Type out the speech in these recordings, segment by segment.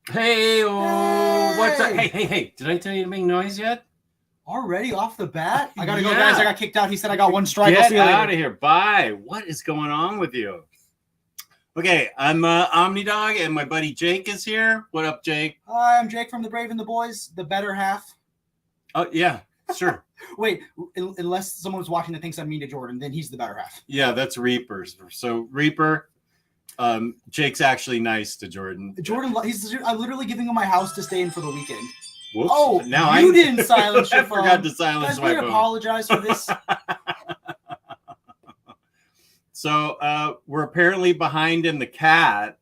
Hey, oh, what's up? Hey! Hey, did I tell you to make noise yet? Already off the bat? I gotta go, Yeah. guys. I got kicked out. He said I got one strike. I'll Get see you later. out of here. Bye. What is going on with you? Okay, I'm OmniDog, and my buddy Jake is here. What up, Jake? Hi, I'm Jake from The Brave and the Boys, the better half. Oh, yeah, sure. Wait, unless someone's watching that thinks I'm mean to Jordan, then he's the better half. Yeah, that's Reaper's. So, Reaper, Jake's actually nice to Jordan. I'm literally giving him my house to stay in for the weekend. Whoops. Oh, now you didn't silence your phone. I forgot to silence Guys, my we phone. apologize for this. So we're apparently behind in the cat.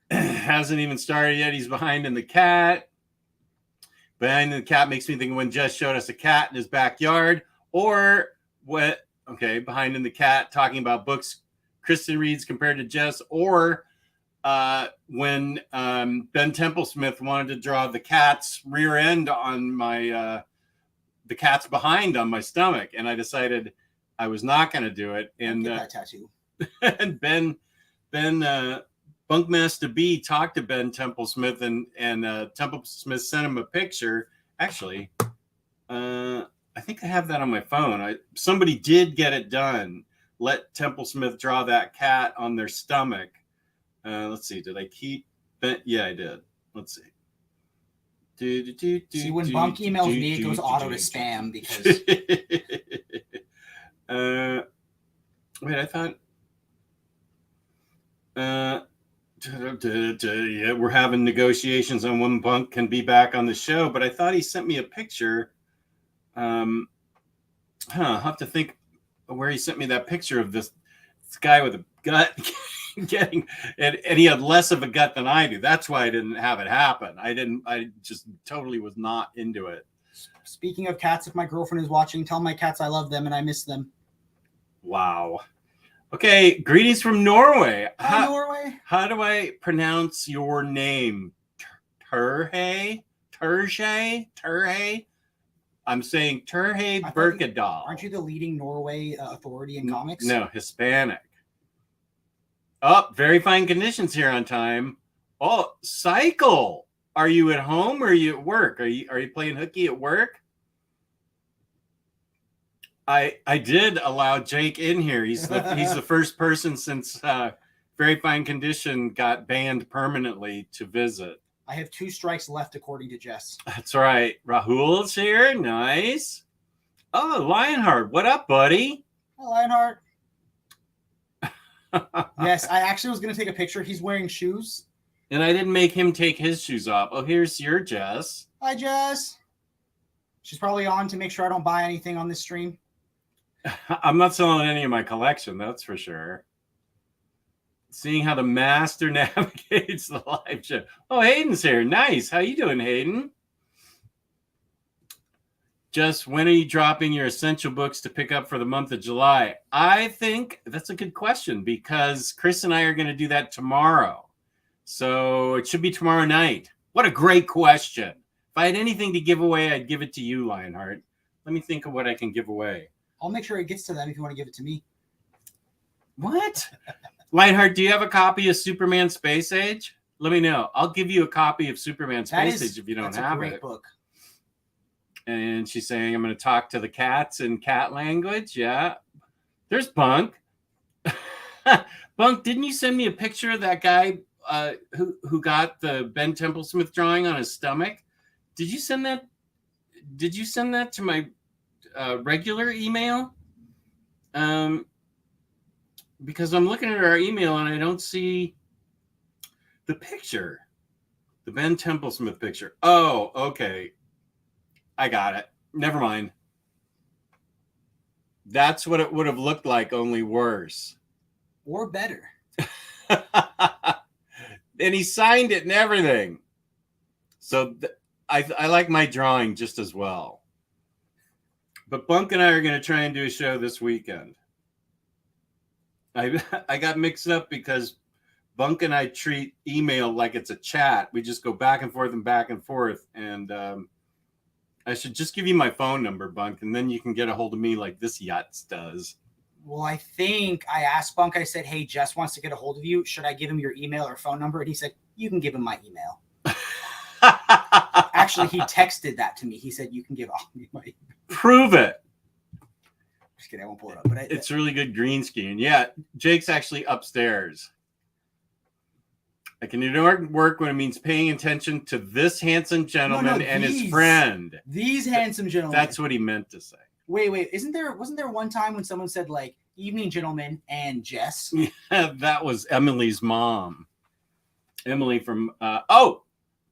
Hasn't even started yet. He's behind in the cat. Behind in the cat makes me think when Jess showed us a cat in his backyard, or what? Okay, behind in the cat talking about books Kristen reads compared to Jess, or when Ben Templesmith wanted to draw the cat's rear end on my the cat's behind on my stomach, and I decided I was not going to do it. And get that tattoo. And Ben Bunkmaster B talked to Ben Templesmith, and Templesmith sent him a picture. Actually, I think I have that on my phone. Somebody did get it done. Let Templesmith draw that cat on their stomach. Let's see. Did I keep Ben? Yeah, I did. Let's see. See, when Bunk emails me, it goes auto to spam because. Wait, I thought. Yeah, we're having negotiations on when Bunk can be back on the show, but I thought he sent me a picture. I'll have to think where he sent me that picture of this guy with a gut getting, and he had less of a gut than I do. That's why I didn't have it happen. I just totally was not into it. Speaking of cats, if my girlfriend is watching, tell my cats I love them and I miss them. Wow. Okay, greetings from Norway. Hi, Norway. How do I pronounce your name? Turhe? I'm saying Turhe Birkedal. Aren't you the leading Norway authority in comics? No, Hispanic. Oh, very fine conditions here on time. Oh, Cycle. Are you at home or are you at work? Are you playing hooky at work? I did allow Jake in here. He's the first person since Very Fine Condition got banned permanently to visit. I have 2 strikes left, according to Jess. That's right. Rahul's here. Nice. Oh, Lionheart. What up, buddy? Hi, Lionheart. Yes, I actually was going to take a picture. He's wearing shoes. And I didn't make him take his shoes off. Oh, here's your Jess. Hi, Jess. She's probably on to make sure I don't buy anything on this stream. I'm not selling any of my collection, that's for sure. Seeing how the master navigates the live show. Oh, Hayden's here. Nice. How you doing, Hayden? Just when are you dropping your essential books to pick up for the month of July? I think that's a good question because Chris and I are going to do that tomorrow. So it should be tomorrow night. What a great question. If I had anything to give away, I'd give it to you, Lionheart. Let me think of what I can give away. I'll make sure it gets to them if you want to give it to me. What? Lionheart, do you have a copy of Superman Space Age? Let me know. I'll give you a copy of Superman Space Age if you don't have it. That's a great book. And she's saying, I'm going to talk to the cats in cat language. Yeah. There's Bunk. Bunk, didn't you send me a picture of that guy who got the Ben Templesmith drawing on his stomach? Did you send that? Did you send that to my regular email? Because I'm looking at our email and I don't see the picture. The Ben Templesmith picture. Oh, okay. I got it. Never mind. That's what it would have looked like, only worse. Or better. And he signed it and everything. So I like my drawing just as well. But Bunk and I are going to try and do a show this weekend. I got mixed up because Bunk and I treat email like it's a chat. We just go back and forth and back and forth. And I should just give you my phone number, Bunk, and then you can get a hold of me like this Yachts does. Well, I think I asked Bunk, I said, hey, Jess wants to get a hold of you. Should I give him your email or phone number? And he said, you can give him my email. Actually, he texted that to me. He said, you can give Omni my email. Prove it. Just kidding, I won't pull it up. But It's really good green screen. Yeah, Jake's actually upstairs. I can ignore work when it means paying attention to this handsome gentleman and his friend. These handsome gentlemen. That's what he meant to say. Wait, wasn't there one time when someone said like evening gentlemen and Jess? Yeah, that was Emily's mom. Emily from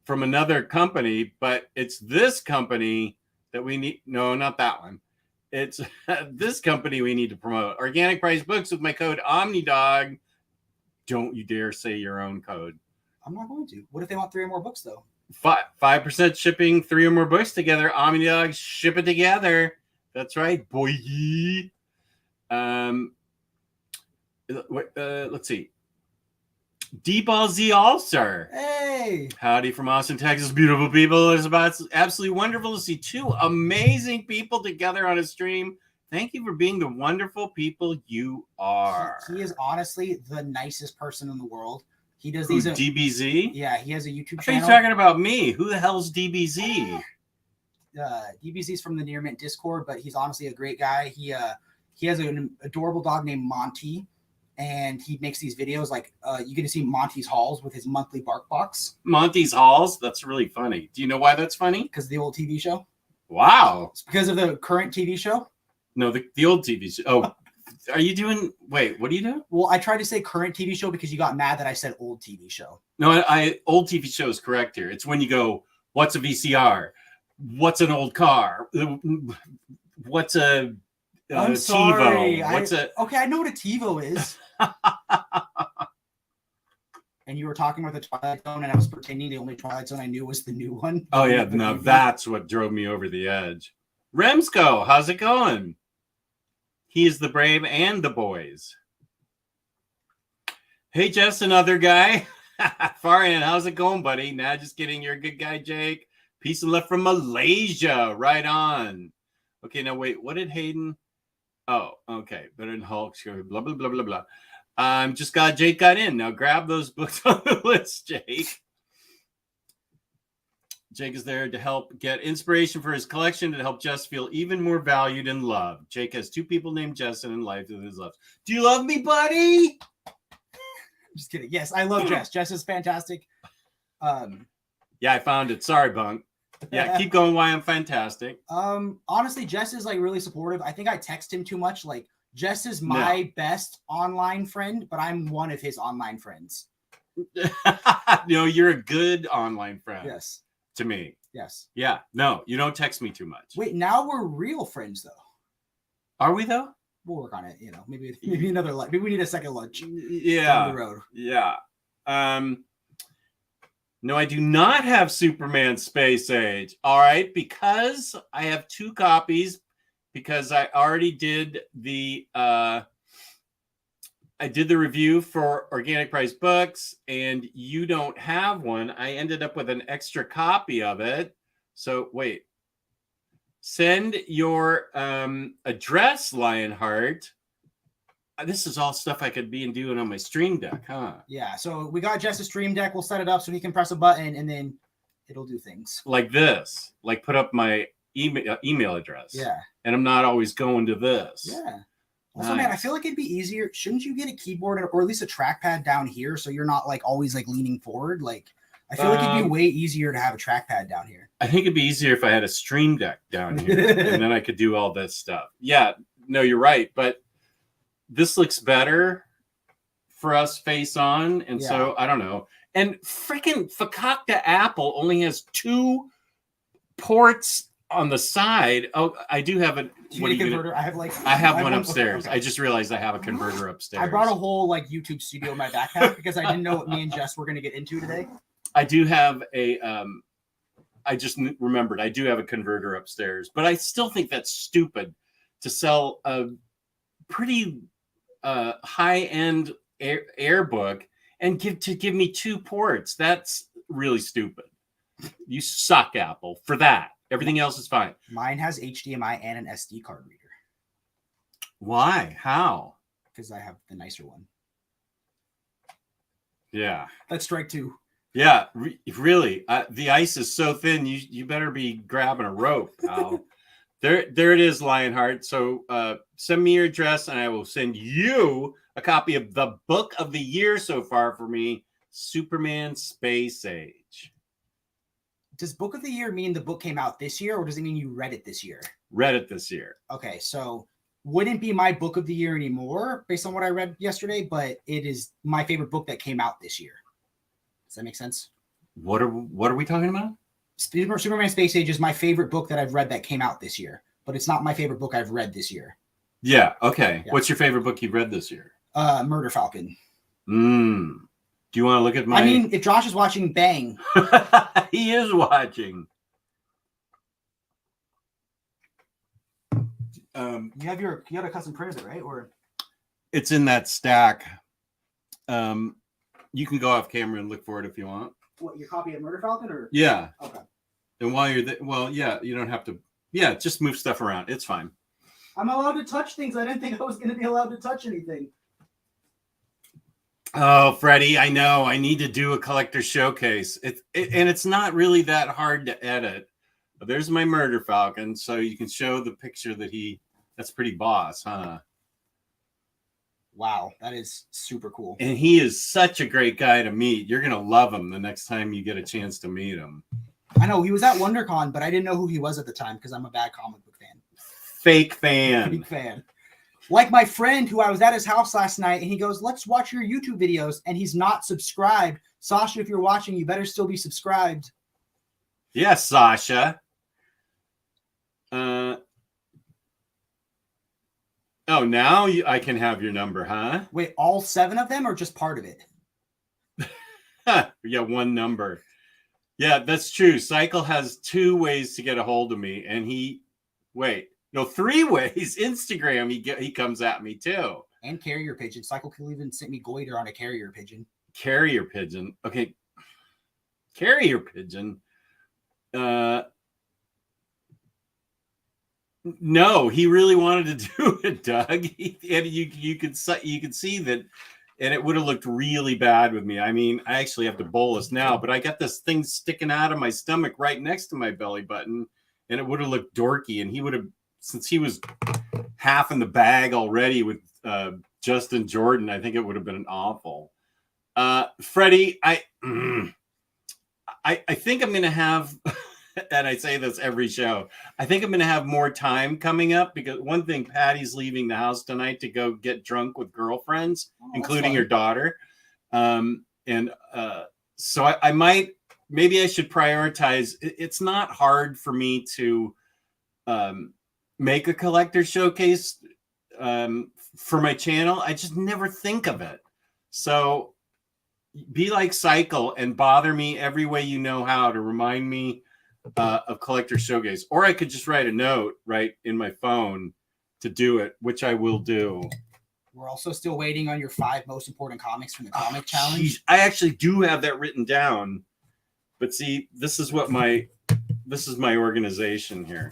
from another company, but it's this company that we need. No, not that one. It's this company we need to promote. Organic Price Books with my code OmniDog. Don't you dare say your own code. I'm not going to. What if they want 3 or more books though? 5% shipping, 3 or more books together. OmniDog's ship it together. That's right, boy. Let's see. D-Ball Z All-Star. Hey. Howdy from Austin, Texas. Beautiful people. It's absolutely wonderful to see 2 amazing people together on a stream. Thank you for being the wonderful people you are. He is honestly the nicest person in the world. He does these. DBZ? Yeah, he has a YouTube I channel. think you're talking about me. Who the hell's DBZ? DBZ's from the Near Mint Discord, but he's honestly a great guy. He has an adorable dog named Monty, and he makes these videos like you get to see Monty's hauls with his monthly bark box. Monty's hauls? That's really funny. Do you know why that's funny? Because of the old TV show. Wow. It's because of the current TV show. No, the old TV show. Oh, are you doing? Wait, what are you doing? Well, I tried to say current TV show because you got mad that I said old TV show. No, old TV show is correct here. It's when you go, what's a VCR? What's an old car? What's a I'm sorry. TiVo? Okay, I know what a TiVo is. And you were talking about the Twilight Zone, and I was pretending the only Twilight Zone I knew was the new one. Oh yeah, no, that's what drove me over the edge. Remsco, how's it going? He is the brave and the boys. Hey, Jess, another guy. Farian, how's it going, buddy? Nah, just kidding. You're a good guy, Jake. Peace and love from Malaysia. Right on. Okay, now wait. What did Hayden? Oh, okay. Better than Hulk. Blah, blah, blah, blah, blah. Just got Jake got in. Now grab those books on the list, Jake. Jake is there to help get inspiration for his collection to help Jess feel even more valued and loved. Jake has 2 people named Jess in life that is loved. Do you love me, buddy? Just kidding. Yes, I love Jess. Jess is fantastic. Yeah, I found it. Sorry, Bunk. Yeah, keep going. Why I'm fantastic. Honestly, Jess is like really supportive. I think I text him too much. Like, Jess is my best online friend, but I'm one of his online friends. No, you're a good online friend. Yes. To me. Yes. Yeah. No, you don't text me too much. Wait, now we're real friends though. Are we though? We'll work on it. You know, maybe another lunch. Maybe we need a second lunch. Yeah. Down the road. Yeah. No, I do not have Superman Space Age. All right, because I have 2 copies. Because I already did the review for Organic Price Books, and you don't have one. I ended up with an extra copy of it. So wait, send your address, Lionheart. This is all stuff I could be doing on my Stream Deck, huh? Yeah. So we got Jess's Stream Deck. We'll set it up so he can press a button, and then it'll do things like this. Like put up my email address. Yeah. And I'm not always going to this. Yeah. Also, man, I feel like it'd be easier. Shouldn't you get a keyboard or at least a trackpad down here so you're not like always like leaning forward? Like, I feel like it'd be way easier to have a trackpad down here. I think it'd be easier if I had a Stream Deck down here and then I could do all this stuff. Yeah, no, you're right. But this looks better for us face on. And so I don't know. And freaking Fakakta Apple only has 2 ports on the side. Oh, I do have a converter. I have one upstairs. I just realized I have a converter upstairs. I brought a whole like YouTube studio in my backpack because I didn't know what me and Jess were going to get into today. I do have a I just remembered I do have a converter upstairs, but I still think that's stupid to sell a pretty high-end air book and give me 2 ports. That's really stupid. You suck, Apple, for that. Everything else is fine. Mine has HDMI and an SD card reader. Why? How? Because I have the nicer one. Yeah. That's strike 2. Yeah, really. The ice is so thin. You better be grabbing a rope, pal. There it is, Lionheart. So send me your address, and I will send you a copy of the book of the year so far for me, Superman Space Age. Does book of the year mean the book came out this year, or does it mean you read it this year? Read it this year. Okay, so wouldn't be my book of the year anymore based on what I read yesterday, but it is my favorite book that came out this year. Does that make sense? What are we talking about? Superman Space Age is my favorite book that I've read that came out this year, but it's not my favorite book I've read this year. Yeah. Okay. Yeah. What's your favorite book you've read this year? Murder Falcon. Do you want to look at my? I mean, if Josh is watching, bang. He is watching. You have a custom printer, right? Or it's in that stack. You can go off camera and look for it if you want. what, your copy of Murder Falcon, or Yeah. Okay. And while you're there, well, yeah, you don't have to. Yeah, just move stuff around. It's fine. I'm allowed to touch things. I didn't think I was going to be allowed to touch anything. Oh, Freddie, I know. I need to do a collector showcase. And it's not really that hard to edit. But there's my Murder Falcon, so you can show the picture that that's pretty boss, huh? Wow, that is super cool. And he is such a great guy to meet. You're going to love him the next time you get a chance to meet him. I know, he was at WonderCon, but I didn't know who he was at the time because I'm a bad comic book fan. Fake fan. Big fan. Like my friend who I was at his house last night, and he goes, let's watch your YouTube videos, and he's not subscribed. Sasha, if you're watching, you better still be subscribed. Yes, Sasha. Oh, now I can have your number, huh? Wait, all 7 of them or just part of it? Yeah, one number. Yeah, that's true. Cycle has 2 ways to get a hold of me, and 3 ways. Instagram, he comes at me too. And carrier pigeon. Cycle even sent me goiter on a carrier pigeon. Carrier pigeon. Okay. Carrier pigeon. No, he really wanted to do it, Doug. And you could see that, and it would have looked really bad with me. I mean, I actually have to bolus now, but I got this thing sticking out of my stomach right next to my belly button, and it would have looked dorky. And he would have, since he was half in the bag already with Justin Jordan, I think it would have been awful. Freddie, I think I'm going to have. And I say this every show, I think I'm going to have more time coming up because one thing, Patty's leaving the house tonight to go get drunk with girlfriends, including her daughter. So I might, maybe I should prioritize. It's not hard for me to make a collector showcase for my channel. I just never think of it. So be like Cycle and bother me every way you know how to remind me of collector showcase, or I could just write a note right in my phone to do it, which I will do. We're also still waiting on your 5 most important comics from the comic challenge. Geez, I actually do have that written down, but see, this is my organization here.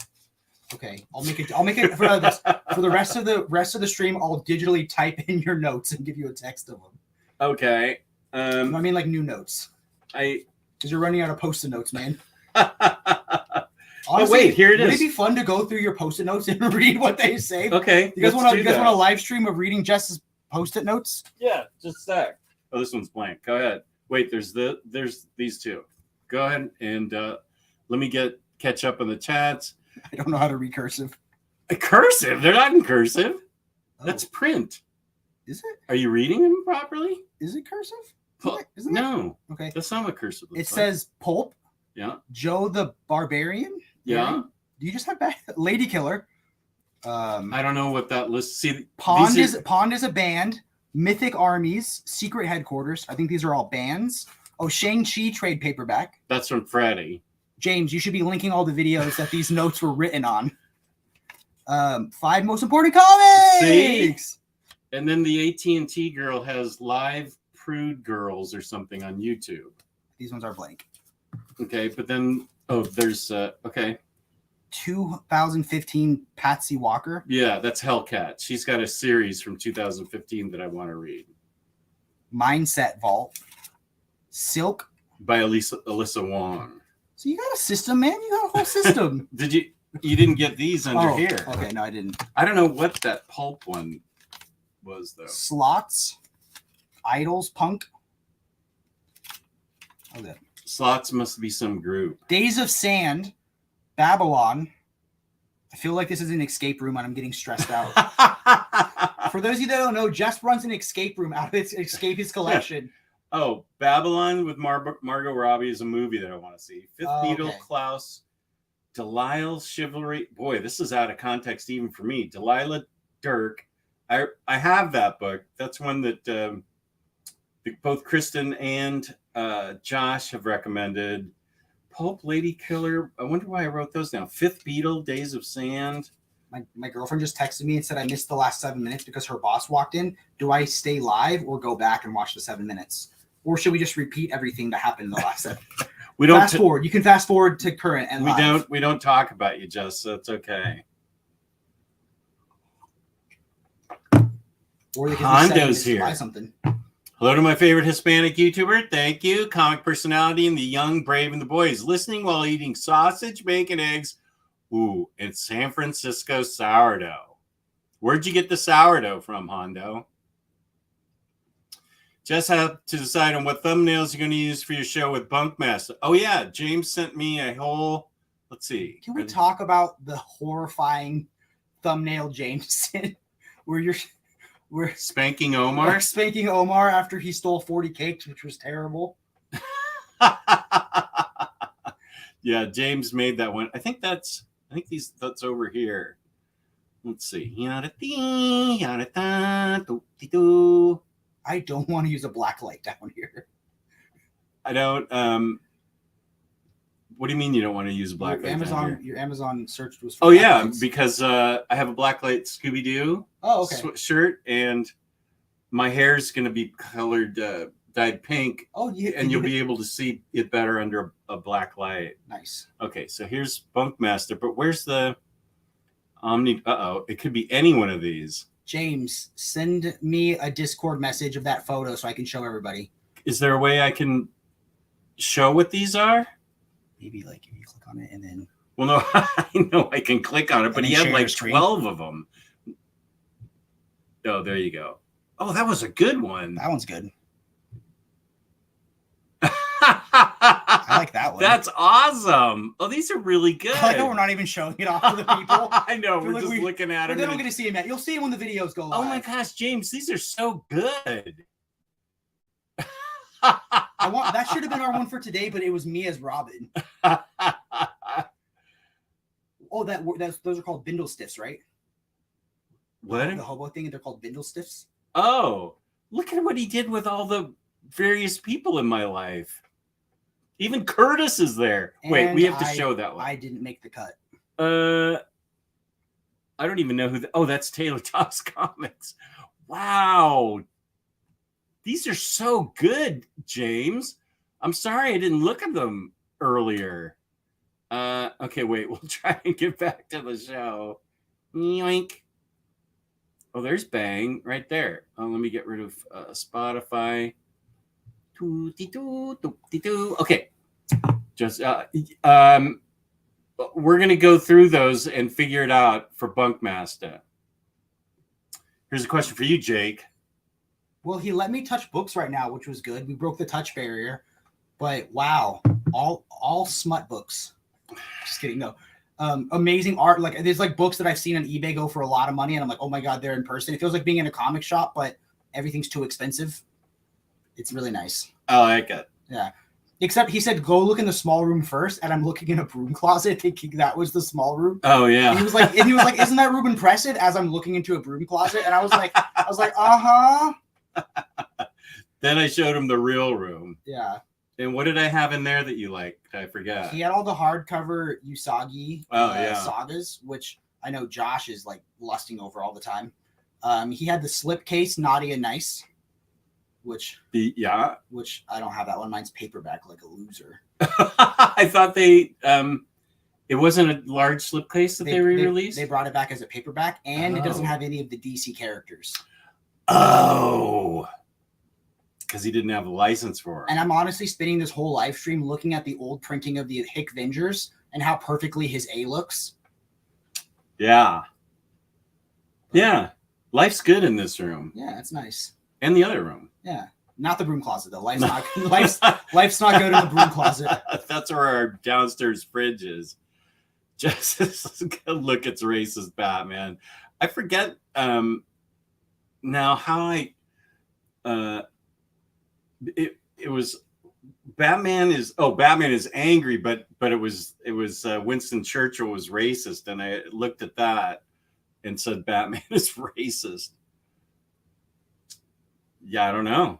Okay, I'll make it for the rest of the stream. I'll digitally type in your notes and give you a text of them. Okay. I mean, like new notes. Because you're running out of post-it notes, man. Honestly, wait, here it is. Would it be fun to go through your post-it notes and read what they say? Okay. You guys want a live stream of reading Jess's post-it notes? Yeah, just a sec. Oh, this one's blank. Go ahead. Wait, there's these 2. Go ahead and let me catch up on the chats. I don't know how to read cursive. Cursive? They're not in cursive. Oh. That's print. Is it? Are you reading them properly? Is it cursive? Isn't no. Okay. That's not what cursive looks like. Says Pulp. Yeah. Joe the Barbarian. Yeah. Do you just have Lady Killer? I don't know what that list. See, Pond is a band. Mythic Armies, Secret Headquarters. I think these are all bands. Oh, Shang-Chi trade paperback. That's from Freddie. James, you should be linking all the videos that these notes were written on. 5 most important comics. See? And then the AT&T girl has live Prude Girls or something on YouTube. These ones are blank. Okay, but then there's okay. 2015 Patsy Walker. Yeah, that's Hellcat. She's got a series from 2015 that I want to read. Mindset Vault. Silk. By Alyssa Wong. So you got a system, man. You got a whole system. You didn't get these under here. Okay, no, I didn't. I don't know what that pulp one was, though. Slots. Idols. Punk. Okay. Slots must be some group. Days of Sand. Babylon. I feel like this is an escape room and I'm getting stressed out. For those of you that don't know, Jess runs an escape room out of its Escapist collection. Oh, Babylon with Margot Robbie is a movie that I want to see. Fifth Beatle, okay. Klaus, Delilah's Chivalry. Boy, this is out of context even for me. Delilah Dirk. I have that book. That's one that both Kristen and Josh have recommended. Pulp, Lady Killer. I wonder why I wrote those down. Fifth Beatle, Days of Sand. My girlfriend just texted me and said I missed the last 7 minutes because her boss walked in. Do I stay live or go back and watch the 7 minutes? Or should we just repeat everything that happened in the last 7? We don't fast forward. You can fast forward to current and live. We don't talk about you, Jess, so it's okay. Or they can Hondo's here. Buy something. Hello to my favorite Hispanic YouTuber. Thank you. Comic personality and the young, brave, and the boys. Listening while eating sausage, bacon, eggs. Ooh, and San Francisco sourdough. Where'd you get the sourdough from, Hondo? Just have to decide on what thumbnails you're going to use for your show with Bunkmaster. Oh, yeah. James sent me a whole... Let's see. Can we talk about the horrifying thumbnail James sent where we're spanking Omar? Spanking Omar after he stole 40 cakes, which was terrible. Yeah, James made that one. I think that's over here. Let's see. I don't want to use a black light down here. I don't. What do you mean you don't want to use a black light down here? Your Amazon search was. Oh yeah, lights. Because I have a black light Scooby Doo shirt, and my hair is going to be colored dyed pink. Oh yeah, and you'll be able to see it better under a black light. Nice. Okay, so here's Bunkmaster, but where's the Omni? It could be any one of these. James, send me a Discord message of that photo so I can show everybody. Is there a way I can show what these are? Maybe like if you click on it and then. Well, no, I know I can click on it, but he had like 12 of them. Oh, there you go. Oh, that was a good one. That one's good. I like that one. That's awesome. Oh, these are really good. I like how we're not even showing it off to the people. I know. We're just looking at them. They don't get to see them yet. You'll see them when the videos go live. Oh my gosh, James, these are so good. That should have been our one for today, but it was me as Robin. Oh, those are called bindle stiffs, right? What? The hobo thing, they're called bindle stiffs. Oh, look at what he did with all the various people in my life. Even Curtis is there. And wait, we have to show that one. I didn't make the cut. I don't even know who. Oh, that's Taylor Talks Comics. Wow. These are so good, James. I'm sorry I didn't look at them earlier. Okay, wait. We'll try and get back to the show. Yoink. Oh, there's Bang right there. Oh, let me get rid of Spotify. Okay. Just we're going to go through those and figure it out for Bunkmaster. Here's a question for you, Jake. Well, he let me touch books right now, which was good. We broke the touch barrier. But wow, all smut books. Just kidding, no. Amazing art. Like there's like books that I've seen on eBay go for a lot of money, and I'm like, oh my god, they're in person. It feels like being in a comic shop, but everything's too expensive. It's really nice. I like it. Yeah. Except he said, go look in the small room first, and I'm looking in a broom closet thinking that was the small room. Oh yeah. And he was like, isn't that Ruben Preston? As I'm looking into a broom closet, and I was like, uh-huh. Then I showed him the real room. Yeah. And what did I have in there that you liked? I forgot. He had all the hardcover Usagi sagas, which I know Josh is like lusting over all the time. He had the slipcase Naughty and Nice, which I don't have that one. Mine's paperback like a loser. I thought it It wasn't a large slipcase that they re-released? They brought it back as a paperback, and it doesn't have any of the DC characters. Oh. Because he didn't have a license for it. And I'm honestly spending this whole live stream looking at the old printing of the Hick Vengers and how perfectly his A looks. Yeah. Yeah. Life's good in this room. Yeah, it's nice. And the other room. Yeah. Not the broom closet, though. Life's not good in the broom closet. That's where our downstairs fridge is. Just look, it's racist Batman. I forget now how I it was Batman is angry, but it was Winston Churchill was racist, and I looked at that and said Batman is racist. Yeah, I don't know.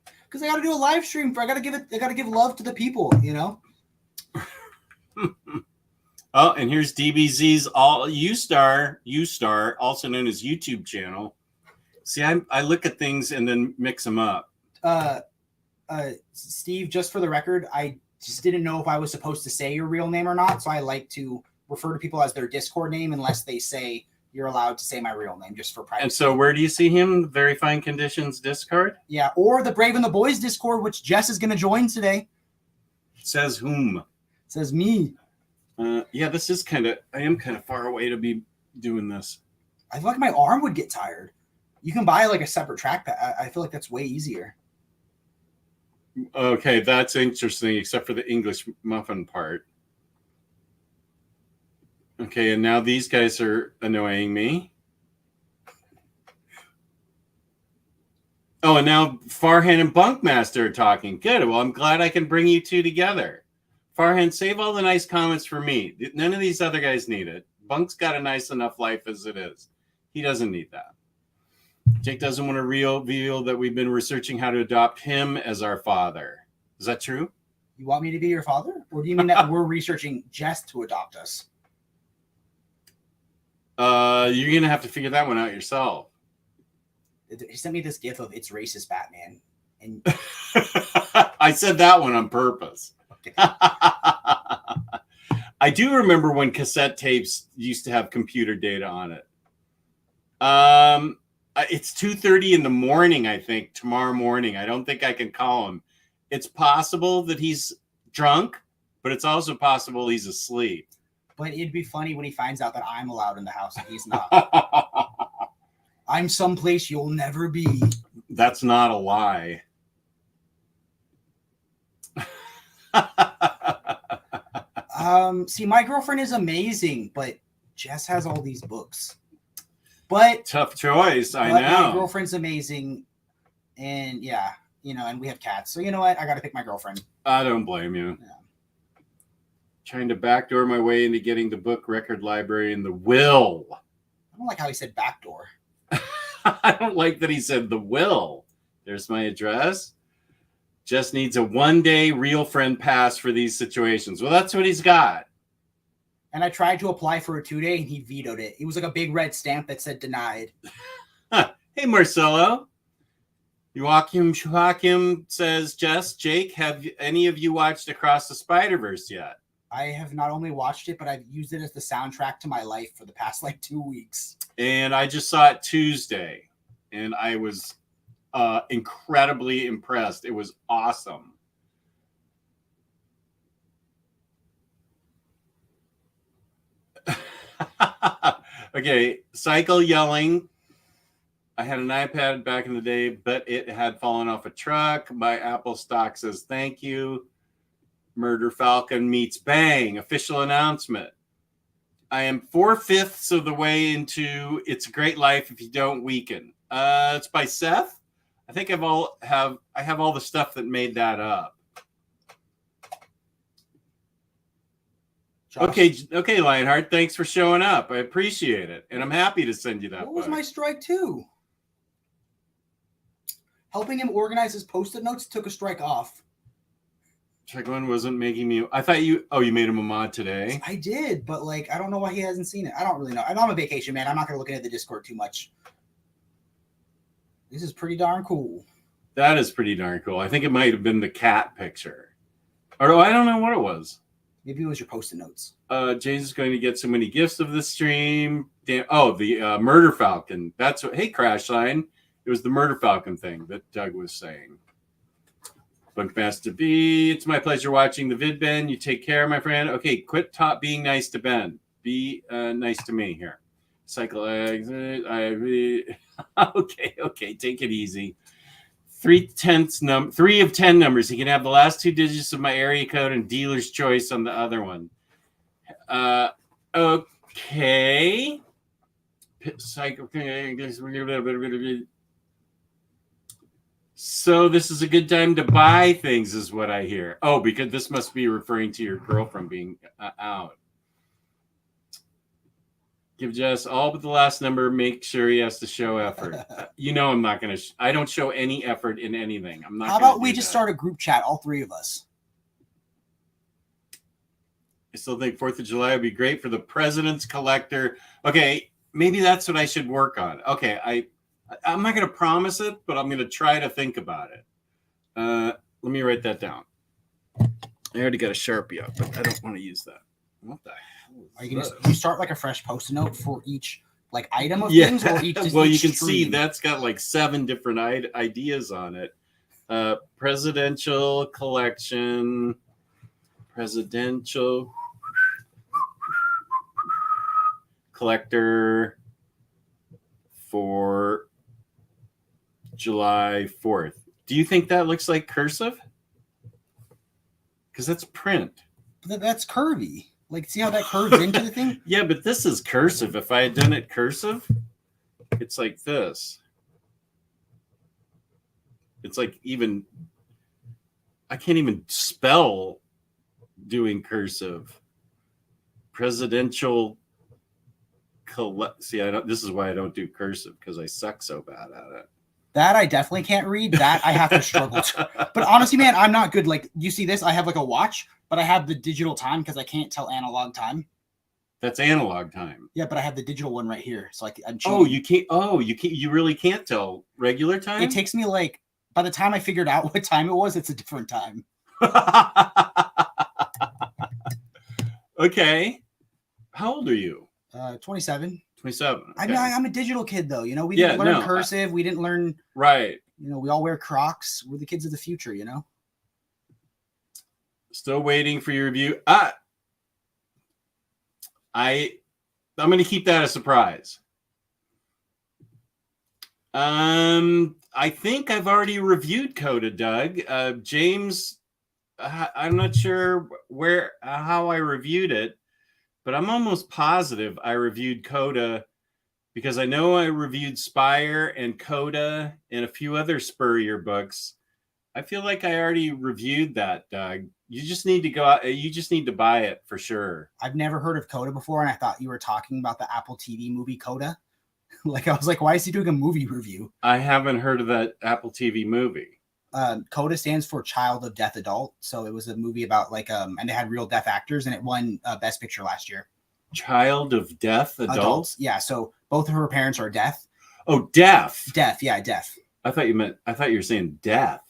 Because I got to do a live stream. I got to give love to the people, you know. Oh, and here's DBZ's U-Star, also known as YouTube channel. See, I look at things and then mix them up. Steve, just for the record, I just didn't know if I was supposed to say your real name or not, so I like to refer to people as their Discord name unless they say you're allowed to say my real name, just for privacy. And so where do you see him? Very Fine Conditions Discord? Yeah, or the Brave and the Boys Discord, which Jess is going to join today. Says whom? Says me. Yeah, I am kind of far away to be doing this. I feel like my arm would get tired. You can buy like a separate trackpad. I feel like that's way easier. Okay, that's interesting, except for the English muffin part. Okay, and now these guys are annoying me. Oh, and now Farhan and Bunkmaster are talking. Good. Well, I'm glad I can bring you two together. Farhan, save all the nice comments for me. None of these other guys need it. Bunk's got a nice enough life as it is. He doesn't need that. Jake doesn't want to reveal that we've been researching how to adopt him as our father. Is that true? You want me to be your father? Or do you mean that we're researching Jess to adopt us? You're going to have to figure that one out yourself. He sent me this gif of It's Racist Batman. And I said that one on purpose. Okay. I do remember when cassette tapes used to have computer data on it. It's 2:30 in the morning, I think, tomorrow morning. I don't think I can call him. It's possible that he's drunk, but it's also possible he's asleep. But it'd be funny when he finds out that I'm allowed in the house and he's not. I'm someplace you'll never be. That's not a lie. See, my girlfriend is amazing, but Jess has all these books. But tough choice, I know. My girlfriend's amazing, and yeah, you know, and we have cats, so you know what? I got to pick my girlfriend. I don't blame you. Yeah. Trying to backdoor my way into getting the book record library in the will. I don't like how he said backdoor. I don't like that he said the will. There's my address. Just needs a one-day real friend pass for these situations. Well, that's what he's got. And I tried to apply for a 2-day, and he vetoed it. It was like a big red stamp that said denied. Hey, Marcelo. Joachim says, Jake, have any of you watched Across the Spider-Verse yet? I have not only watched it, but I've used it as the soundtrack to my life for the past, 2 weeks. And I just saw it Tuesday, and I was incredibly impressed. It was awesome. Okay, Cycle yelling. I had an iPad back in the day, but it had fallen off a truck. My Apple stock says thank you. Murder Falcon meets Bang. Official announcement. I am 4/5 of the way into It's a Great Life If You Don't Weaken. It's by Seth. I think I have all the stuff that made that up. Josh. Okay, Lionheart. Thanks for showing up. I appreciate it, and I'm happy to send you that. What was my strike two? Helping him organize his Post-it notes took a strike off. Strike one wasn't making me. I thought you. Oh, you made him a mod today. I did, but I don't know why he hasn't seen it. I don't really know. I'm on vacation, man. I'm not gonna look into the Discord too much. This is pretty darn cool. That is pretty darn cool. I think it might have been the cat picture, or I don't know what it was. Maybe it was your post-it notes. James is going to get so many gifts of this stream. Damn. Oh, the Murder Falcon. That's what. Hey, Crash Line. It was the Murder Falcon thing that Doug was saying. Bunkmaster B, it's my pleasure watching the vid, Ben. You take care, my friend. Okay, quit being nice to Ben. Be nice to me here. Cycle exit. Okay, take it easy. 3 of 10 numbers. He can have the last 2 digits of my area code and dealer's choice on the other one. Okay. Cycle. So this is a good time to buy things, is what I hear. Oh, because this must be referring to your girlfriend being out. Give Jess all but the last number. Make sure he has to show effort. I'm not going to. I don't show any effort in anything. I'm not. How about we just start a group chat, all 3 of us? I still think 4th of July would be great for the President's Collector. Okay, maybe that's what I should work on. Okay, I'm not going to promise it, but I'm going to try to think about it. Let me write that down. I already got a Sharpie up, but I don't want to use that. What the hell? Are you going to start like a fresh post-it note for each like item of things? Or each, well, each you can stream? see that's got like 7 different ideas on it. Presidential collection, presidential collector for July 4th. Do you think that looks like cursive? Because that's print. But that's curvy. Like, see how that curves into the thing? Yeah, but this is cursive. If I had done it cursive, it's like this. It's like I can't even spell doing cursive. Presidential See, this is why I don't do cursive, because I suck so bad at it. That I definitely can't read. That I have to struggle to. But honestly, man, I'm not good. Like, you see this? I have like a watch, but I have the digital time because I can't tell analog time. That's analog time. Yeah, but I have the digital one right here. So I'm cheating. You really can't tell regular time? It takes me like, by the time I figured out what time it was, it's a different time. Okay. How old are you? 27. 27. Okay. I mean, I'm a digital kid, though. We didn't learn cursive. We didn't learn. Right. We all wear Crocs. We're the kids of the future, Still waiting for your review. I'm going to keep that a surprise. I think I've already reviewed Coda, Doug. James, I'm not sure how I reviewed it, but I'm almost positive I reviewed Coda, because I know I reviewed Spire and Coda and a few other Spurrier books. I feel like I already reviewed that, Doug. You just need to go out. You just need to buy it for sure. I've never heard of Coda before, and I thought you were talking about the Apple TV movie Coda. Like, I was like, why is he doing a movie review? I haven't heard of that Apple TV movie. Coda stands for Child of Deaf Adult. So it was a movie about and they had real deaf actors, and it won Best Picture last year. Child of Deaf Adults? Yeah. So both of her parents are deaf. Oh, deaf. Deaf. Yeah. Deaf. I thought you were saying deaf.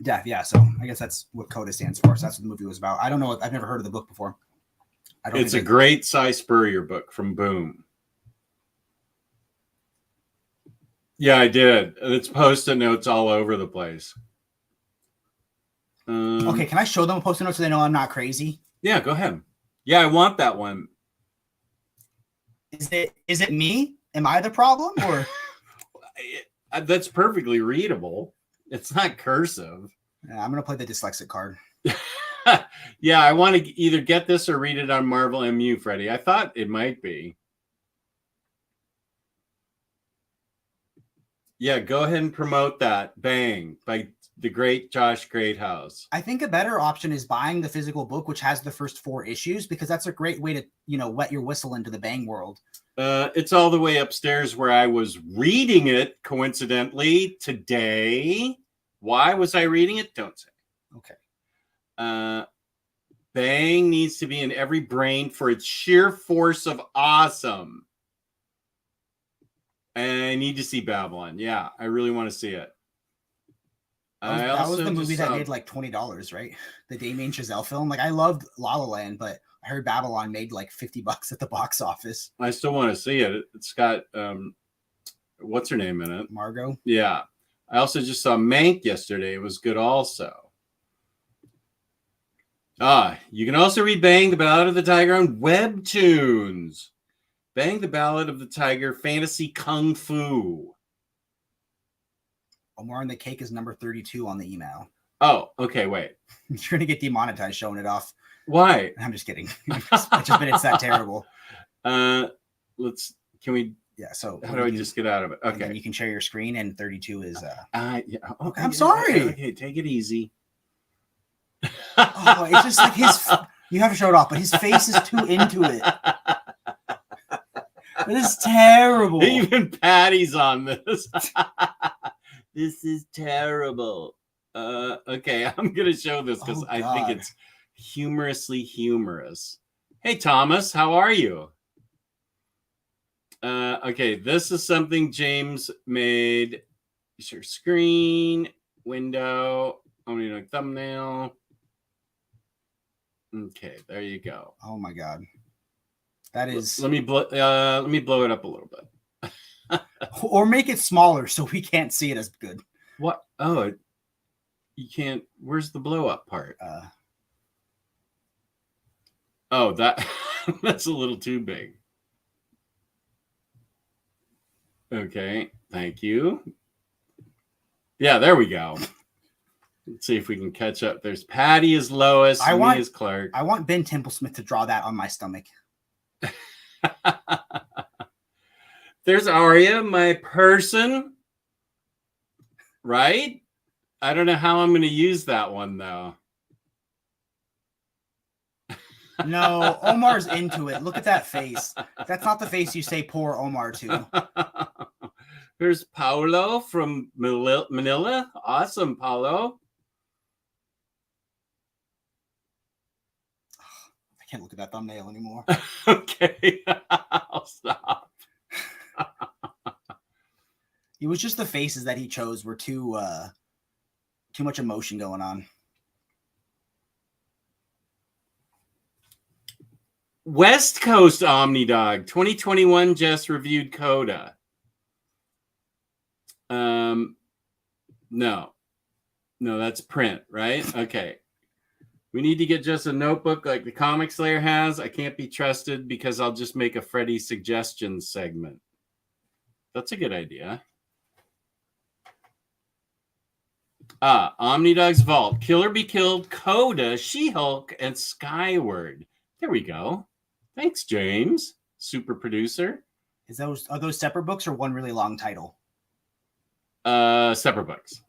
Deaf. Yeah. So I guess that's what Coda stands for. So that's what the movie was about. I don't know. I've never heard of the book before. It's a great Cy Spurrier book from Boom. Yeah, I did. It's post-it notes all over the place. Okay, can I show them a post-it note so they know I'm not crazy? Yeah, go ahead. Yeah, I want that one. Is it me? Am I the problem, or? That's perfectly readable. It's not cursive. Yeah, I'm gonna play the dyslexic card. Yeah, I want to either get this or read it on Marvel MU, Freddie. I thought it might be. Yeah, go ahead and promote that. Bang, by the great Josh Greathouse. I think a better option is buying the physical book, which has the first 4 issues, because that's a great way to, wet your whistle into the Bang world. It's all the way upstairs where I was reading it, coincidentally, today. Why was I reading it? Don't say. Okay. Bang needs to be in every brain for its sheer force of awesome. And I need to see Babylon. Yeah, I really want to see it. That was the movie that made like $20, right? The Damien Chazelle film. Like I loved La La Land, but I heard Babylon made like $50 at the box office. I still want to see it. It's got what's her name in it? Margot. Yeah. I also just saw Mank yesterday. It was good also. You can also read Bang the Ballad of the Tiger on Webtoons. Bang the Ballad of the Tiger Fantasy Kung Fu. Omar and the Cake is number 32 on the email. Oh, okay, wait. You're going to get demonetized showing it off. Why? I'm just kidding. It's that terrible. Can we? Yeah, so how do I just get out of it? Okay. And then you can share your screen, and 32 is... yeah. Okay, I'm sorry. Okay, take it easy. Oh, it's just like his... You have to show it off, but his face is too into it. This is terrible. Even Patty's on this. This is terrible. Okay, I'm going to show this because I think it's humorously humorous. Hey, Thomas, how are you? Okay, this is something James made. Share screen, window, OmniDog thumbnail. Okay, there you go. Oh my God, that is. Let me blow it up a little bit, or make it smaller so we can't see it as good. What? Oh, you can't. Where's the blow up part? Oh, that's a little too big. Okay, thank you. Yeah, there we go. Let's see if we can catch up. There's Patty as Lois. Me as Clark. I want Ben Templesmith to draw that on my stomach. There's Arya, my person. Right? I don't know how I'm going to use that one, though. No, Omar's into it. Look at that face. That's not the face you say poor Omar to. Here's Paolo from Manila. Awesome, Paolo. I can't look at that thumbnail anymore. Okay, I'll stop. It was just the faces that he chose were too much emotion going on. West Coast OmniDog 2021 just reviewed Coda. No, that's print, right? Okay. We need to get just a notebook like the Comic Slayer has. I can't be trusted because I'll just make a Freddy suggestions segment. That's a good idea. OmniDog's Vault, Killer Be Killed, Coda, She-Hulk, and Skyward. There we go. Thanks, James, super producer. Are those separate books or one really long title? Separate books.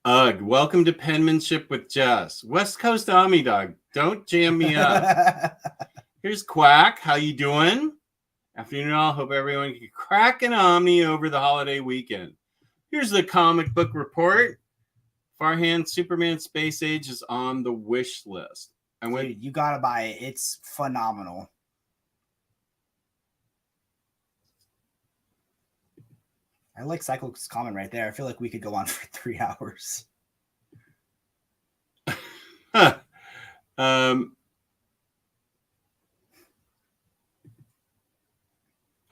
Welcome to Penmanship with Jess. West Coast OmniDog, don't jam me up. Here's Quack. How you doing? Afternoon all. Hope everyone can crack an Omni over the holiday weekend. Here's the comic book report. Farhan Superman Space Age is on the wish list. Dude, you gotta buy it. It's phenomenal. I like Cyclops' comment right there. I feel like we could go on for 3 hours.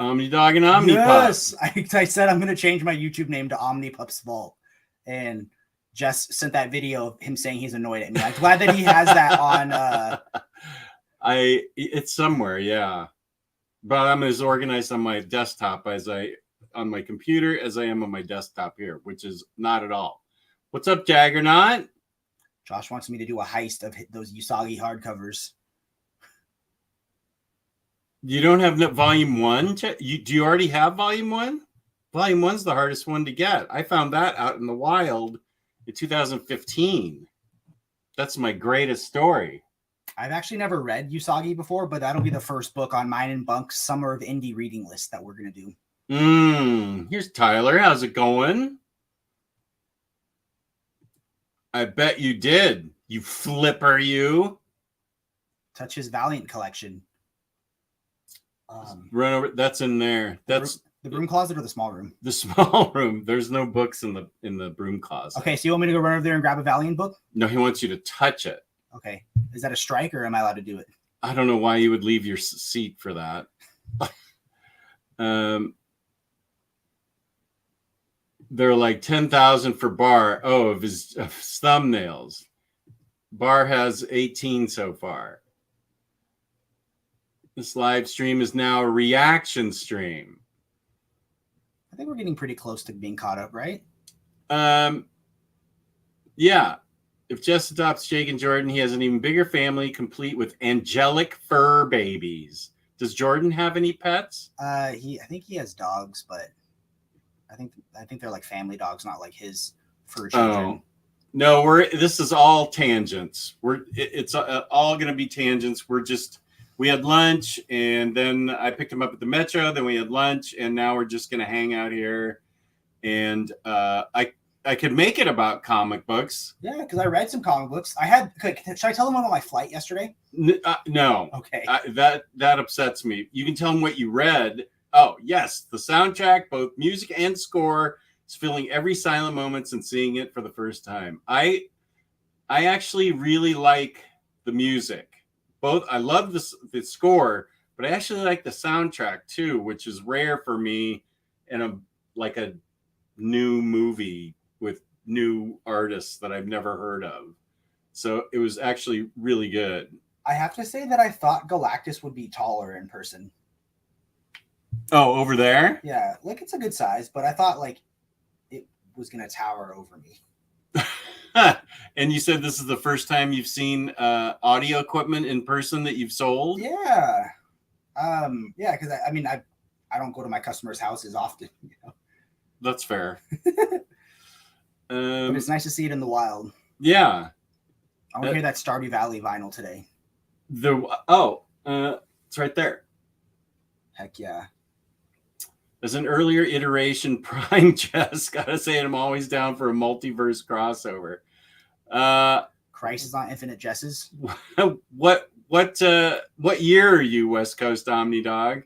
OmniDog and Omnipup. Yes, I said I'm going to change my YouTube name to Omnipup's Vault. And Jess sent that video of him saying he's annoyed at me. I'm glad that he has that on. It's somewhere, yeah. But I'm as organized on my desktop on my computer as I am on my desktop here, which is not at all. What's up, Jaggernaut? Josh wants me to do a heist of those Usagi hardcovers. You don't have volume 1? Do you already have volume 1? Volume 1's the hardest one to get. I found that out in the wild in 2015. That's my greatest story. I've actually never read Usagi before, but that'll be the first book on mine and Bunk's Summer of Indie reading list that we're going to do. Here's Tyler. How's it going? I bet you did. You flipper, you. Touch his Valiant collection. Run over. That's in there. That's The broom closet or the small room? The small room. There's no books in the broom closet. Okay, so you want me to go run over there and grab a Valiant book? No, he wants you to touch it. Okay. Is that a strike or am I allowed to do it? I don't know why you would leave your seat for that. They're like 10,000 for Bar. Oh, of his thumbnails. Bar has 18 so far. This live stream is now a reaction stream. I think we're getting pretty close to being caught up, right? Yeah. If Jess adopts Jake and Jordan, he has an even bigger family, complete with angelic fur babies. Does Jordan have any pets? I think he has dogs, but I think they're like family dogs, not like his fur children. Oh. No, this is all tangents. It's all going to be tangents. We had lunch, and then I picked him up at the Metro. Then we had lunch, and now we're just going to hang out here. And I could make it about comic books. Yeah, because I read some comic books. Should I tell them about my flight yesterday? No. Okay. That upsets me. You can tell them what you read. Oh, yes. The soundtrack, both music and score, is feeling every silent moments and seeing it for the first time. I actually really like the music. I love the score, but I actually like the soundtrack too, which is rare for me in a new movie with new artists that I've never heard of. So it was actually really good. I have to say that I thought Galactus would be taller in person. Oh, over there? Yeah, like it's a good size, but I thought like it was going to tower over me. And you said this is the first time you've seen audio equipment in person that you've sold? Yeah. Yeah, because I don't go to my customers' houses often. You know? That's fair. But it's nice to see it in the wild. Yeah. I want to hear that Stardew Valley vinyl today. It's right there. Heck yeah. As an earlier iteration, Prime Jess, gotta say I'm always down for a multiverse crossover. Crisis on Infinite Jesses. What year are you, West Coast OmniDog?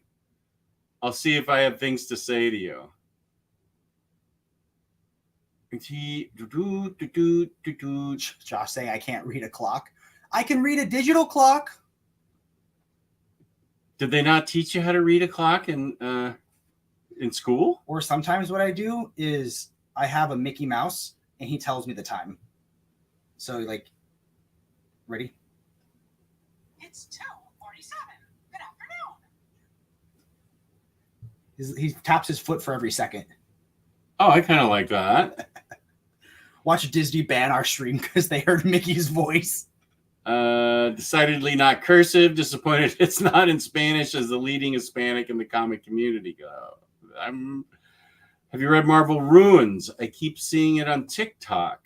I'll see if I have things to say to you. Josh saying I can't read a clock. I can read a digital clock. Did they not teach you how to read a clock in school? Or sometimes what I do is I have a Mickey Mouse and he tells me the time. So like, ready? It's 2:47. Good afternoon. He taps his foot for every second. Oh, I kind of like that. Watch Disney ban our stream because they heard Mickey's voice. Decidedly not cursive. Disappointed it's not in Spanish as the leading Hispanic in the comic community go. Have you read Marvel Ruins? I keep seeing it on TikTok.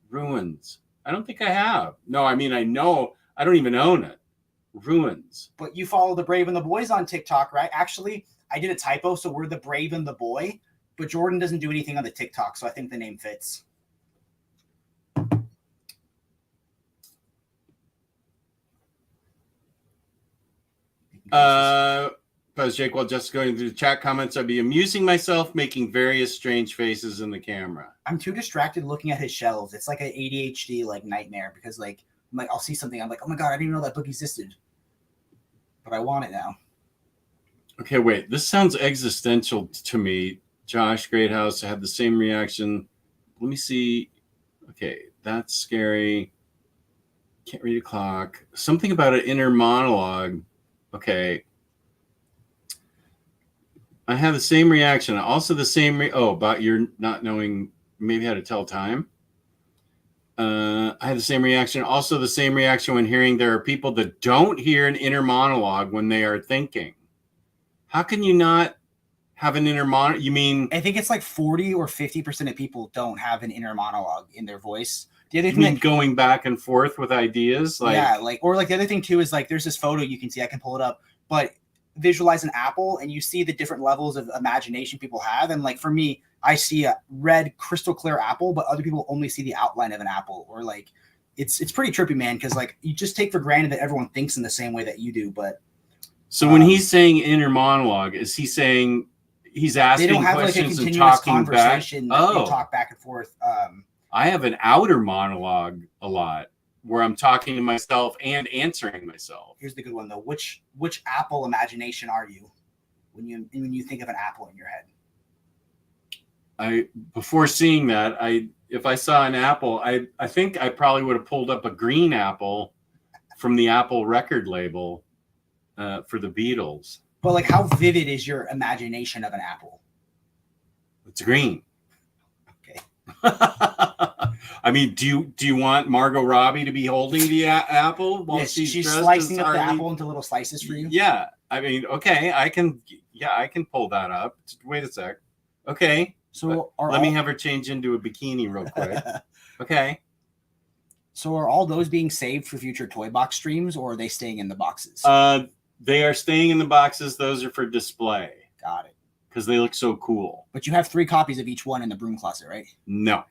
Ruins. I don't think I have. No, I mean, I know. I don't even own it. Ruins. But you follow the Brave and the Boys on TikTok, right? Actually, I did a typo, so we're the Brave and the Boy. But Jordan doesn't do anything on the TikTok, so I think the name fits. Because Jake, while just going through the chat comments, I'd be amusing myself, making various strange faces in the camera. I'm too distracted looking at his shelves. It's like an ADHD like nightmare because like I'll see something, I'm like, oh my god, I didn't even know that book existed, but I want it now. Okay, wait. This sounds existential to me. Josh Greathouse, I had the same reaction. Let me see. Okay, that's scary. Can't read a clock. Something about an inner monologue. Okay. I have the same reaction. Also the same. About your not knowing maybe how to tell time. I had the same reaction. Also the same reaction when hearing there are people that don't hear an inner monologue when they are thinking. How can you not have an inner monologue? You mean? I think it's like 40 or 50% of people don't have an inner monologue in their voice. The other You thing mean going back and forth with ideas? the other thing too is like there's this photo you can see. I can pull it up, but visualize an apple and you see the different levels of imagination people have. And like for me, I see a red crystal clear apple, but other people only see the outline of an apple. Or like it's pretty trippy, man, because like you just take for granted that everyone thinks in the same way that you do. But so when he's saying inner monologue, is he saying he's They asking don't have like a questions and continuous talking back. conversation that they talk back and forth. I have an outer monologue a lot where I'm talking to myself and answering myself. Here's the good one though. Which Apple imagination are you when you think of an apple in your head? Before seeing that, if I saw an apple, I think I probably would have pulled up a green apple from the Apple record label for the Beatles. But like, how vivid is your imagination of an apple? It's green. Okay. I mean, do you want Margot Robbie to be holding the apple while Yes, she's she's dressed slicing as up the Harley? apple into little slices for you. Yeah, I mean, okay, I can pull that up. Wait a sec. Okay, So let me have her change into a bikini real quick. Okay. So are all those being saved for future Toy Box streams, or are they staying in the boxes? They are staying in the boxes. Those are for display. Got it. Because they look so cool. But you have 3 copies of each one in the broom closet, right? No,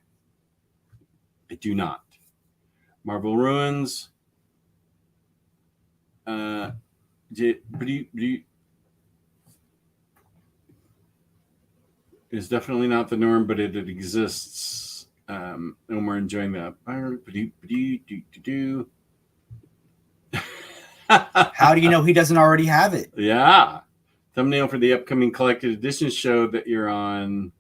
I do not. Marble Ruins. It's definitely not the norm, but it exists. And we're enjoying that. How do you know he doesn't already have it? Yeah. Thumbnail for the upcoming collected edition show that you're on.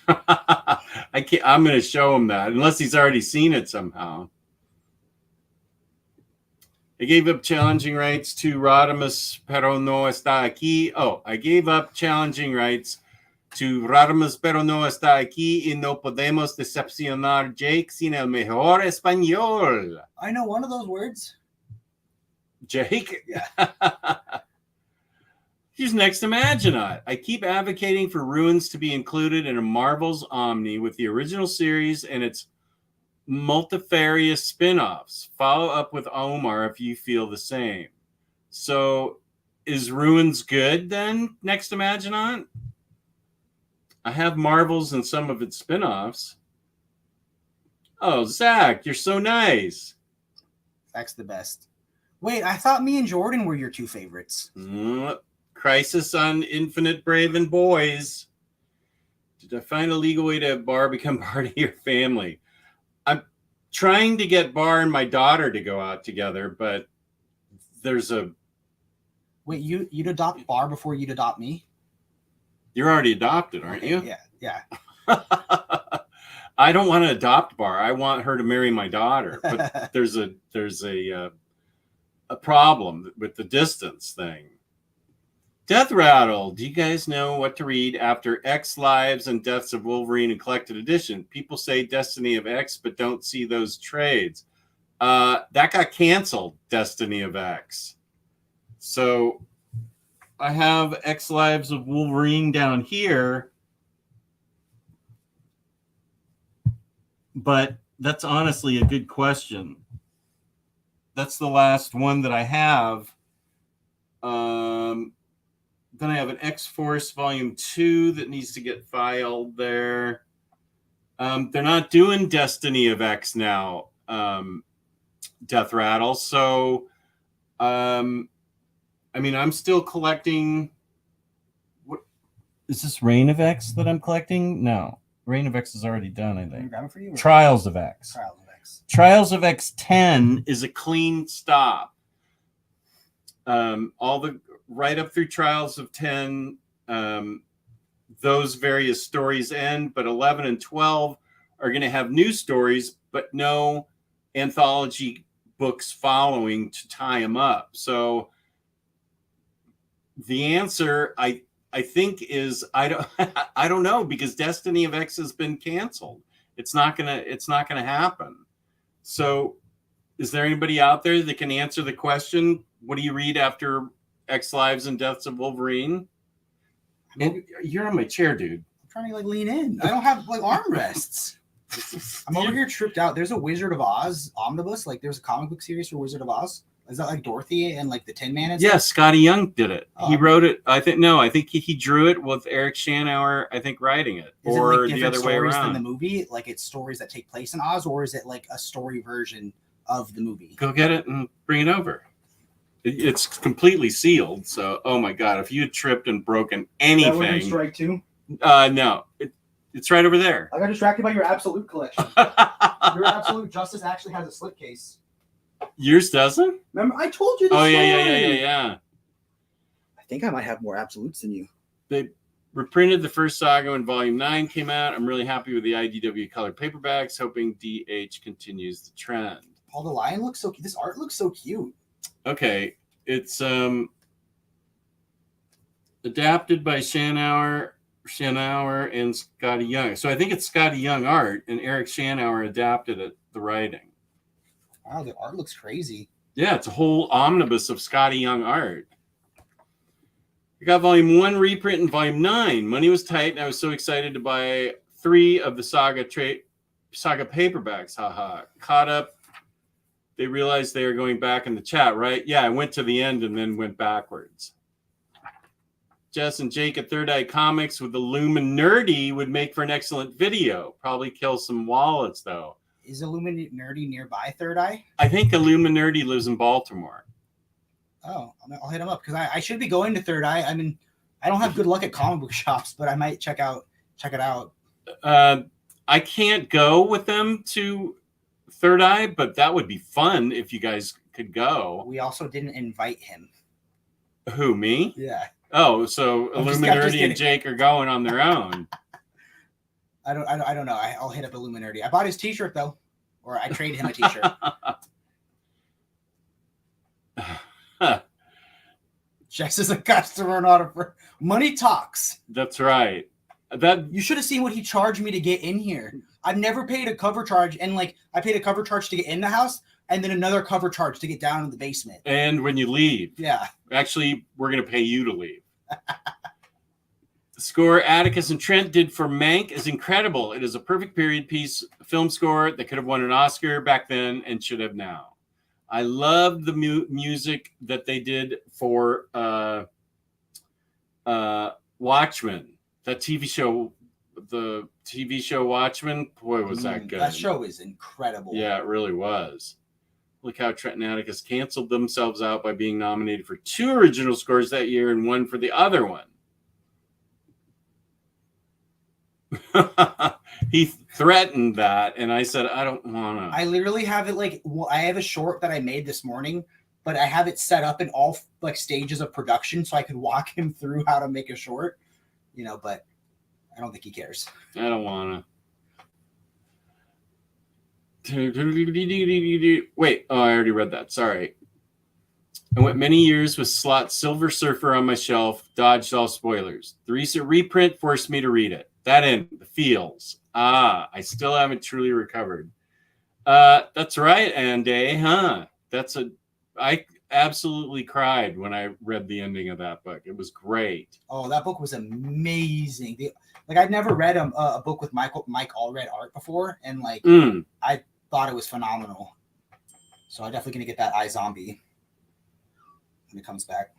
I'm going to show him that unless he's already seen it somehow. I gave up challenging rights to Rodimus, pero no está aquí. Oh, I gave up challenging rights to Rodimus, pero no está aquí, y no podemos decepcionar Jake sin el mejor español. I know one of those words. Jake? Yeah. He's next to Maginot. I keep advocating for Ruins to be included in a Marvel's Omni with the original series and its multifarious spin-offs. Follow up with Omar if you feel the same. So is Ruins good then, next to Maginot? I have Marvels and some of its spin-offs. Oh, Zach, you're so nice. Zach's the best. Wait, I thought me and Jordan were your 2 favorites. Crisis on Infinite Brave and Boys. Did I find a legal way to have Bar become part of your family? I'm trying to get Bar and my daughter to go out together, but there's a... Wait, you'd adopt Bar before you'd adopt me? You're already adopted, aren't you? Yeah. I don't want to adopt Bar. I want her to marry my daughter. But there's a problem with the distance thing. Death Rattle. Do you guys know what to read after X Lives and Deaths of Wolverine and Collected Edition? People say Destiny of X, but don't see those trades. That got canceled, Destiny of X. So I have X Lives of Wolverine down here. But that's honestly a good question. That's the last one that I have. Then I have an X-Force Volume 2 that needs to get filed there. They're not doing Destiny of X now, Death Rattle. So, I mean, I'm still collecting. What is this Reign of X that I'm collecting? No. Reign of X is already done, I think. Grab it for you, or? Trials of X. Trials of X. Trials of X 10 is a clean stop. All the right up through Trials of 10, those various stories end, but 11 and 12 are going to have new stories, but no anthology books following to tie them up. So the answer, I think, is I don't know, because Destiny of X has been canceled. It's not gonna happen. So is there anybody out there that can answer the question? What do you read after X Lives and Deaths of Wolverine? And you're on my chair, dude. I'm trying to lean in. I don't have armrests. I'm over here tripped out. There's a Wizard of Oz omnibus. There's a comic book series for Wizard of Oz. Is that Dorothy and the Tin Man? Yeah, Scotty Young did it. He wrote it. I think he drew it with Eric Shanauer, I think, writing it. Is or it the other way around. than the movie? It's stories that take place in Oz, or is it a story version of the movie? Go get it and bring it over. It's completely sealed. So, oh my God, if you had tripped and broken That would be anything, strike 2. no, it's right over there. I got distracted by your Absolute collection. Your Absolute Justice actually has a slipcase. Yours doesn't? Remember, I told you this. Oh story. yeah. I think I might have more Absolutes than you. They reprinted the first saga when Volume 9 came out. I'm really happy with the IDW colored paperbacks, hoping DH continues the trend. Oh, the lion looks so cute. This art looks so cute. Okay, it's adapted by Shanauer and Scotty Young. So I think it's Scotty Young art, and Eric Shanauer adapted it, the writing. Wow, the art looks crazy. Yeah, it's a whole omnibus of Scotty Young art. I got Volume 1 reprint and Volume 9. Money was tight, and I was so excited to buy 3 of the saga paperbacks. Haha. Caught up. They realized they were going back in the chat, right? Yeah, I went to the end and then went backwards. Jess and Jake at Third Eye Comics with the Illuminati would make for an excellent video. Probably kill some wallets, though. Is Illuminati nearby Third Eye? I think Illuminati lives in Baltimore. Oh, I'll hit him up because I should be going to Third Eye. I mean, I don't have good luck at comic book shops, but I might check it out. I can't go with them to Third Eye, but that would be fun if you guys could go. We also didn't invite him. Who, me? Yeah. Oh, so I'm just Illuminati kidding. and Jake are going on their own. I don't know. I'll hit up Illuminati. I bought his T-shirt though, or I traded him a T-shirt. Jess is a customer, not a friend. Money talks. That's right. That You should have seen what he charged me to get in here. I've never paid a cover charge, and like I paid a cover charge to get in the house, and then another cover charge to get down in the basement. and when you leave, Yeah. actually, we're going to pay you to leave. The score Atticus and Trent did for Mank is incredible. It is a perfect period piece film score that could have won an Oscar back then and should have now. I love the music that they did for Watchmen, that TV show, the TV show Watchmen. Boy, was that good. That show is incredible. Yeah, it really was. Look how Trent and Atticus canceled themselves out by being nominated for 2 original scores that year and 1 for the other one. He threatened that, and I said, I don't want to. I literally have it like I have a short that I made this morning, but I have it set up in all like stages of production so I could walk him through how to make a short, but I don't think he cares. I don't want to. Wait, I already read that. Sorry. I went many years with Slot's Silver Surfer on my shelf, dodged all spoilers. The recent reprint forced me to read it. That end, the feels. I still haven't truly recovered. That's right, Andy, huh? I absolutely cried when I read the ending of that book. It was great. Oh, that book was amazing. I'd never read a book with Mike Allred art before, and I thought it was phenomenal. So I'm definitely gonna get that iZombie when it comes back.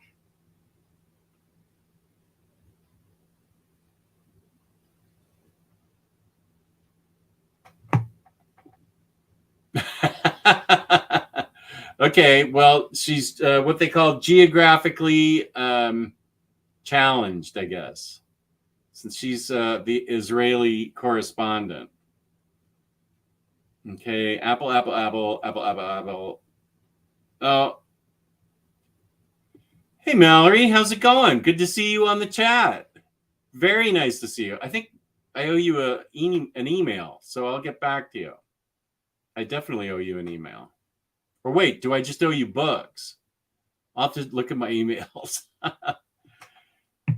Okay, well, she's what they call geographically challenged, I guess, since she's the Israeli correspondent. Okay, apple. Oh, hey, Mallory, how's it going? Good to see you on the chat. Very nice to see you. I think I owe you an email, so I'll get back to you. I definitely owe you an email. Or wait, do I just owe you books? I'll have to look at my emails.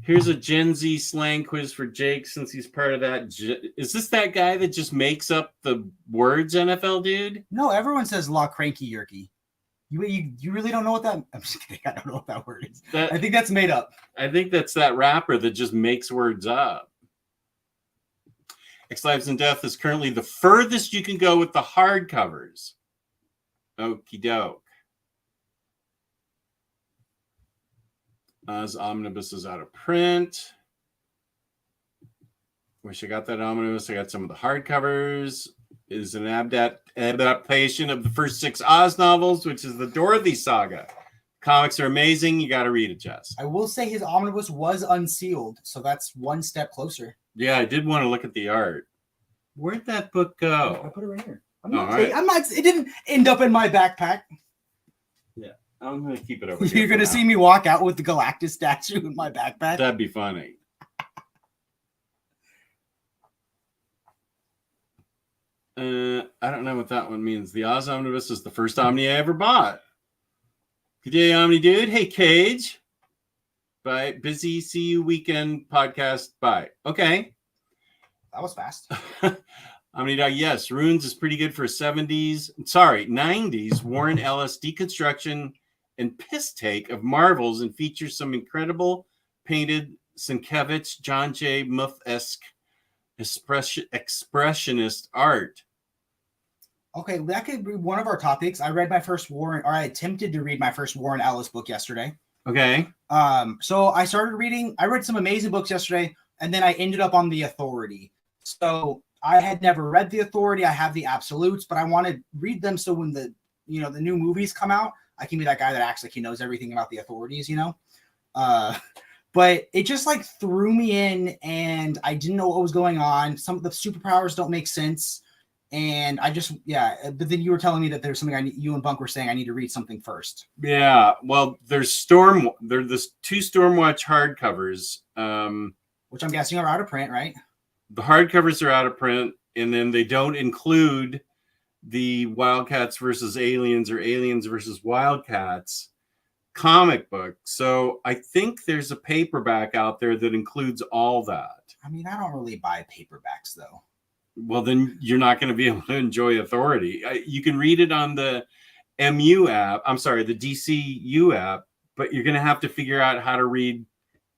Here's a Gen Z slang quiz for Jake since he's part of that. Is this that guy that just makes up the words, NFL dude? No, everyone says La Cranky Yerky. You really don't know what that... I'm just kidding. I don't know what that word is. I think that's made up. I think that's that rapper that just makes words up. X Lives and Death is currently the furthest you can go with the hardcovers. Okie doke. As Omnibus is out of print. Wish I got that Omnibus. I got some of the hardcovers. It is an adaptation of the first 6 Oz novels, which is the Dorothy saga. Comics are amazing. You got to read it, Jess. I will say his omnibus was unsealed, so that's one step closer. Yeah, I did want to look at the art. Where'd that book I go? put it right here. Right. I'm not. It didn't end up in my backpack. Yeah, I'm gonna keep it over. You're gonna see me walk out with the Galactus statue in my backpack. That'd be funny. I don't know what that one means. The Oz Omnibus is the first Omni I ever bought. Good day, Omni dude. Hey, Cage. Bye. Busy. See you weekend podcast. Bye. Okay. That was fast. OmniDog, yes. Runes is pretty good for 90s Warren Ellis deconstruction and piss take of Marvels and features some incredible painted Sienkiewicz, John J. Muth-esque expressionist art. Okay, that could be one of our topics. I attempted to read my first Warren Ellis book yesterday. Okay. So I started reading. I read some amazing books yesterday, and then I ended up on The Authority. So I had never read The Authority. I have the absolutes, but I want to read them so when the new movies come out, I can be that guy that acts like he knows everything about the authorities, But it just like threw me in, and I didn't know what was going on. Some of the superpowers don't make sense. And I just, but then you were telling me that there's something you and Bunk were saying I need to read something first. Yeah, well, there's two Stormwatch hardcovers. Which I'm guessing are out of print, right? The hardcovers are out of print, and then they don't include the Wildcats versus Aliens or Aliens versus Wildcats comic book. So I think there's a paperback out there that includes all that. I mean, I don't really buy paperbacks, though. Well, then you're not going to be able to enjoy Authority. You can read it on the MU app. I'm sorry, the DCU app, but you're going to have to figure out how to read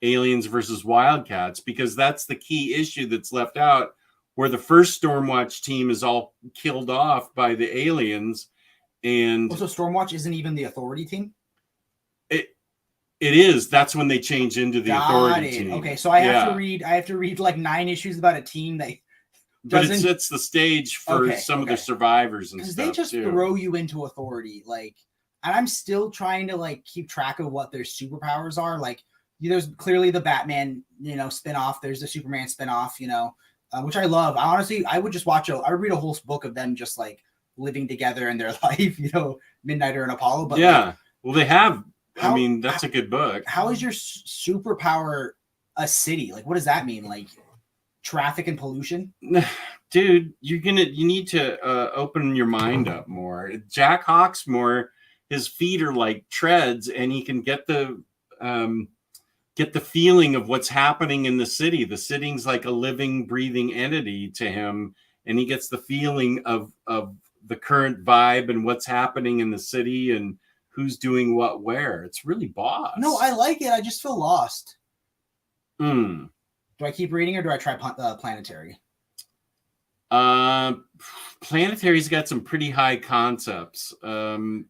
Aliens versus Wildcats, because that's the key issue that's left out, where the first Stormwatch team is all killed off by the aliens. And so Stormwatch isn't even the Authority team? It is. That's when they change into the Authority team. Okay, so I have to read like 9 issues about a team that but it sets the stage for some of the survivors and stuff. Because they just throw you into Authority, and I'm still trying to keep track of what their superpowers are. There's clearly the Batman, spinoff. There's the Superman spinoff, which I love. I would just I would read a whole book of them just living together in their life, Midnighter and Apollo. But well, they have. That's a good book. How is your superpower a city? What does that mean? Traffic and pollution? Dude, you need to open your mind up more. Jack Hawksmoor, his feet are like treads, and he can get the feeling of what's happening in the city. The city's like a living, breathing entity to him, and he gets the feeling of the current vibe and what's happening in the city and who's doing what where. It's really boss. No, I like it. I just feel lost. Do I keep reading, or do I try Planetary? Planetary's got some pretty high concepts. That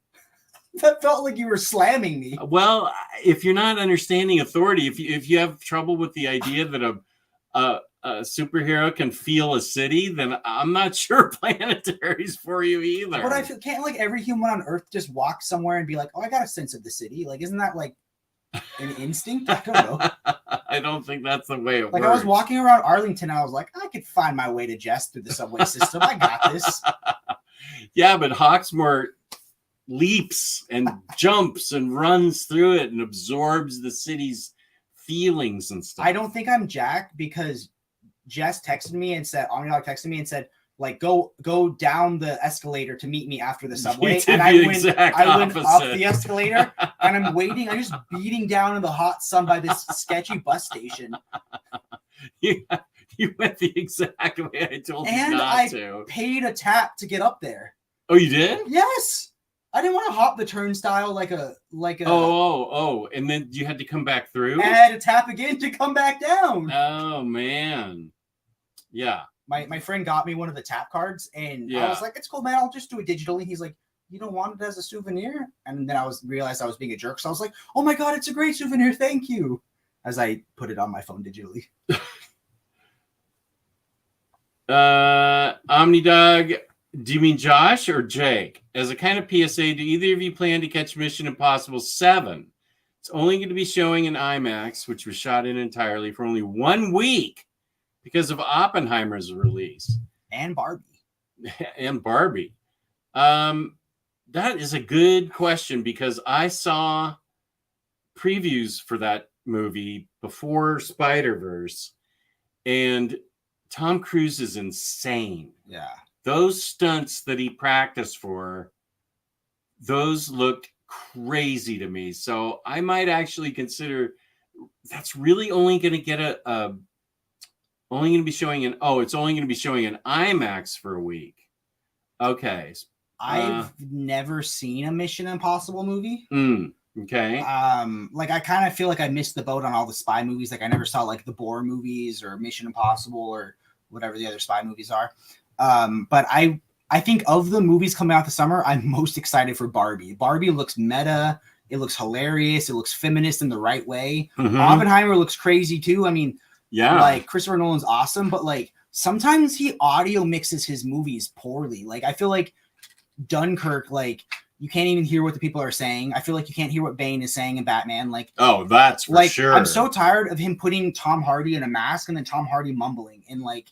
felt like you were slamming me. Well, if you're not understanding Authority, if you have trouble with the idea that a superhero can feel a city, then I'm not sure Planetary's for you either. But can't every human on Earth just walk somewhere and be like, oh, I got a sense of the city? Isn't that an instinct? I don't know. I don't think that's the way it works. I was walking around Arlington, and I was like, I could find my way to Jess through the subway system. I got this. Yeah, but Hawksmoor leaps and jumps and runs through it and absorbs the city's feelings and stuff. I don't think I'm Jack, because Jess texted me and said, OmniDog texted me and said, go down the escalator to meet me after the subway. And I went up the escalator, and I'm waiting. I'm just beating down in the hot sun by this sketchy bus station. You went the exact way I told you and not to. I paid a tap to get up there. Oh, you did? Yes. I didn't want to hop the turnstile like a. Oh! And then you had to come back through. I had to tap again to come back down. Oh man, yeah. My friend got me one of the tap cards, and I was like, "It's cool, man. I'll just do it digitally." He's like, "You don't want it as a souvenir?" And then realized I was being a jerk, so I was like, "Oh my god, it's a great souvenir. Thank you." As I put it on my phone digitally. OmniDog. Do you mean Josh or Jake? As a kind of PSA, do either of you plan to catch Mission Impossible 7? It's only going to be showing in IMAX, which was shot in entirely for only 1 week because of Oppenheimer's release. And Barbie. And Barbie. That is a good question because I saw previews for that movie before Spider-Verse, and Tom Cruise is insane. Yeah. Those stunts that he practiced for, those looked crazy to me. So I might actually consider that's really only going to get only going to be showing it's only going to be showing in IMAX for a week. Okay. I've never seen a Mission Impossible movie. Okay. Like I kind of feel like I missed the boat on all the spy movies. Like I never saw like the Bourne movies or Mission Impossible or whatever the other spy movies are. But I think of the movies coming out this summer, I'm most excited for Barbie. Barbie looks meta. It looks hilarious. It looks feminist in the right way. Mm-hmm. Oppenheimer looks crazy too. I mean, yeah, like Christopher Nolan's awesome, but like sometimes he audio mixes his movies poorly. Like I feel like Dunkirk, like you can't even hear what the people are saying. I feel like you can't hear what Bane is saying in Batman. Like, oh, that's for like, sure. I'm so tired of him putting Tom Hardy in a mask and then Tom Hardy mumbling and like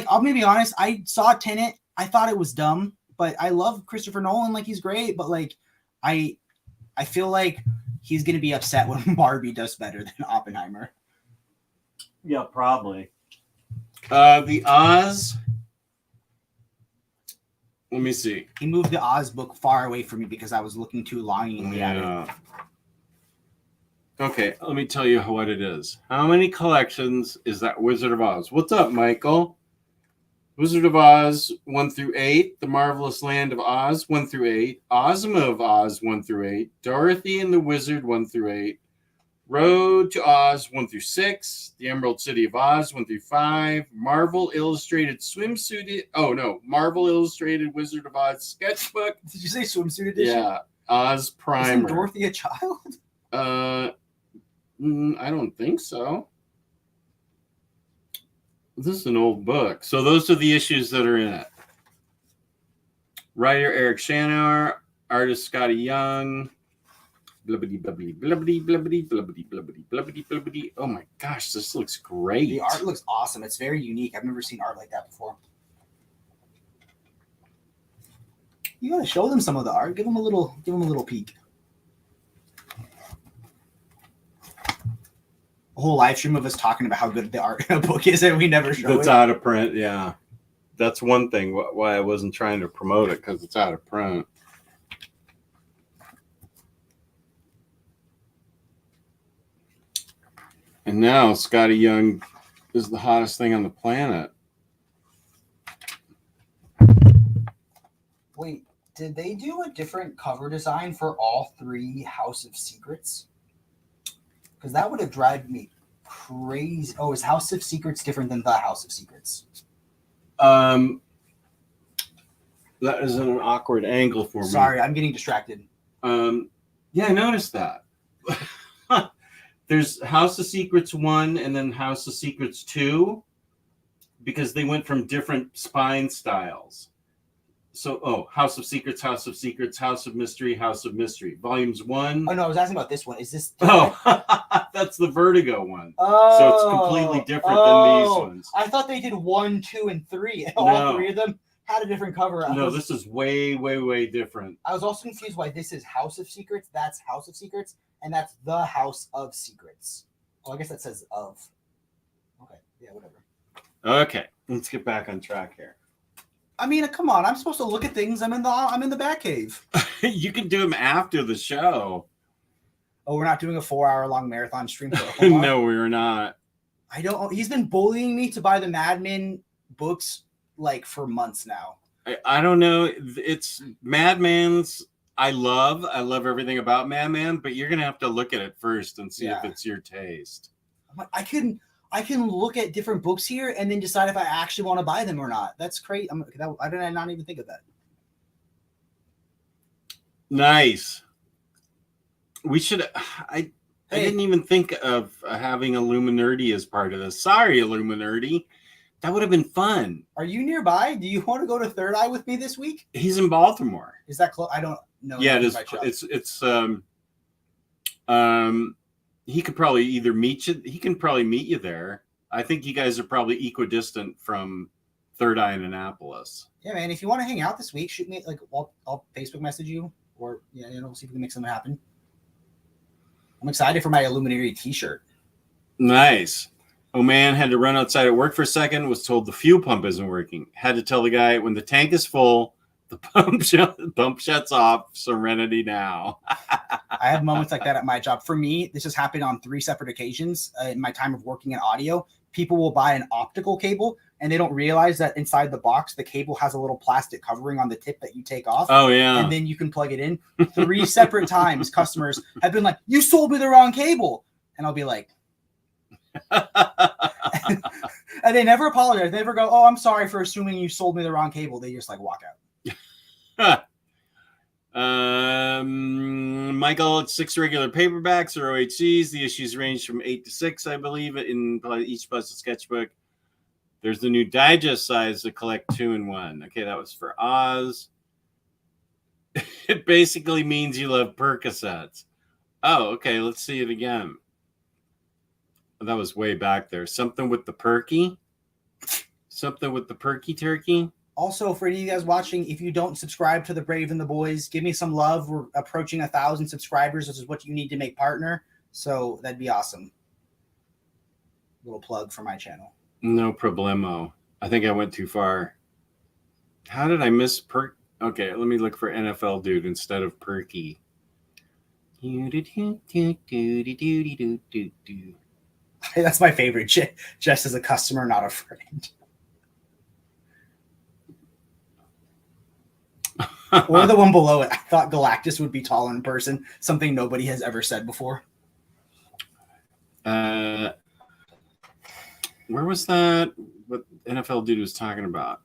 I'll be honest, I saw Tenet. I thought it was dumb, but I love Christopher Nolan. Like he's great, but like I feel like he's gonna be upset when Barbie does better than Oppenheimer. Yeah, probably. The Oz. Let me see. He moved the Oz book far away from me because I was looking too longingly at it. Okay, let me tell you what it is. How many collections is that Wizard of Oz? What's up, Michael? Wizard of Oz 1 through 8, The Marvelous Land of Oz 1 through 8, Ozma of Oz 1 through 8, Dorothy and the Wizard 1 through 8, Road to Oz 1 through 6, The Emerald City of Oz 1 through 5, Marvel Illustrated Marvel Illustrated Wizard of Oz sketchbook. Did you say swimsuit edition? Yeah, Oz Primer. Isn't Dorothy a child? I don't think so. This is an old book. So those are the issues that are in it. Writer Eric Shanower, artist Scotty Young. Blubbity, blubbity, blubbity, blubbity, blubbity, blubbity, blubbity, blubbity. Oh my gosh, this looks great. The art looks awesome. It's very unique. I've never seen art like that before. You gotta show them some of the art. Give them a little peek. A whole live stream of us talking about how good the art in a book is, and we never show That's it. out of print, yeah. That's one thing why I wasn't trying to promote it, because it's out of print. And now Scotty Young is the hottest thing on the planet. Wait, did they do a different cover design for all 3 House of Secrets? Because that would have driven me crazy. Oh, is House of Secrets different than The House of Secrets? That is an awkward angle for me. Sorry, I'm getting distracted. Yeah, I noticed that. There's House of Secrets 1 and then House of Secrets 2 because they went from different spine styles. So, House of Secrets, House of Secrets, House of Mystery, House of Mystery. Volumes 1. Oh, no, I was asking about this one. Is this... That's the Vertigo one. Oh, so it's completely different than these ones. I thought they did 1, 2, and 3. And all 3 of them had a different cover. This is way, way, way different. I was also confused why this is House of Secrets, that's House of Secrets, and that's The House of Secrets. Oh, I guess that says of. Okay, yeah, whatever. Okay, let's get back on track here. I mean, come on, I'm supposed to look at things. I'm in the Batcave. You can do them after the show. Oh, we're not doing a 4-hour-long marathon stream for No, we're not. I don't. He's been bullying me to buy the Mad Men books like for months now. I don't know. It's Mad Men's. I love everything about Mad Men, but you're gonna have to look at it first and see if it's your taste. I'm like, I can look at different books here and then decide if I actually want to buy them or not. That's crazy. I did not even think of that. Nice. We should. I didn't even think of having Illuminati as part of this. Sorry, Illuminati. That would have been fun. Are you nearby? Do you want to go to Third Eye with me this week? He's in Baltimore. Is that close? I don't know. Yeah, it nothing is. about Chuck. It's he could probably either meet you. He can probably meet you there. I think you guys are probably equidistant from Third Eye in Annapolis. Yeah, man. If you want to hang out this week, shoot me like I'll Facebook message you, or see if we can make something happen. I'm excited for my Illuminati T-shirt. Nice. Oh man, had to run outside at work for a second. Was told the fuel pump isn't working. Had to tell the guy when the tank is full, the pump shuts off. Serenity now. I have moments like that at my job. For me, this has happened on 3 separate occasions in my time of working in audio. People will buy an optical cable and they don't realize that inside the box, the cable has a little plastic covering on the tip that you take off. Oh, yeah. And then you can plug it in. 3 separate times, customers have been like, you sold me the wrong cable. And I'll be like, and they never apologize. They never go, oh, I'm sorry for assuming you sold me the wrong cable. They just like walk out. Michael, it's 6 regular paperbacks or OHCs. The issues range from 8 to 6, I believe, in each plus a sketchbook. There's the new digest size to collect 2 in 1. Okay, that was for Oz. It basically means you love Percocets. Oh, okay, let's see it again. That was way back there. Something with the perky? Something with the perky turkey? Also, for any of you guys watching, if you don't subscribe to The Brave and the Boys, give me some love. We're approaching 1,000 subscribers. This is what you need to make partner. So that'd be awesome. Little plug for my channel. No problemo. I think I went too far. How did I miss perk? Okay, let me look for NFL dude instead of perky. That's my favorite. Just as a customer, not a friend. Or the one below it. I thought Galactus would be tall in person. Something nobody has ever said before. Where was that? What NFL dude was talking about?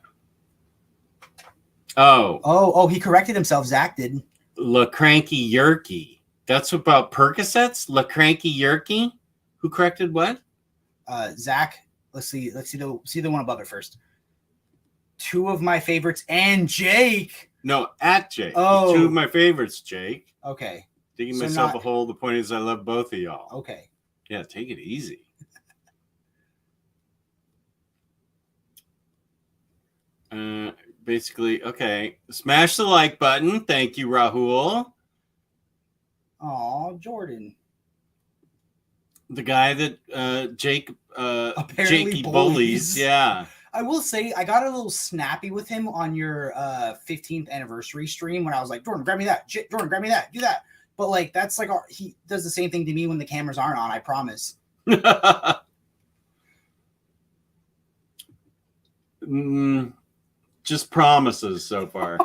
Oh, he corrected himself. Zach did. La Cranky Yerky. That's about Percocets? La Cranky Yerky? Who corrected what? Zach. Let's see the one above it first. 2 of my favorites and Jake. No, at Jake. Oh. 2 of my favorites, Jake. Okay. Digging myself a hole. The point is I love both of y'all. Okay. Yeah, take it easy. Basically, okay. Smash the like button. Thank you, Rahul. Oh, Jordan. The guy that Jake Apparently Jakey bullies. Yeah. I will say I got a little snappy with him on your 15th anniversary stream when I was like, Jordan, grab me that. Jordan, grab me that. Do that. But like that's like he does the same thing to me when the cameras aren't on. I promise. Just promises so far.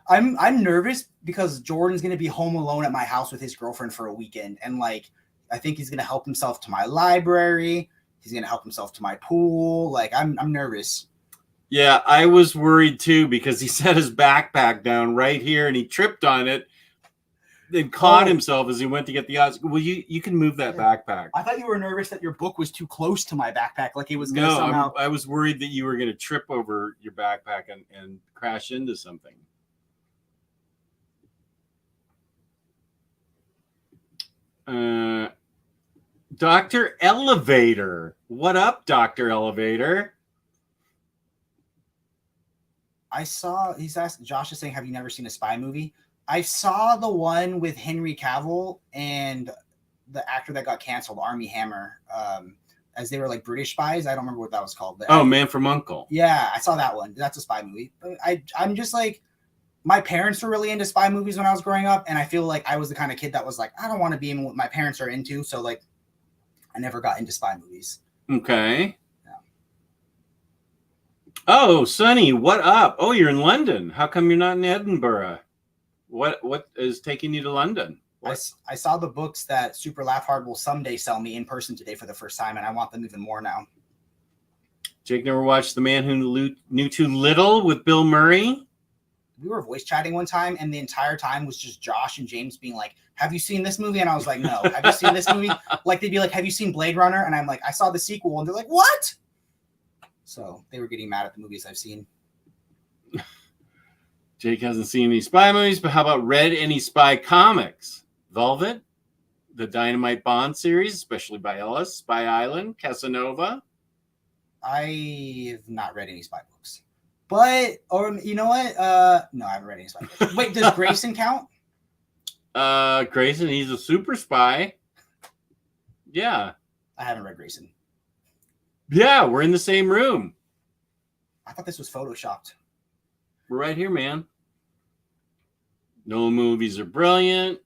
I'm nervous because Jordan's gonna be home alone at my house with his girlfriend for a weekend, and like I think he's gonna help himself to my library. He's gonna help himself to my pool. Like I'm nervous. Yeah, I was worried too because he set his backpack down right here and he tripped on it. Then caught himself as he went to get the odds. Well, you can move that backpack. I thought you were nervous that your book was too close to my backpack, like it was going to somehow. I was worried that you were going to trip over your backpack and crash into something. Dr. Elevator. What up, Dr. Elevator? Josh is saying, have you never seen a spy movie? I saw the one with Henry Cavill and the actor that got canceled, Armie Hammer, as they were like British spies. I don't remember what that was called. But Man from U.N.C.L.E. Yeah, I saw that one. That's a spy movie. But I'm just like, my parents were really into spy movies when I was growing up, and I feel like I was the kind of kid that was like, I don't want to be in what my parents are into, so like, I never got into spy movies. Okay. Oh, Sonny, what up? Oh, you're in London. How come you're not in Edinburgh? What is taking you to London? I saw the books that Super Laugh Hard will someday sell me in person today for the first time, and I want them even more now. Jake never watched The Man Who Knew Too Little with Bill Murray? We were voice chatting one time, and the entire time was just Josh and James being like, have you seen this movie? And I was like, no. Have you seen this movie? Like, they'd be like, have you seen Blade Runner? And I'm like, I saw the sequel. And they're like, what? So they were getting mad at the movies I've seen. Jake hasn't seen any spy movies, but how about read any spy comics? Velvet, the Dynamite Bond series, especially by Ellis, Spy Island, Casanova. I have not read any spy books. But, or you know what? No, I haven't read any spy books. Wait, does Grayson count? Grayson, he's a super spy. Yeah. I haven't read Grayson. Yeah, we're in the same room. I thought this was photoshopped. We're right here, man. No movies are brilliant.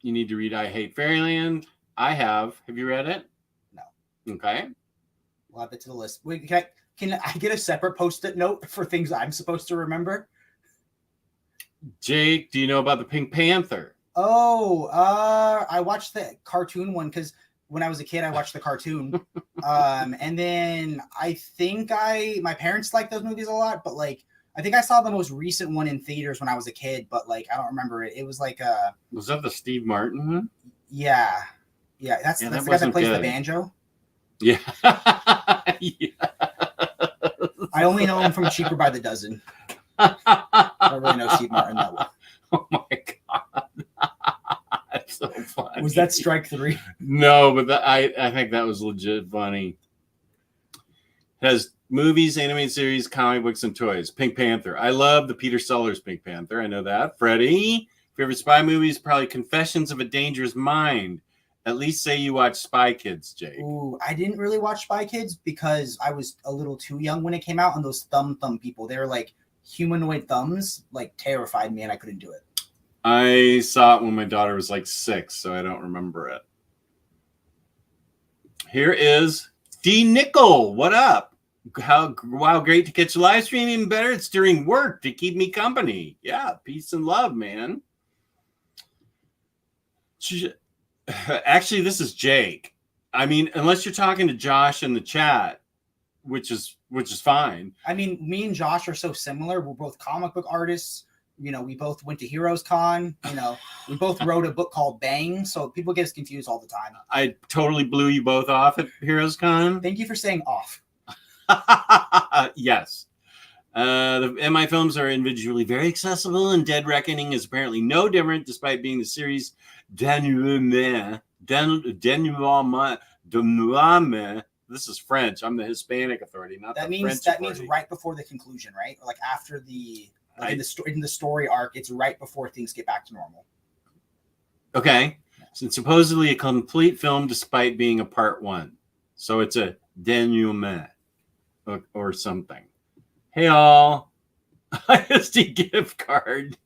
You need to read I Hate Fairyland. I have. Have you read it? No. Okay. We'll add it to the list. Wait, can I get a separate post-it note for things I'm supposed to remember? Jake, do you know about the Pink Panther? Oh, I watched the cartoon one because when I was a kid, I watched the cartoon. And then I think my parents liked those movies a lot, but like, I think I saw the most recent one in theaters when I was a kid, but like, I don't remember it. It was like, was that the Steve Martin one? Yeah. Yeah. That's the guy that plays the banjo. Yeah. Yeah. I only know him from Cheaper by the Dozen. I don't really know Steve Martin that well. Oh my God. That's so funny. Was that strike 3? No, but I think that was legit funny. It has movies, animated series, comic books, and toys. Pink Panther. I love the Peter Sellers Pink Panther. I know that. Freddie, favorite spy movies? Probably Confessions of a Dangerous Mind. At least say you watch Spy Kids, Jake. Ooh, I didn't really watch Spy Kids because I was a little too young when it came out, and those thumb people, they were like humanoid thumbs, like terrified me, and I couldn't do it. I saw it when my daughter was like 6, so I don't remember it. Here is D. Nickel. What up? Wow, great to catch a live stream. Even better, it's during work to keep me company. Yeah, peace and love, man. Actually, this is Jake. I mean, unless you're talking to Josh in the chat, which is fine. I mean, me and Josh are so similar. We're both comic book artists. You know, we both went to Heroes Con. You know, we both wrote a book called Bang. So people get us confused all the time. I totally blew you both off at Heroes Con. Thank you for saying off. Yes. The MI films are individually very accessible, and Dead Reckoning is apparently no different, despite being the series denouement. This is French. I'm the Hispanic authority, not the French authority. That means right before the conclusion, right? Like after in the story arc, it's right before things get back to normal. Okay. So it's supposedly a complete film despite being a part 1. So it's a denouement or something. Hey all, ISD gift card.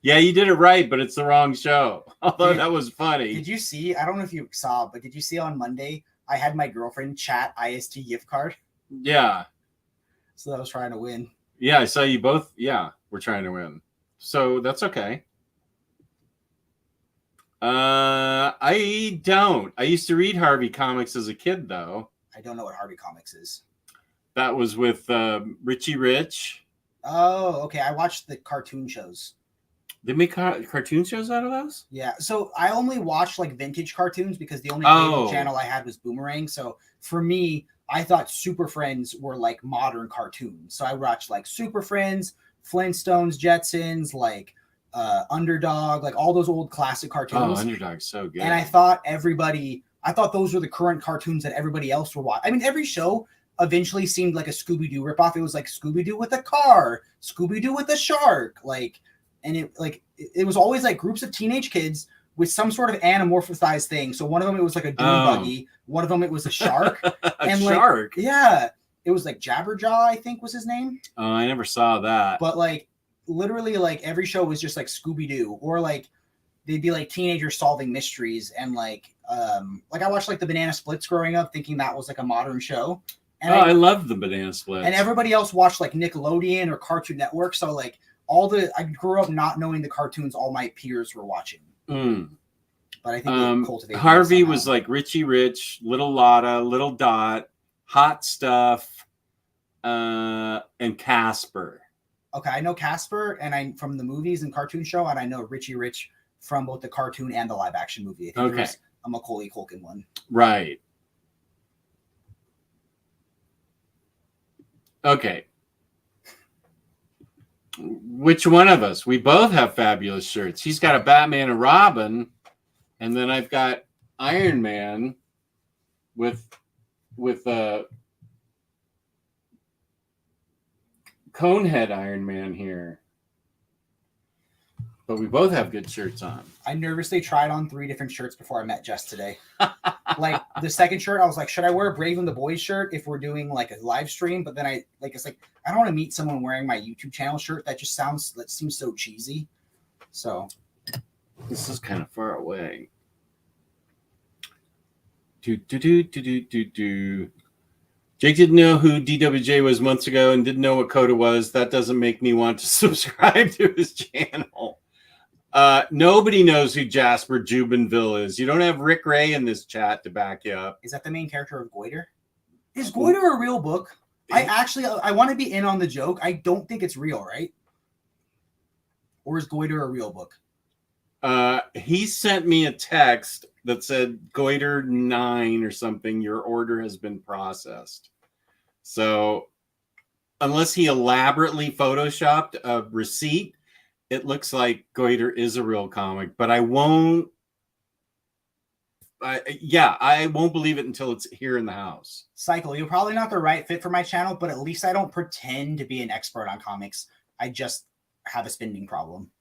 Yeah, you did it right, but it's the wrong show. Although that was funny. Did you see? I don't know if you saw, but did you see on Monday? I had my girlfriend chat IST gift card. Yeah. So I was trying to win. Yeah, I saw you both. Yeah, we're trying to win. So that's okay. I don't. I used to read Harvey comics as a kid, though. I don't know what Harvey Comics is. That was with Richie Rich. Oh, okay. I watched the cartoon shows. They make cartoon shows out of those? Yeah. So I only watched like vintage cartoons because the only cable channel I had was Boomerang. So for me, I thought Super Friends were like modern cartoons. So I watched like Super Friends, Flintstones, Jetsons, like Underdog, like all those old classic cartoons. Oh, Underdog's so good. And I thought those were the current cartoons that everybody else were watching. I mean, every show eventually seemed like a Scooby-Doo ripoff. It was like Scooby-Doo with a car, Scooby-Doo with a shark, like, and it was always like groups of teenage kids with some sort of anamorphized thing. So one of them, it was like a dune buggy. One of them, it was a shark. Shark? Yeah. It was like Jabberjaw, I think was his name. Oh, I never saw that. But like, literally like every show was just like Scooby-Doo, or like they'd be like teenagers solving mysteries. And like I watched like the Banana Splits growing up thinking that was like a modern show. And I love the Banana Splits. And everybody else watched like Nickelodeon or Cartoon Network. So like I grew up not knowing the cartoons all my peers were watching. Mm. But I think cultivated Harvey was like Richie Rich, Little Lotta, Little Dot, Hot Stuff, and Casper. Okay, I know Casper, and I from the movies and cartoon show, and I know Richie Rich from both the cartoon and the live action movie. I think it was a Macaulay Culkin one. Right. Okay. Which one of us? We both have fabulous shirts. He's got a Batman and Robin, and then I've got Iron Man with Conehead Iron Man here. But we both have good shirts on. I nervously tried on 3 different shirts before I met Jess today. Like the second shirt, I was like, should I wear a Brave and the Boys shirt if we're doing like a live stream? But then I don't want to meet someone wearing my YouTube channel shirt. That seems so cheesy. So this is kind of far away. Jake didn't know who DWJ was months ago and didn't know what Coda was. That doesn't make me want to subscribe to his channel. Nobody knows who Jasper Jubinville is. You don't have Rick Ray in this chat to back you up. Is that the main character of Goiter? Is Goiter a real book? I want to be in on the joke. I don't think it's real, right? Or is Goiter a real book? He sent me a text that said Goiter 9 or something. Your order has been processed. So unless he elaborately photoshopped a receipt, it looks like Goiter is a real comic, but I won't believe it until it's here in the house. Cycle, you're probably not the right fit for my channel, but at least I don't pretend to be an expert on comics. I just have a spending problem.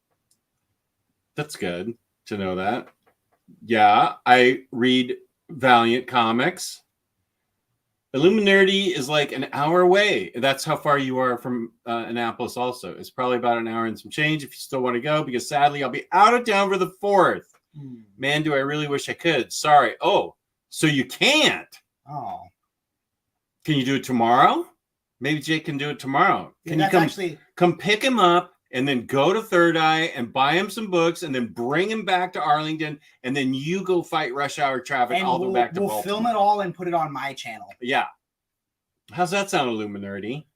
That's good to know that. Yeah, I read Valiant comics. Illuminati is like an hour away. That's how far you are from Annapolis also. It's probably about an hour and some change if you still want to go, because sadly I'll be out of town for the 4th. Man, do I really wish I could. Sorry. Oh, so you can't. Oh. Can you do it tomorrow? Maybe Jake can do it tomorrow. Can you come pick him up and then go to Third Eye and buy him some books and then bring him back to Arlington, and then you go fight rush hour traffic and all the way back to Baltimore. We'll film it all and put it on my channel. Yeah. How's that sound, Illuminati?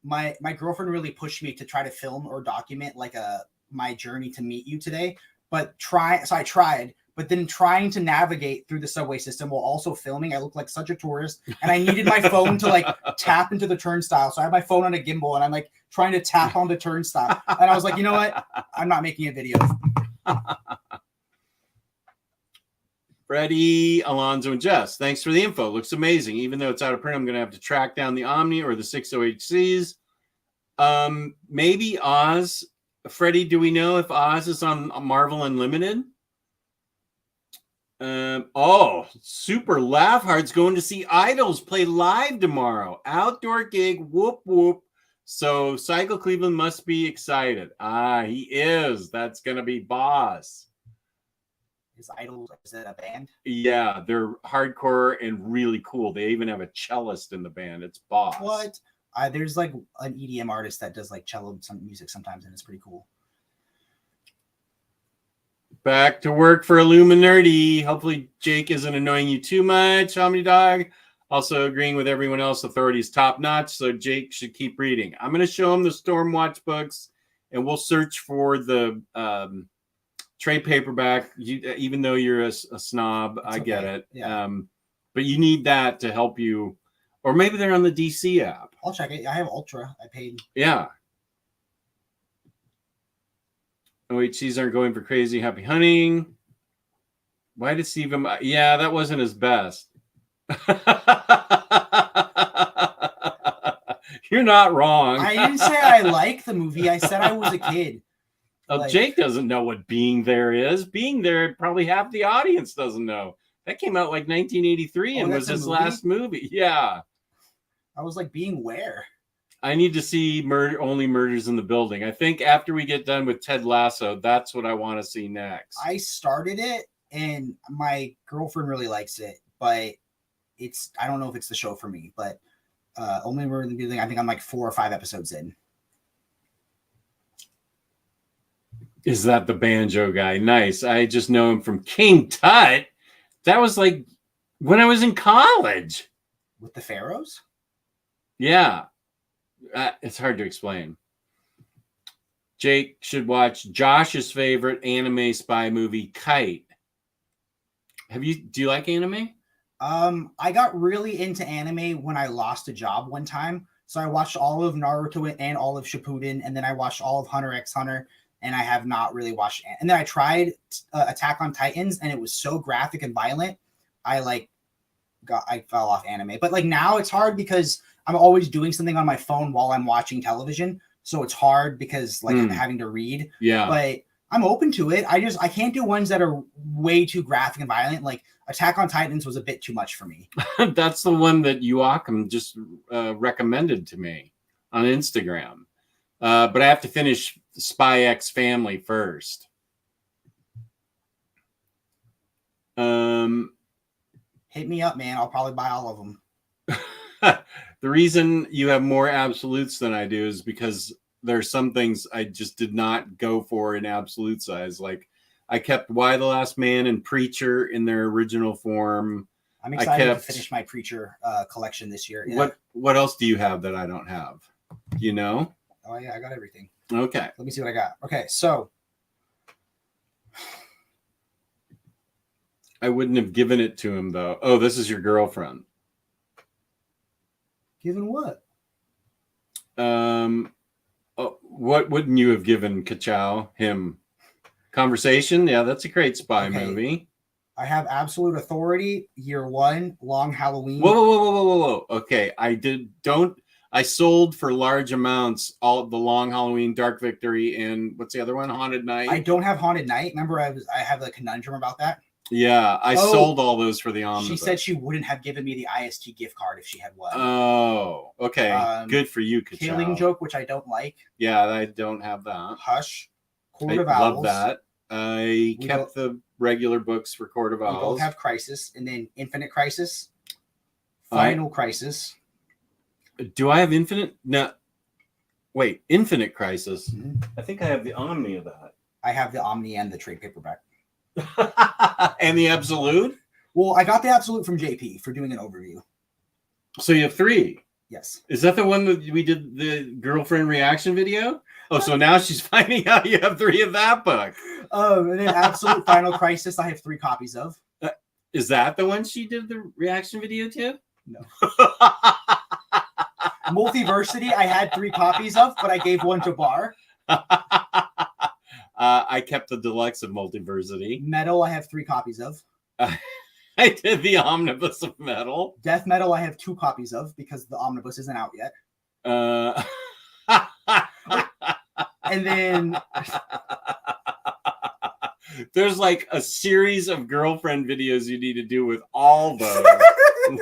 My girlfriend really pushed me to try to film or document like my journey to meet you today. So I tried, but then trying to navigate through the subway system while also filming, I looked like such a tourist, and I needed my phone to like tap into the turnstile. So I have my phone on a gimbal, and I'm like trying to tap on the turnstile. And I was like, you know what? I'm not making a video. Freddie, Alonzo, and Jess, thanks for the info. Looks amazing. Even though it's out of print, I'm going to have to track down the Omni or the 60HCs. Maybe Oz. Freddie, do we know if Oz is on Marvel Unlimited? Super Laugh Hard's going to see Idols play live tomorrow. Outdoor gig, whoop, whoop. So Cycle Cleveland must be excited. He is. That's going to be boss. Is Idols, is it a band? Yeah, they're hardcore and really cool. They even have a cellist in the band. It's boss. What? There's like an EDM artist that does like cello music sometimes, and it's pretty cool. Back to work for Illuminati. Hopefully Jake isn't annoying you too much, OmniDog. Also agreeing with everyone else, authority is top notch, so Jake should keep reading. I'm going to show him the Stormwatch books, and we'll search for the trade paperback. Even though you're a snob, I get it. Yeah. But you need that to help you. Or maybe they're on the DC app. I'll check it. I have Ultra. I paid. Yeah. OHCs aren't going for crazy happy hunting. Why did Steve? Yeah, that wasn't his best. You're not wrong. I didn't say I like the movie. I said I was a kid. Well, Jake doesn't know what Being There is. Being There, probably half the audience doesn't know. That came out like 1983 and was his last movie. Yeah. I was like, being where? I need to see Only Murders in the Building. I think after we get done with Ted Lasso, that's what I want to see next. I started it, and my girlfriend really likes it, but I don't know if it's the show for me, but Only Murders in the Building, I think I'm like 4 or 5 episodes in. Is that the banjo guy? Nice. I just know him from King Tut. That was like when I was in college. With the Pharaohs? Yeah. It's hard to explain. Jake should watch Josh's favorite anime spy movie, Kite. Do you like anime? I got really into anime when I lost a job one time. So I watched all of Naruto and all of Shippuden, and then I watched all of Hunter x Hunter, and I have not really watched. And then I tried Attack on Titans, and it was so graphic and violent. I fell off anime. But like now it's hard because I'm always doing something on my phone while I'm watching television. So it's hard because like I'm having to read. Yeah. But I'm open to it. I can't do ones that are way too graphic and violent. Like Attack on Titans was a bit too much for me. That's the one that Joachim just recommended to me on Instagram. But I have to finish Spy X Family first. Hit me up, man. I'll probably buy all of them. The reason you have more absolutes than I do is because there's some things I just did not go for in absolute size. Like I kept Y the Last Man and Preacher in their original form. I'm excited to finish my Preacher collection this year. Yeah. What else do you have that I don't have? You know? Oh yeah, I got everything. Okay. Let me see what I got. Okay, so I wouldn't have given it to him though. Oh, this is your girlfriend. Given what? What wouldn't you have given Kachow? Him? Conversation? Yeah, that's a great spy movie. I have Absolute Authority, Year One, Long Halloween. Whoa. Okay, I sold for large amounts all the Long Halloween, Dark Victory, and what's the other one? Haunted Night. I don't have Haunted Night. Remember, I have a conundrum about that. Yeah, I sold all those for the omnibus. She said she wouldn't have given me the IST gift card if she had one. Oh, okay. Good for you, Kachow. Killing Joke, which I don't like. Yeah, I don't have that. Hush. Court I of Owls. love that. I kept the regular books for Court of Owls. We both have Crisis, and then Infinite Crisis, Final Crisis. Do I have Infinite? No. Wait, Infinite Crisis? Mm-hmm. I think I have the Omni of that. I have the Omni and the trade paperback. And the Absolute? Well, I got the Absolute from JP for doing an overview. So you have 3? Yes. Is that the one that we did the girlfriend reaction video? Oh, so now she's finding out you have 3 of that book. And then Absolute Final Crisis, I have 3 copies of. Is that the one she did the reaction video to? No. Multiversity, I had 3 copies of, but I gave one to Bar. I kept the deluxe of Multiversity. Metal, I have 3 copies of. I did the omnibus of Metal. Death Metal, I have 2 copies of because the omnibus isn't out yet. And then there's like a series of girlfriend videos you need to do with all those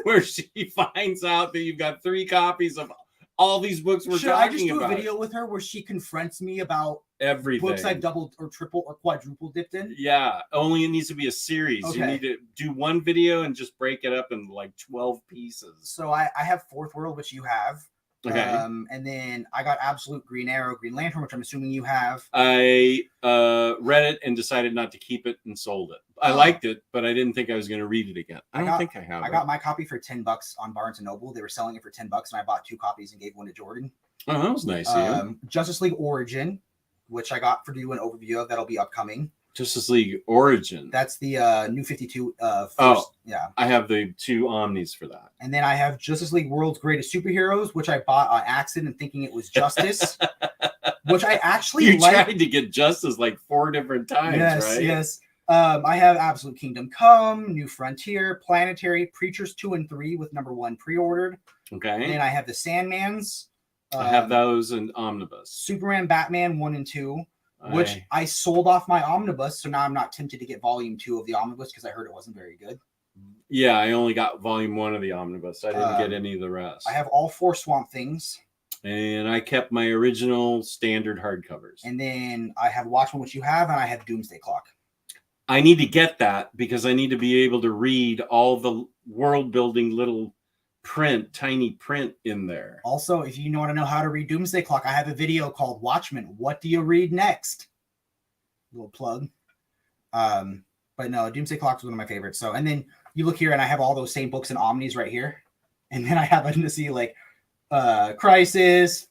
where she finds out that you've got 3 copies of all these books we're talking about. Should I just do a video with her where she confronts me about everything books I've doubled or triple or quadruple dipped in? Yeah, only it needs to be a series. Okay. You need to do one video and just break it up in like 12 pieces. So I have Fourth World, which you have. Okay. And then I got Absolute Green Arrow, Green Lantern, which I'm assuming you have. I read it and decided not to keep it and sold it. I liked it, but I didn't think I was going to read it again. I don't think I have. I got my copy for $10 on Barnes & Noble. They were selling it for $10, and I bought 2 copies and gave one to Jordan. Oh, that was nice. Justice League Origin, which I got for doing an overview of. That'll be upcoming. Justice League Origin. That's the New 52. Yeah. I have the 2 Omnis for that. And then I have Justice League World's Greatest Superheroes, which I bought on accident thinking it was Justice, which I actually tried to get Justice like 4 different times, right? Yes. I have Absolute Kingdom Come, New Frontier, Planetary, Preachers 2 and 3 with number 1 pre-ordered. Okay. And then I have the Sandmans. I have those in Omnibus. Superman, Batman 1 and 2. Which I sold off my omnibus, so now I'm not tempted to get volume 2 of the omnibus because I heard it wasn't very good. Yeah, I only got volume 1 of the omnibus. I didn't get any of the rest. I have all 4 Swamp Things. And I kept my original standard hardcovers. And then I have Watchmen, which you have, and I have Doomsday Clock. I need to get that because I need to be able to read all the world building little tiny print in there. Also, if you want to know how to read Doomsday Clock, I have a video called Watchmen. What do you read next? Little plug. But no, Doomsday Clock is one of my favorites. So, and then you look here, and I have all those same books and Omnis right here. And then I happen to see like Crisis,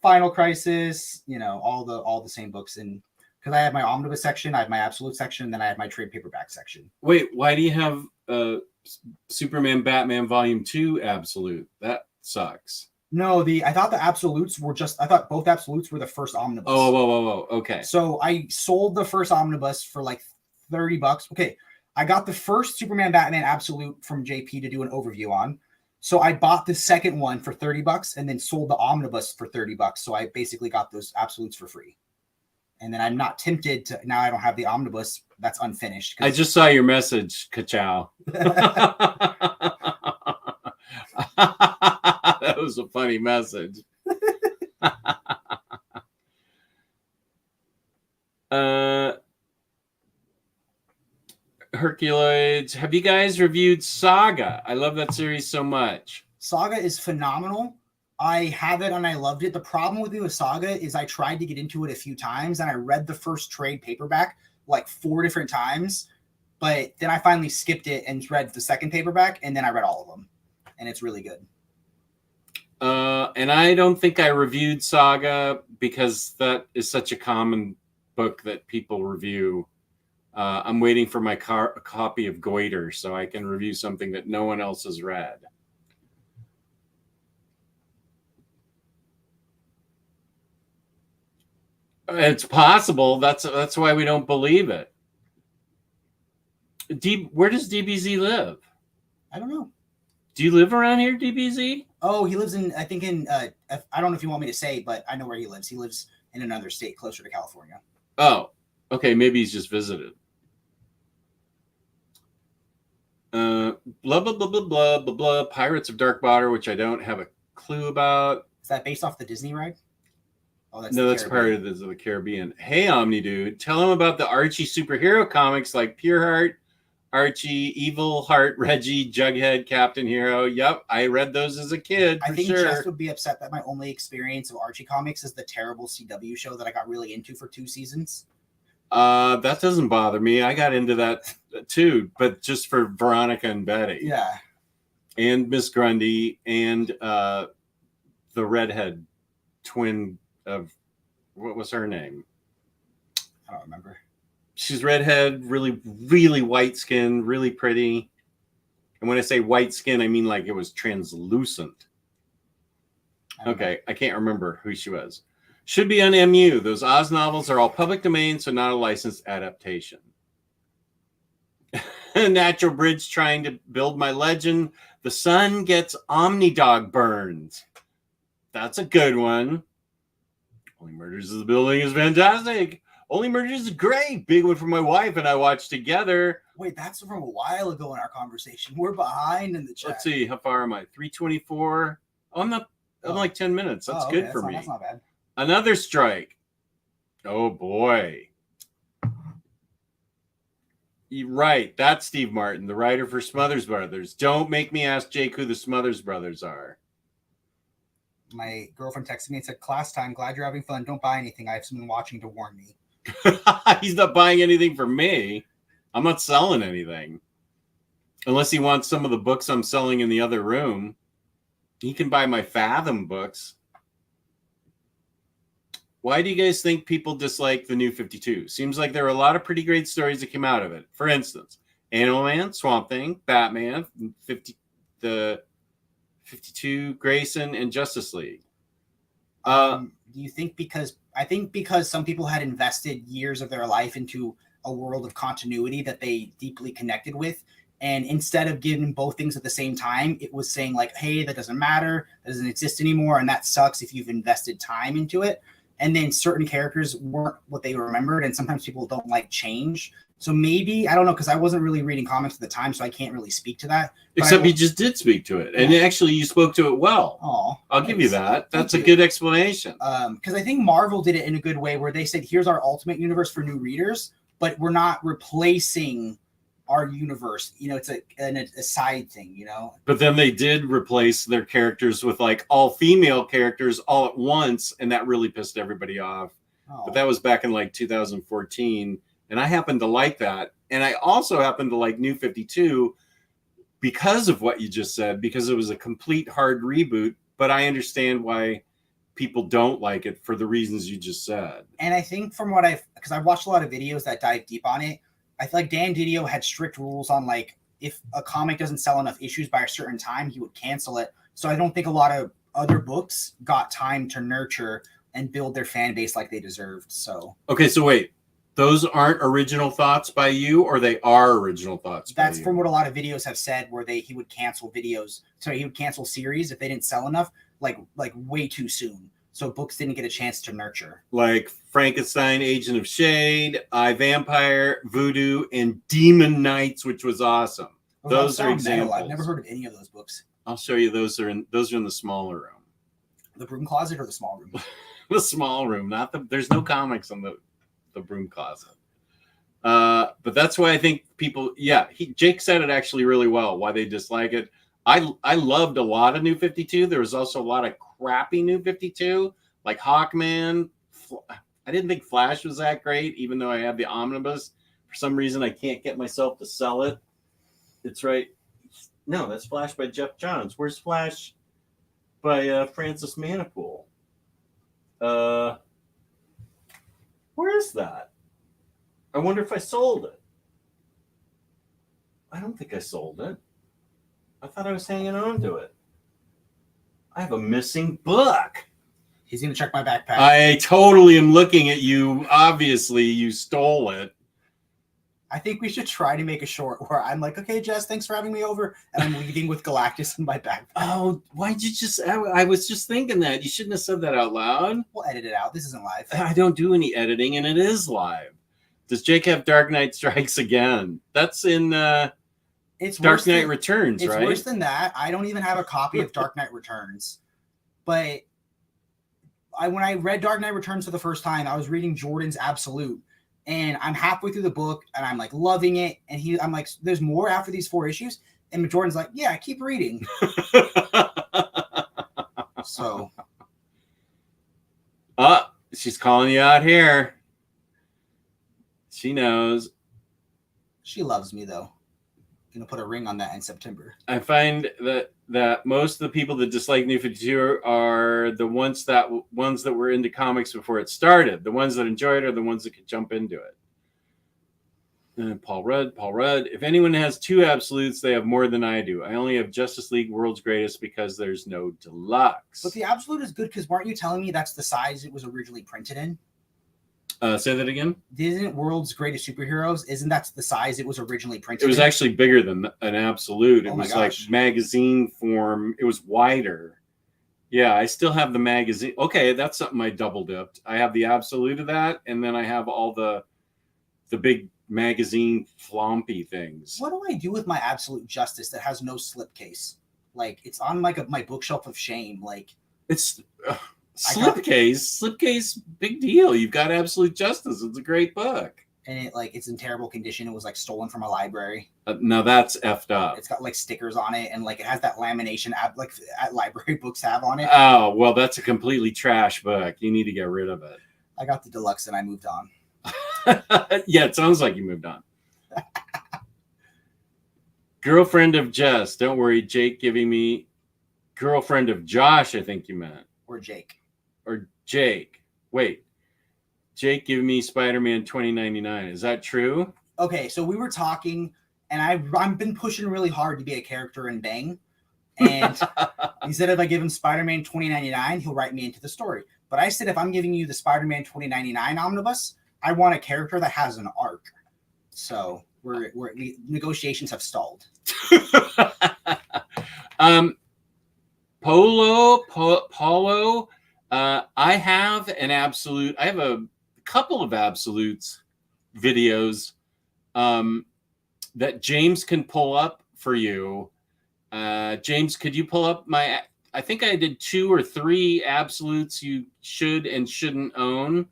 Final Crisis, all the same books. And because I have my omnibus section, I have my absolute section, and then I have my trade paperback section. Wait, why do you have Superman Batman Volume 2 Absolute? That sucks. No, I thought the absolutes were I thought both absolutes were the first omnibus. Oh, whoa. Okay. So I sold the first omnibus for like $30. Okay. I got the first Superman Batman absolute from JP to do an overview on. So I bought the second one for $30 and then sold the omnibus for $30. So I basically got those absolutes for free. And then I'm not tempted to, now I don't have the omnibus that's unfinished. I just saw your message, Kachow. That was a funny message. Herculoids, have you guys reviewed Saga? I love that series so much. Saga is phenomenal. I have it and I loved it. The problem with me with Saga is I tried to get into it a few times and I read the first trade paperback like 4 different times, but then I finally skipped it and read the second paperback and then I read all of them, and it's really good. And I don't think I reviewed Saga because that is such a common book that people review. I'm waiting for my copy of Goiter so I can review something that no one else has read. It's possible. That's why we don't believe it. Where does DBZ live? I don't know. Do you live around here, DBZ? Oh, he lives in, I think in, I don't know if you want me to say, but I know where he lives. He lives in another state closer to California. Oh, okay. Maybe he's just visited. Blah, blah, blah, blah, blah, blah, blah. Pirates of Dark Water, which I don't have a clue about. Is that based off the Disney ride? Oh, that's Pirates of the Caribbean. Hey, Omni Dude, tell him about the Archie superhero comics like Pure Heart, Archie, Evil Heart, Reggie, Jughead, Captain Hero. Yep, I read those as a kid. I think sure. Jess would be upset that my only experience of Archie comics is the terrible CW show that I got really into for 2 seasons. That doesn't bother me. I got into that too, but just for Veronica and Betty. Yeah. And Miss Grundy and the redhead twin of, what was her name? I don't remember. She's redhead, really, really white skin, really pretty. And when I say white skin, I mean like it was translucent. Okay, I can't remember who she was. Should be on MU. Those Oz novels are all public domain, so not a licensed adaptation. Natural Bridge trying to build my legend. The sun gets OmniDog burns. That's a good one. Only Murders of the Building is fantastic. Only Murders is great. Big one for my wife and I watched together. Wait, that's from a while ago in our conversation. We're behind in the chat. Let's see. How far am I? 324. Oh, I'm like 10 minutes. That's good for me. That's not bad. Another strike. Oh, boy. You're right. That's Steve Martin, the writer for Smothers Brothers. Don't make me ask Jake who the Smothers Brothers are. My girlfriend texted me and said, class time, glad you're having fun. Don't buy anything. I have someone watching to warn me. He's not buying anything from me. I'm not selling anything. Unless he wants some of the books I'm selling in the other room. He can buy my Fathom books. Why do you guys think people dislike the New 52? Seems like there are a lot of pretty great stories that came out of it. For instance, Animal Man, Swamp Thing, Batman, the 52, Grayson, and Justice League. Do you think I think because some people had invested years of their life into a world of continuity that they deeply connected with, and instead of giving both things at the same time, it was saying like, hey, that doesn't matter, that doesn't exist anymore, and that sucks if you've invested time into it. And then certain characters weren't what they remembered, and sometimes people don't like change. So maybe, I don't know, because I wasn't really reading comics at the time, so I can't really speak to that. Except you just did speak to it. And actually, you spoke to it well. Oh, I'll give you that. That's a good explanation. Because I think Marvel did it in a good way where they said, here's our Ultimate Universe for new readers, but we're not replacing our universe. You know, it's a side thing, you know? But then they did replace their characters with like all female characters all at once, and that really pissed everybody off. Oh. But that was back in like 2014. And I happen to like that. And I also happen to like New 52 because of what you just said, because it was a complete hard reboot. But I understand why people don't like it for the reasons you just said. And I think from because I've watched a lot of videos that dive deep on it, I feel like Dan Didio had strict rules on like, if a comic doesn't sell enough issues by a certain time, he would cancel it. So I don't think a lot of other books got time to nurture and build their fan base like they deserved. So Okay, so wait. Those aren't original thoughts by you, or they are original thoughts by that's you? from what a lot of videos have said, where he would cancel videos. So he would cancel series if they didn't sell enough, like way too soon. So books didn't get a chance to nurture. Like Frankenstein, Agent of Shade, I Vampire, Voodoo, and Demon Knights, which was awesome. Those are examples. I've never heard of any of those books. I'll show you. Those are in the smaller room. The broom closet or the small room? The small room, not the. There's no comics in the broom closet. But that's why I think people. Yeah, Jake said it actually really well. Why they dislike it. I loved a lot of New 52. There was also a lot of crappy New 52, like Hawkman. I didn't think Flash was that great, even though I have the omnibus. For some reason, I can't get myself to sell it. It's right. No, that's Flash by Jeff Johns. Where's Flash by Francis Manipool? Where is that? I wonder if I sold it. I don't think I sold it. I thought I was hanging on to it. I have a missing book. He's going to check my backpack. I totally am looking at you. Obviously, you stole it. I think we should try to make a short where I'm like, okay, Jess, thanks for having me over. And I'm leaving with Galactus in my backpack. Oh, why'd you just... I was just thinking that. You shouldn't have said that out loud. We'll edit it out. This isn't live. I don't do any editing, and it is live. Does Jake have Dark Knight Strikes Again? That's in it's Dark Knight Returns, it's right? It's worse than that. I don't even have a copy of Dark Knight Returns. But when I read Dark Knight Returns for the first time, I was reading Jordan's Absolute. And I'm halfway through the book, and I'm like loving it. And I'm like, there's more after these 4 issues. And Jordan's like, yeah, keep reading. So. She's calling you out here. She knows. She loves me, though. Gonna put a ring on that in September. I find that most of the people that dislike New 52 are the ones that were into comics before it started. The ones that enjoy it are the ones that could jump into it. And Paul Rudd. If anyone has 2 absolutes, they have more than I do. I only have Justice League World's Greatest because there's no deluxe. But the absolute is good because weren't you telling me that's the size it was originally printed in? Say that again? Isn't World's Greatest Superheroes, isn't that the size it was originally printed in? It was actually bigger than an absolute. It was like gosh. magazine form. It was wider. Yeah, I still have the magazine. Okay, that's something I double dipped. I have the absolute of that, and then I have all the big magazine flompy things. What do I do with my Absolute Justice that has no slipcase? Like, it's on like my bookshelf of shame. Like, it's... Slipcase, big deal. You've got Absolute Justice. It's a great book. And it's in terrible condition. It was like stolen from a library. Now that's effed up. It's got like stickers on it, and like it has that lamination like at library books have on it. Oh, well, that's a completely trash book. You need to get rid of it. I got the deluxe and I moved on. Yeah, it sounds like you moved on. Girlfriend of Jess. Don't worry, Jake giving me girlfriend of Josh, I think you meant. Or Jake. Or Jake. Wait. Jake giving me Spider-Man 2099. Is that true? Okay, so we were talking, and I've been pushing really hard to be a character in Bang. And he said if I give him Spider-Man 2099, he'll write me into the story. But I said if I'm giving you the Spider-Man 2099 omnibus, I want a character that has an arc. So negotiations have stalled. Paulo, I have an absolute. I have a couple of absolutes videos that James can pull up for you. James, could you pull up my? I think I did 2 or 3 absolutes you should and shouldn't own.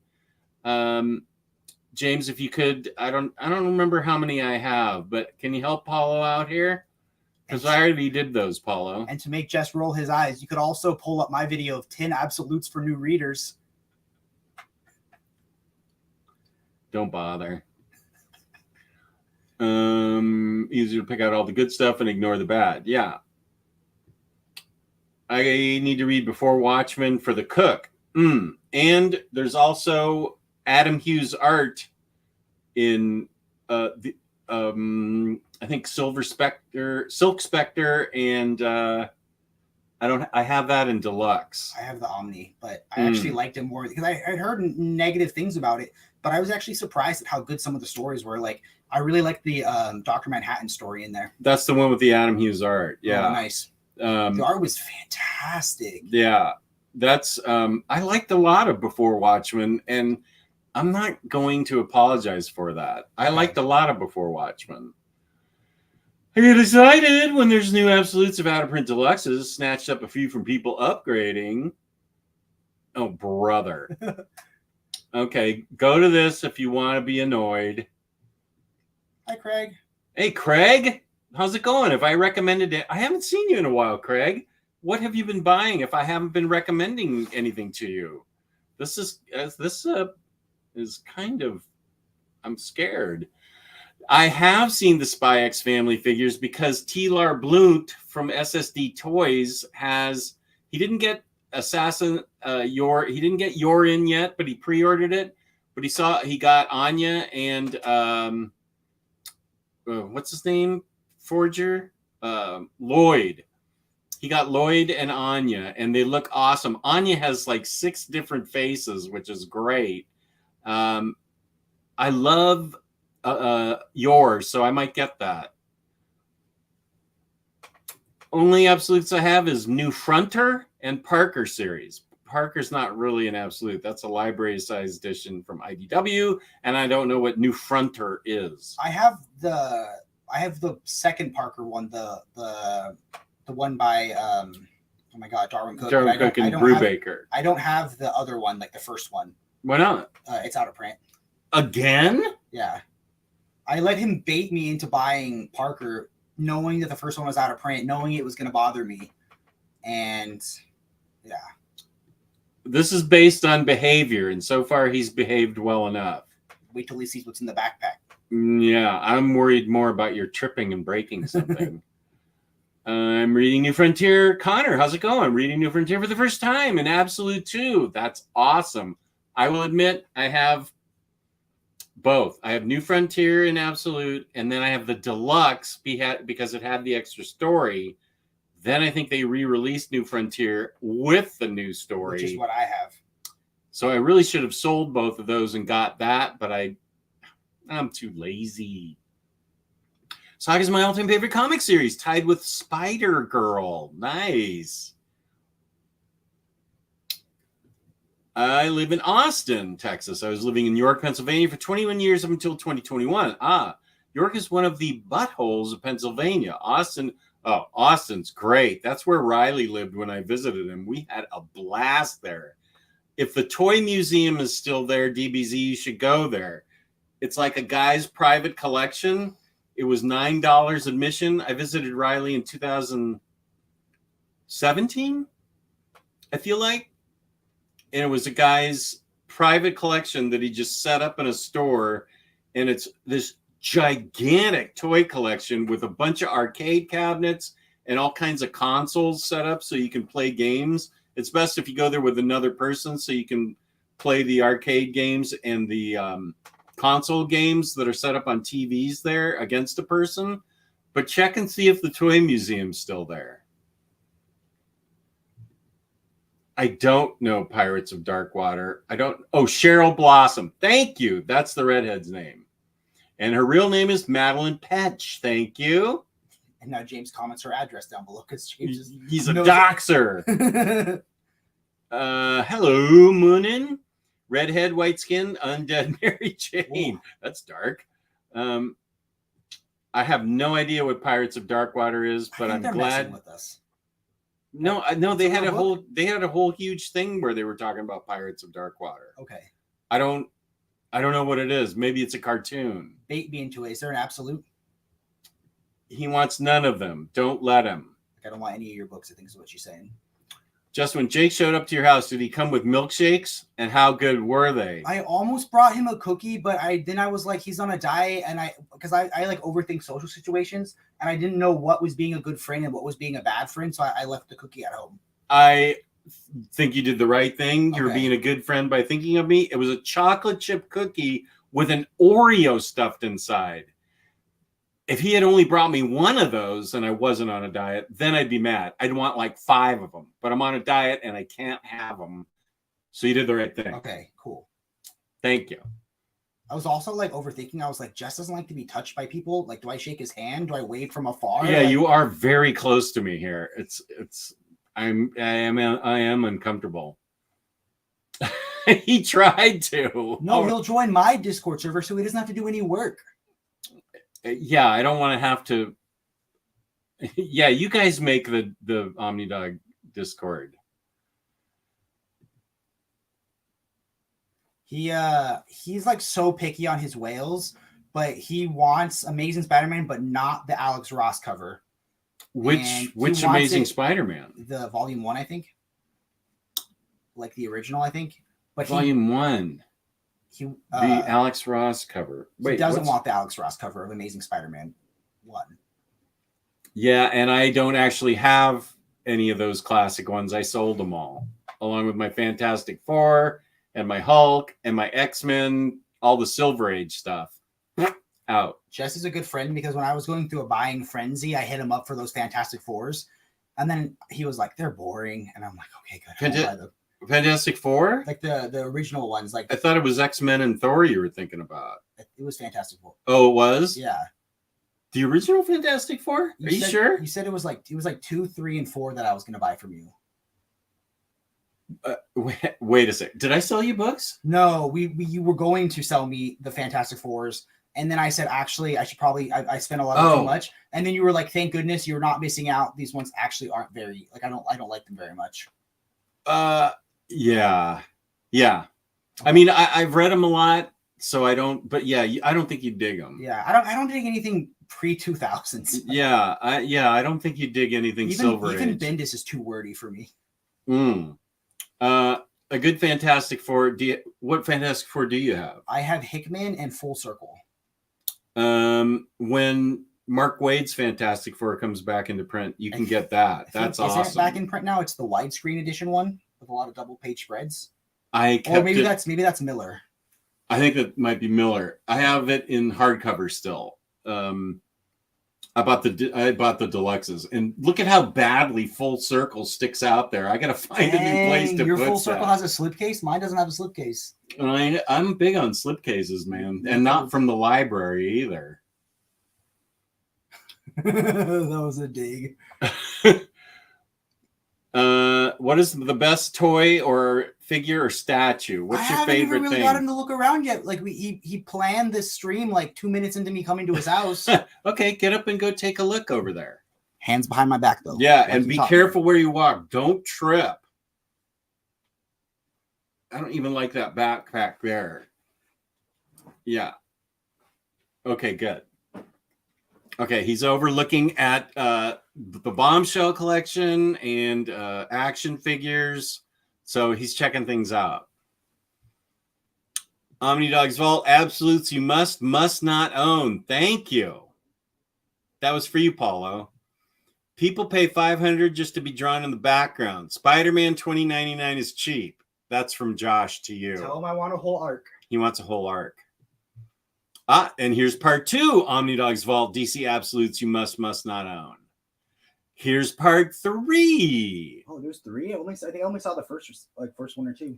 James, if you could, I don't remember how many I have, but can you help Paulo out here? Because I already did those, Paulo. And to make Jess roll his eyes, you could also pull up my video of 10 absolutes for new readers. Don't bother. Easier to pick out all the good stuff and ignore the bad. Yeah. I need to read Before Watchmen for the cook. And there's also Adam Hughes art in I think Silk Spectre, and I have that in deluxe. I have the Omni, but I actually liked it more because I heard negative things about it, but I was actually surprised at how good some of the stories were. Like, I really liked the Dr. Manhattan story in there. That's the one with the Adam Hughes art. Yeah. Oh, nice. The art was fantastic. Yeah. That's I liked a lot of Before Watchmen, and I'm not going to apologize for that. I liked a lot of Before Watchmen. I get excited when there's new absolutes of out of print deluxes, snatched up a few from people upgrading. Oh, brother. Okay, go to this if you want to be annoyed. Hi, Craig. Hey, Craig. How's it going? If I recommended it, I haven't seen you in a while, Craig. What have you been buying if I haven't been recommending anything to you? This is kind of, I'm scared. I have seen the Spy X family figures because T-Lar Blunt from SSD Toys he didn't get he didn't get Yorin yet, but he pre-ordered it. But he got Anya and what's his name? Forger? Lloyd. He got Lloyd and Anya, and they look awesome. Anya has like 6 different faces, which is great. I love yours, so I might get that. Only absolutes I have is New Fronter and Parker series. Parker's not really an absolute. That's a library size edition from IDW, and I don't know what New Fronter is. I have the second Parker one, the one by oh my god, Darwin Cook. Darwin Cook and Brubaker. I don't have the other one, like the first one. Why not? It's out of print. Again? Yeah. I let him bait me into buying Parker, knowing that the first one was out of print, knowing it was going to bother me. And yeah. This is based on behavior, and so far he's behaved well enough. Wait till he sees what's in the backpack. Yeah, I'm worried more about your tripping and breaking something. I'm reading New Frontier. Connor, how's it going? Reading New Frontier for the first time in Absolute 2. That's awesome. I will admit I have both. I have New Frontier in Absolute, and then I have the Deluxe because it had the extra story. Then I think they re-released New Frontier with the new story. Which is what I have. So I really should have sold both of those and got that, but I'm too lazy. Saga's my all-time favorite comic series, tied with Spider-Girl. Nice. I live in Austin, Texas. I was living in York, Pennsylvania for 21 years up until 2021. York is one of the buttholes of Pennsylvania. Austin's great. That's where Riley lived when I visited him. We had a blast there. If the Toy Museum is still there, DBZ, you should go there. It's like a guy's private collection. It was $9 admission. I visited Riley in 2017, I feel like. And it was a guy's private collection that he just set up in a store. And it's this gigantic toy collection with a bunch of arcade cabinets and all kinds of consoles set up so you can play games. It's best if you go there with another person so you can play the arcade games and the console games that are set up on TVs there against a person. But check and see if the Toy Museum's still there. I don't know Pirates of Darkwater. Cheryl Blossom. Thank you. That's the redhead's name. And her real name is Madeline Petch. Thank you. And now James comments her address down below because James he's a doxer. Hello, Moonin. Redhead, white skin, undead Mary Jane. Ooh. That's dark. I have no idea what Pirates of Darkwater is, but I'm glad. With us. No, they had a whole huge thing where they were talking about Pirates of Darkwater. Okay. I don't know what it is. Maybe it's a cartoon. Bait me into it. Is there an absolute? He wants none of them. Don't let him. I don't want any of your books, I think is what you're saying. Just when Jake showed up to your house, did he come with milkshakes? And how good were they? I almost brought him a cookie, but I was like, he's on a diet, and because I like overthink social situations, and I didn't know what was being a good friend and what was being a bad friend, so I left the cookie at home. I think you did the right thing. You're Okay. being a good friend by thinking of me. It was a chocolate chip cookie with an Oreo stuffed inside. if he had only brought me one of those and I wasn't on a diet, then I'd be mad. I'd want like 5 of them, but I'm on a diet and I can't have them. So you did the right thing. Okay, cool. Thank you. I was also like overthinking. I was like, Jess doesn't like to be touched by people. Like, do I shake his hand? Do I wave from afar? Yeah, like, you are very close to me here. I am uncomfortable. He tried to. No, he'll join my Discord server so he doesn't have to do any work. Yeah, I don't want to have to. Yeah, you guys make the OmniDog Discord. He's like so picky on his whales, but he wants Amazing Spider-Man, but not the Alex Ross cover. Which Amazing Spider-Man? The volume 1, I think. Like the original, I think. But volume 1. The Alex Ross cover. Wait, he doesn't want the Alex Ross cover of Amazing Spider-Man 1. Yeah, and I don't actually have any of those classic ones. I sold them all, along with my Fantastic Four and my Hulk and my X-Men, all the Silver Age stuff. Out. Jess is a good friend because when I was going through a buying frenzy, I hit him up for those Fantastic Fours. And then he was like, they're boring. And I'm like, okay, good. Fantastic Four? Like the original ones. Like I thought it was X-Men and Thor you were thinking about. It was Fantastic Four. Oh, it was? Yeah. The original Fantastic Four? Are you sure? You said it was like 2, 3, and 4 that I was going to buy from you. Wait a sec. Did I sell you books? No, you were going to sell me the Fantastic Fours. And then I said, actually, I should probably, I spent a lot of too much. And then you were like, thank goodness you're not missing out. These ones actually aren't very, like, I don't like them very much. Yeah. I mean, I've read them a lot, so I don't, but yeah, I don't think you dig them. Yeah. I don't dig anything pre-2000s. Yeah. I don't think you dig anything Silver Age. Even Bendis is too wordy for me. A good Fantastic Four. What Fantastic Four do you have? I have Hickman and Full Circle. When Mark Waid's Fantastic Four comes back into print, you can get that. That's awesome. Is it back in print now? It's the widescreen edition one with a lot of double page spreads. Maybe that's Miller. I think that might be Miller. I have it in hardcover still. I bought the deluxes, and look at how badly Full Circle sticks out there. I gotta find a new place to put that. Your Full Circle has a slipcase. Mine doesn't have a slipcase. I'm big on slipcases, man, and not from the library either. That was a dig. What is the best toy or figure or statue? What's your favorite thing? I haven't really got him to look around yet. Like he planned this stream like 2 minutes into me coming to his house. Okay, get up and go take a look over there. Hands behind my back though. Yeah, and be careful where you walk. Don't trip. I don't even like that backpack there. Yeah. Okay, good. Okay, he's over looking at the Bombshell collection and action figures. So he's checking things out. OmniDog's Vault, absolutes you must not own. Thank you. That was for you, Paulo. People pay $500 just to be drawn in the background. Spider-Man $20.99 is cheap. That's from Josh to you. Tell him I want a whole arc. He wants a whole arc. And here's part 2, OmniDog's Vault, DC absolutes you must not own. Here's part 3. Oh, there's 3. I think I only saw the first one or 2.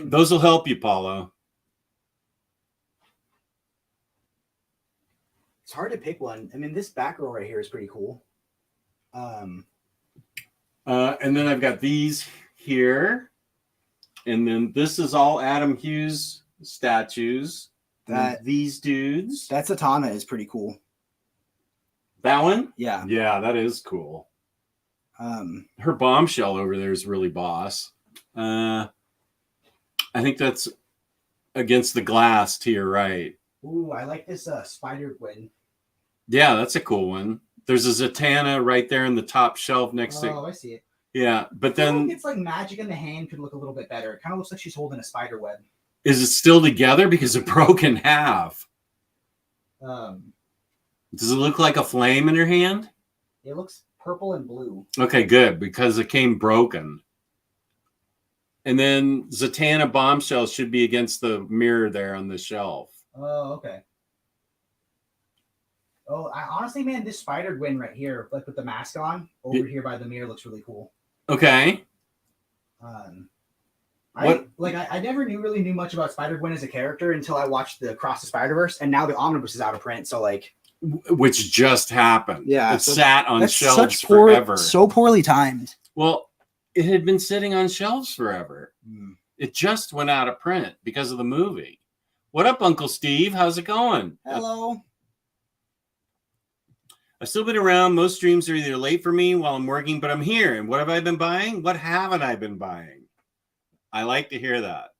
Those will help you, Paulo. It's hard to pick one. I mean, this back row right here is pretty cool. And then I've got these here, and then this is all Adam Hughes statues. These dudes. That Zatanna is pretty cool. That one? Yeah. Yeah, that is cool. Her Bombshell over there is really boss. I think that's against the glass to your right. Ooh, I like this Spider-Gwen. Yeah, that's a cool one. There's a Zatanna right there in the top shelf next to. Oh, I see it. Yeah, but then it's like magic in the hand could look a little bit better. It kind of looks like she's holding a spider web. Is it still together? Because it broke in half. Does it look like a flame in her hand? It looks purple and blue. Okay, good, because it came broken. And then Zatanna Bombshell should be against the mirror there on the shelf. Oh, okay. Oh, honestly, man, this Spider-Gwen right here, like with the mask on, over here by the mirror, looks really cool. Okay. I never really knew much about Spider-Gwen as a character until I watched the Across the Spider-Verse, and now the omnibus is out of print. So like, which just happened. Yeah, it sat on that's shelves such forever. so poorly timed. Well, it had been sitting on shelves forever. It just went out of print because of the movie. What up, Uncle Steve? How's it going? Hello. I've still been around. Most streams are either late for me while I'm working, but I'm here. And what have I been buying? What haven't I been buying? I like to hear that.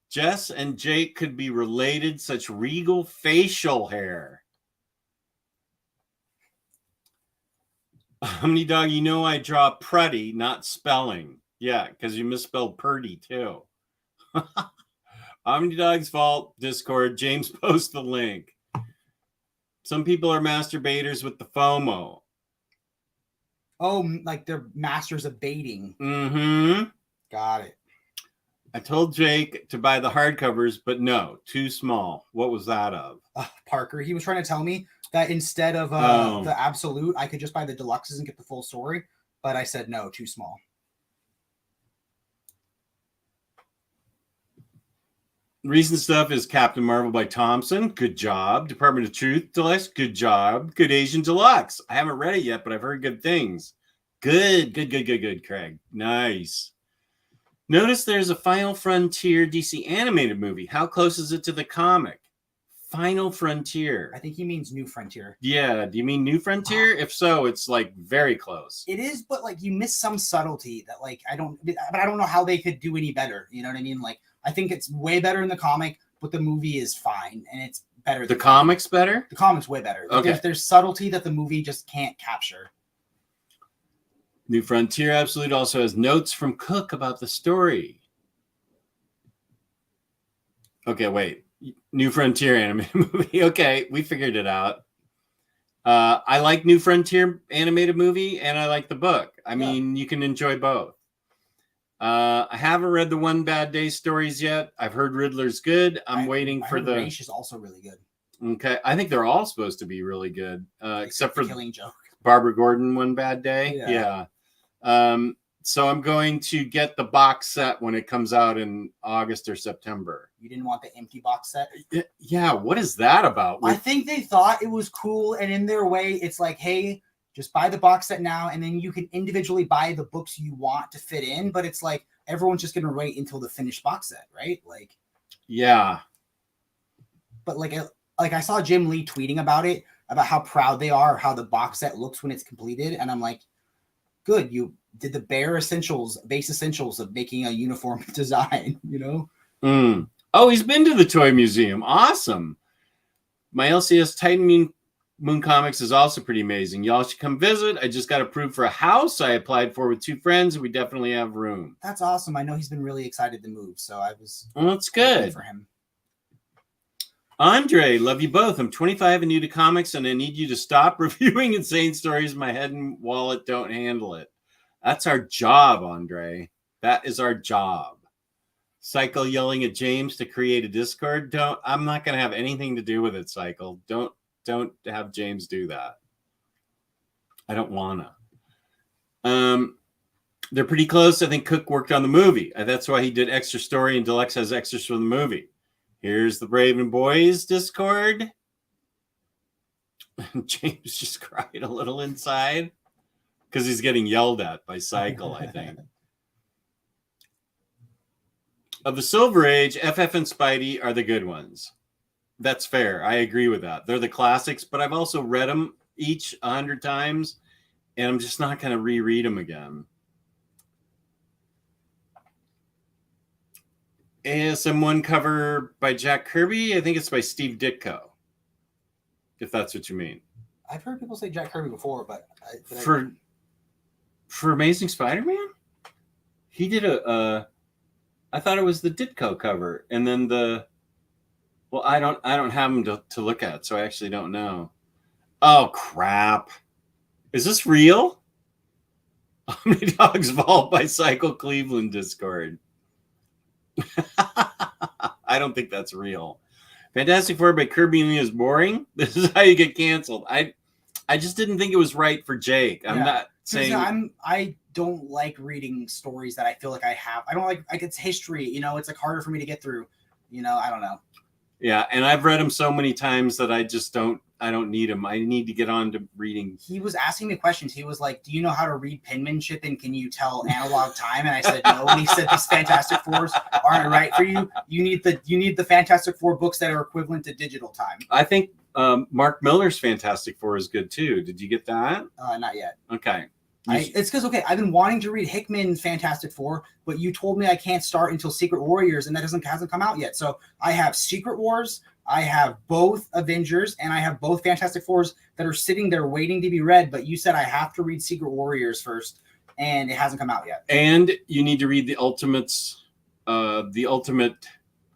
Jess and Jake could be related. Such regal facial hair. OmniDog, you know I draw pruddy, not spelling. Yeah, because you misspelled purdy too. OmniDog's fault. Discord. James, post the link. Some people are masturbators with the FOMO. Oh, like they're masters of baiting. Mm-hmm. Got it. I told Jake to buy the hardcovers, but no, too small. What was that of? Parker, he was trying to tell me that instead of the absolute, I could just buy the deluxes and get the full story. But I said no, too small. Recent stuff is Captain Marvel by Thompson. Good job. Department of Truth Deluxe. Good job. Good Asian Deluxe. I haven't read it yet, but I've heard good things. Good, Craig. Nice. Notice there's a Final Frontier DC animated movie. How close is it to the comic? Final Frontier. I think he means New Frontier. Yeah. Do you mean New Frontier? If so, it's like very close. It is, but like you miss some subtlety that like I don't know how they could do any better. You know what I mean? Like I think it's way better in the comic, but the movie is fine and it's better. The comic's better? The comic's way better. Like, okay. There's subtlety that the movie just can't capture. New Frontier Absolute also has notes from Cook about the story. Okay, wait. New Frontier animated movie. Okay, we figured it out. I like New Frontier animated movie, and I like the book. I mean, you can enjoy both. I haven't read the One Bad Day stories yet. I've heard Riddler's good. I'm waiting for the... Raish is also really good. Okay, I think they're all supposed to be really good, except for Killing Joke. Barbara Gordon, One Bad Day. Yeah. So I'm going to get the box set when it comes out in August or September. You didn't want the empty box set? Yeah, what is that about? I think they thought it was cool, and in their way, it's like, hey, just buy the box set now, and then you can individually buy the books you want to fit in. But it's like everyone's just gonna wait until the finished box set, right? Like, yeah. But like I saw Jim Lee tweeting about it, about how proud they are, how the box set looks when it's completed, and I'm like, good, you did the base essentials of making a uniform design, you know? Oh, he's been to the Toy Museum. Awesome. My LCS Titan Moon Comics is also pretty amazing. Y'all should come visit. I just got approved for a house I applied for with 2 friends, and we definitely have room. That's awesome. I know he's been really excited to move, so I was... Well, that's good for him. Andre, love you both. I'm 25 and new to comics, and I need you to stop reviewing insane stories. My head and wallet don't handle it. That's our job, Andre. That is our job. Cycle yelling at James to create a Discord. I'm not going to have anything to do with it, Cycle. Don't have James do that. I don't want to. They're pretty close. I think Cook worked on the movie. That's why he did extra story, and Deluxe has extras from the movie. Here's the Braven Boys Discord. James just cried a little inside because he's getting yelled at by Cycle, I think. Of the Silver Age, FF and Spidey are the good ones. That's fair. I agree with that. They're the classics, but I've also read them each 100 times, and I'm just not going to reread them again. ASM1 cover by Jack Kirby. I think it's by Steve Ditko, if that's what you mean. I've heard people say Jack Kirby before, but for Amazing Spider-Man, he did I thought it was the Ditko cover, and then well, I don't have him to look at, so I actually don't know. Oh crap! Is this real? OmniDog's Vault by Cycle Cleveland Discord. I don't think that's real. Fantastic Four by Kirby and Lee is boring. This is how you get canceled. I just didn't think it was right for Jake. I'm not saying I don't like reading stories that I feel like I have. I don't like it's history, it's like harder for me to get through. I don't know. Yeah, and I've read them so many times that I don't need them. I need to get on to reading. He was asking me questions. He was like, "Do you know how to read penmanship and can you tell analog time?" And I said, "No." And he said, "These Fantastic Fours aren't right for you. You need the Fantastic Four books that are equivalent to digital time." I think Mark Miller's Fantastic Four is good too. Did you get that? Not yet. Okay. It's because I've been wanting to read Hickman's Fantastic Four, but you told me I can't start until Secret Warriors, and that hasn't come out yet. So I have Secret Wars, I have both Avengers, and I have both Fantastic Fours that are sitting there waiting to be read. But you said I have to read Secret Warriors first, and it hasn't come out yet. And you need to read the Ultimates, the Ultimate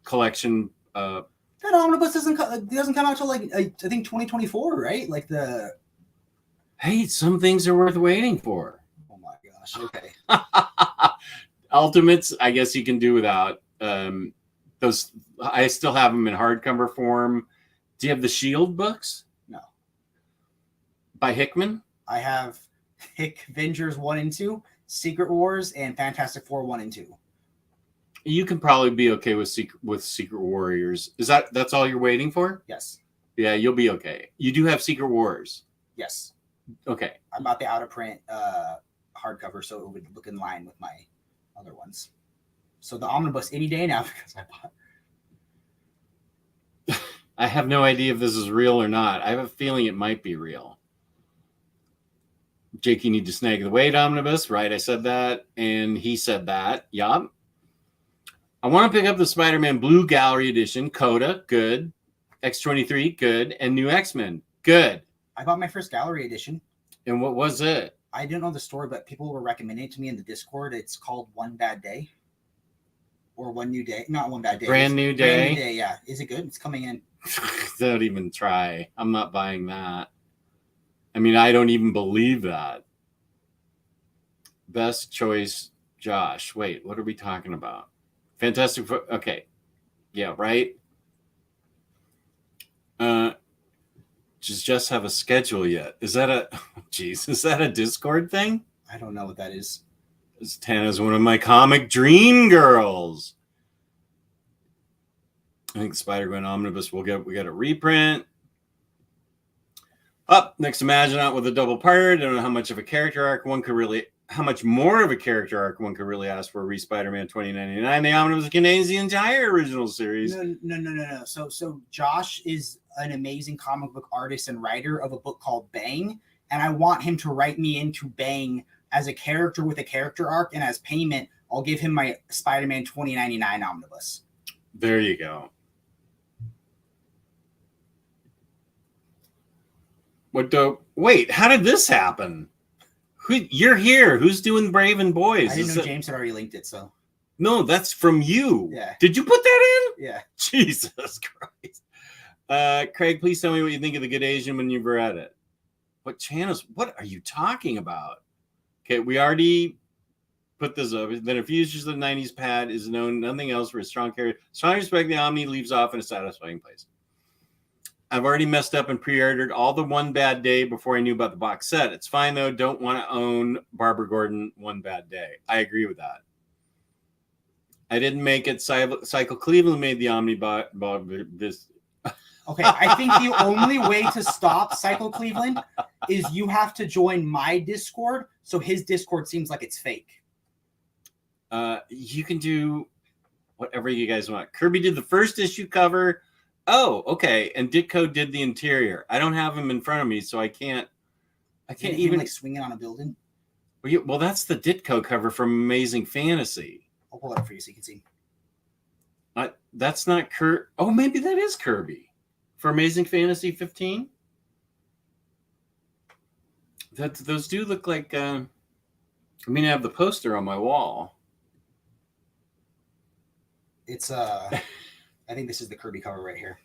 Collection. That omnibus doesn't come out till I think 2024, right? Like the. Hey, some things are worth waiting for. Oh my gosh. Okay. Ultimates, I guess you can do without. Those I still have them in hardcover form. Do you have the Shield books? No. By Hickman? I have Avengers 1 and 2, Secret Wars, and Fantastic Four 1 and 2. You can probably be okay with Secret Warriors. That's all you're waiting for? Yes. Yeah, you'll be okay. You do have Secret Wars. Yes. Okay. I bought the out of print hardcover, so it would look in line with my other ones. So the omnibus any day now because I bought. I have no idea if this is real or not. I have a feeling it might be real. Jake, you need to snag the weight omnibus, right? I said that, and he said that. Yup. I want to pick up the Spider-Man Blue Gallery Edition. Coda, good. X-23, good. And New X-Men, good. I bought my first gallery edition. And what was it? I didn't know the story, but people were recommending it to me in the Discord. It's called One Bad Day. Or One New Day. Not One Bad Day. Brand New Day? Brand New Day, yeah. Is it good? It's coming in. Don't even try. I'm not buying that. I mean, I don't even believe that. Best choice, Josh. Wait, what are we talking about? Fantastic. Okay. Yeah, right? Does Jess have a schedule yet? Is that a Discord thing? I don't know what that is. Tana's one of my comic dream girls. I think Spider-Gwen Omnibus we got a reprint. Up next, Imagineout with a double part. I don't know how much more of a character arc one could really ask for. Spider-Man 2099. The Omnibus contains the entire original series. No. So Josh is an amazing comic book artist and writer of a book called Bang, and I want him to write me into Bang as a character with a character arc, and as payment, I'll give him my Spider-Man 2099 omnibus. There you go. Wait, how did this happen? You're here. Who's doing Brave and Boys? I didn't know James had already linked it, so. No, that's from you. Yeah. Did you put that in? Yeah. Jesus Christ. Craig, please tell me what you think of The Good Asian when you've read it. What are you talking about? Okay, we already put this up. Then a future of the 90s pad is known nothing else for a strong character. Strong respect the Omni leaves off in a satisfying place. I've already messed up and pre-ordered all the One Bad Day before I knew about the box set. It's fine, though. Don't want to own Barbara Gordon One Bad Day. I agree with that. I didn't make it. Cycle Cleveland made the Omni this. Okay, I think the only way to stop Cycle Cleveland is you have to join my Discord, so his Discord seems like it's fake. You can do whatever you guys want. Kirby did the first issue cover. Oh, okay. And Ditko did the interior. I don't have him in front of me, so I can't even like swinging on a building. Well, that's the Ditko cover from Amazing Fantasy. I'll pull it up for you so you can see. That's not Kirby. Oh, maybe that is Kirby for Amazing Fantasy 15. Those do look like. I mean, I have the poster on my wall. It's I think this is the Kirby cover right here.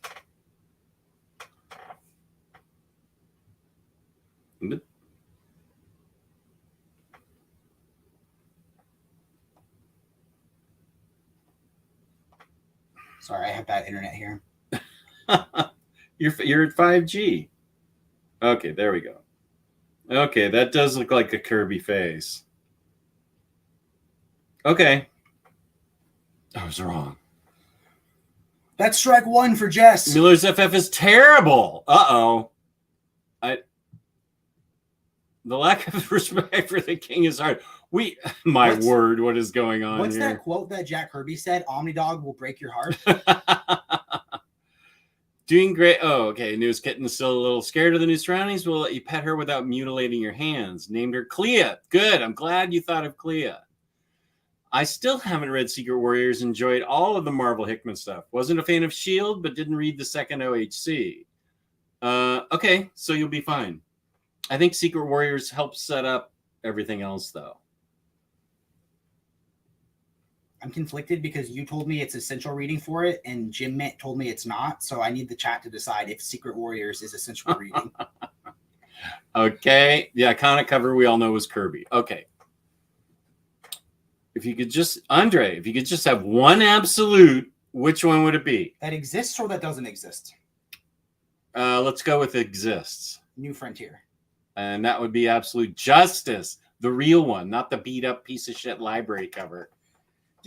Sorry, I have bad internet here. You're at 5G. Okay, there we go. Okay, that does look like a Kirby face. Okay. I was wrong. That's strike one for Jess. Miller's FF is terrible. Uh-oh. The lack of respect for the king is hard. Word, what is going on What's here? that quote that Jack Kirby said? OmniDog will break your heart. Doing great. Oh, okay. News kitten is still a little scared of the new surroundings. We'll let you pet her without mutilating your hands. Named her Clea. Good. I'm glad you thought of Clea. I still haven't read Secret Warriors. Enjoyed all of the Marvel Hickman stuff. Wasn't a fan of S.H.I.E.L.D., but didn't read the second OHC. Okay, so you'll be fine. I think Secret Warriors helps set up everything else, though. I'm conflicted because you told me it's essential reading for it, and Jim Mint told me it's not. So I need the chat to decide if Secret Warriors is essential reading. Okay. The iconic cover we all know is Kirby. Okay. If you could just have one absolute, which one would it be? That exists or that doesn't exist? Let's go with exists. New Frontier. And that would be Absolute Justice. The real one, not the beat up piece of shit library cover.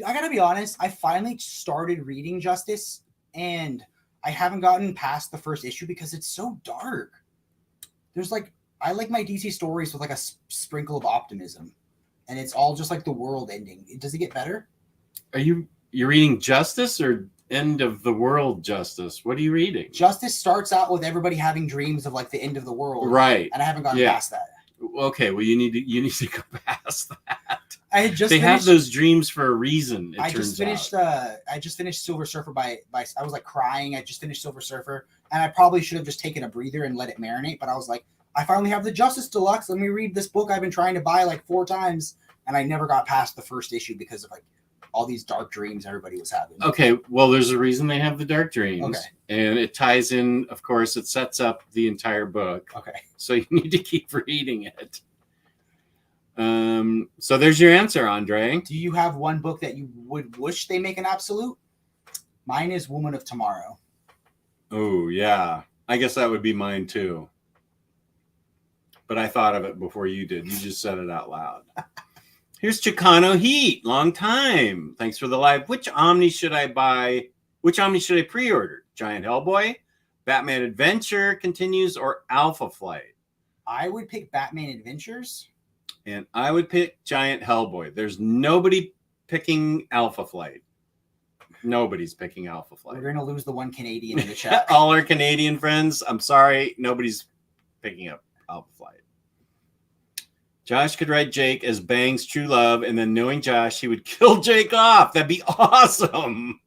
I gotta be honest, I finally started reading Justice, and I haven't gotten past the first issue because it's so dark. I like my DC stories with like a sprinkle of optimism, and it's all just like the world ending. Does it get better? You're reading Justice or End of the World Justice? What are you reading? Justice starts out with everybody having dreams of like the end of the world, right? And I haven't gotten past that. Okay, well you need to go past that. They have those dreams for a reason. I just finished Silver Surfer by I was like crying. I just finished Silver Surfer, and I probably should have just taken a breather and let it marinate. But I was like, I finally have the Justice Deluxe. Let me read this book I've been trying to buy like 4 times, and I never got past the first issue because of like all these dark dreams everybody was having. Okay, well, there's a reason they have the dark dreams. Okay. And it ties in, of course, it sets up the entire book. Okay. So you need to keep reading it. So there's your answer, Andre. Do you have one book that you would wish they make an absolute? Mine is Woman of Tomorrow. Oh, yeah. I guess that would be mine, too. But I thought of it before you did. You just said it out loud. Here's Chicano Heat. Long time. Thanks for the live. Which Omni should I buy? Which Omni should I pre-order? Giant Hellboy? Batman Adventure continues, or Alpha Flight? I would pick Batman Adventures. And I would pick Giant Hellboy. There's nobody picking Alpha Flight. Nobody's picking Alpha Flight. We're going to lose the one Canadian in the chat. All our Canadian friends, I'm sorry. Nobody's picking up Alpha Flight. Josh could write Jake as Bang's true love, and then knowing Josh, he would kill Jake off. That'd be awesome.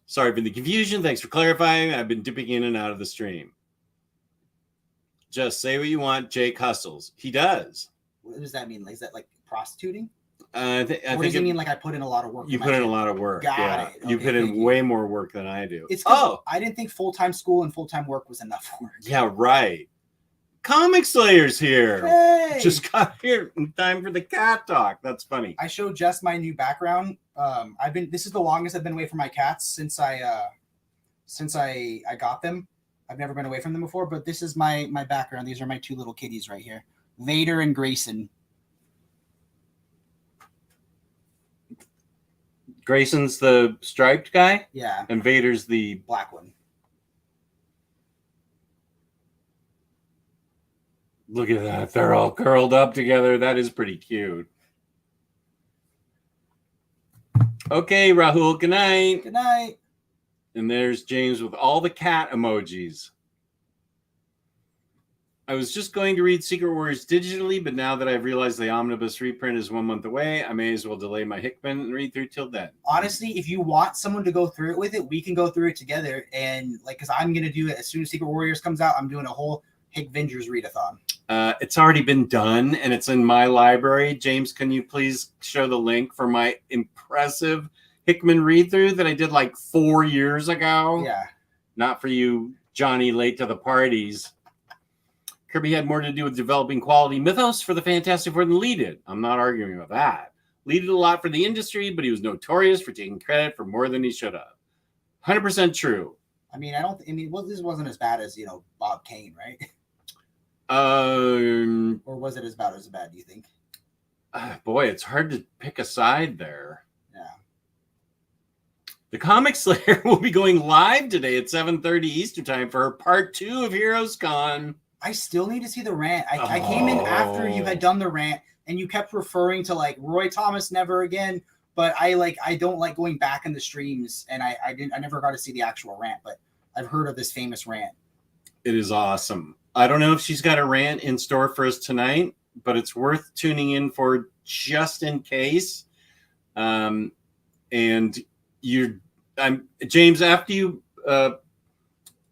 Sorry for the confusion. Thanks for clarifying. I've been dipping in and out of the stream. Just say what you want. Jake hustles. He does. What does that mean? Is that like prostituting? I think does it mean like I put in a lot of work? You put in a lot of work. Got it. You put in way more work than I do. It's I didn't think full-time school and full-time work was enough work. Yeah, right. Comic Slayer's here. Hey! Just got here in time for the cat talk. That's funny. I showed Jess my new background. This is the longest I've been away from my cats since I got them. I've never been away from them before, but this is my background. These are my 2 little kitties right here. Vader and Grayson. Grayson's the striped guy? Yeah. And Vader's the black one. Look at that. They're all curled up together. That is pretty cute. Okay, Rahul, good night. Good night. And there's James with all the cat emojis. I was just going to read Secret Warriors digitally, but now that I've realized the omnibus reprint is 1 month away, I may as well delay my Hickman and read through till then. Honestly, if you want someone to go through it with it, we can go through it together. And like, because I'm going to do it as soon as Secret Warriors comes out, I'm doing a whole Hickvengers readathon. It's already been done, and it's in my library. James, can you please show the link for my impressive Hickman read-through that I did like 4 years ago? Yeah. Not for you, Johnny, late to the parties. Kirby had more to do with developing quality mythos for the Fantastic Four than Lee did. I'm not arguing about that. Lee did a lot for the industry, but he was notorious for taking credit for more than he should have. 100% true. I mean, well, this wasn't as bad as, Bob Kane, right? Or was it as bad, do you think? Boy, it's hard to pick a side there. Yeah. The Comic Slayer will be going live today at 7:30 Eastern Time for part 2 of Heroes Con. I still need to see the rant. I came in after you had done the rant, and you kept referring to like Roy Thomas never again. But I don't like going back in the streams, and I never got to see the actual rant, but I've heard of this famous rant. It is awesome. I don't know if she's got a rant in store for us tonight, but it's worth tuning in for just in case. And James, after you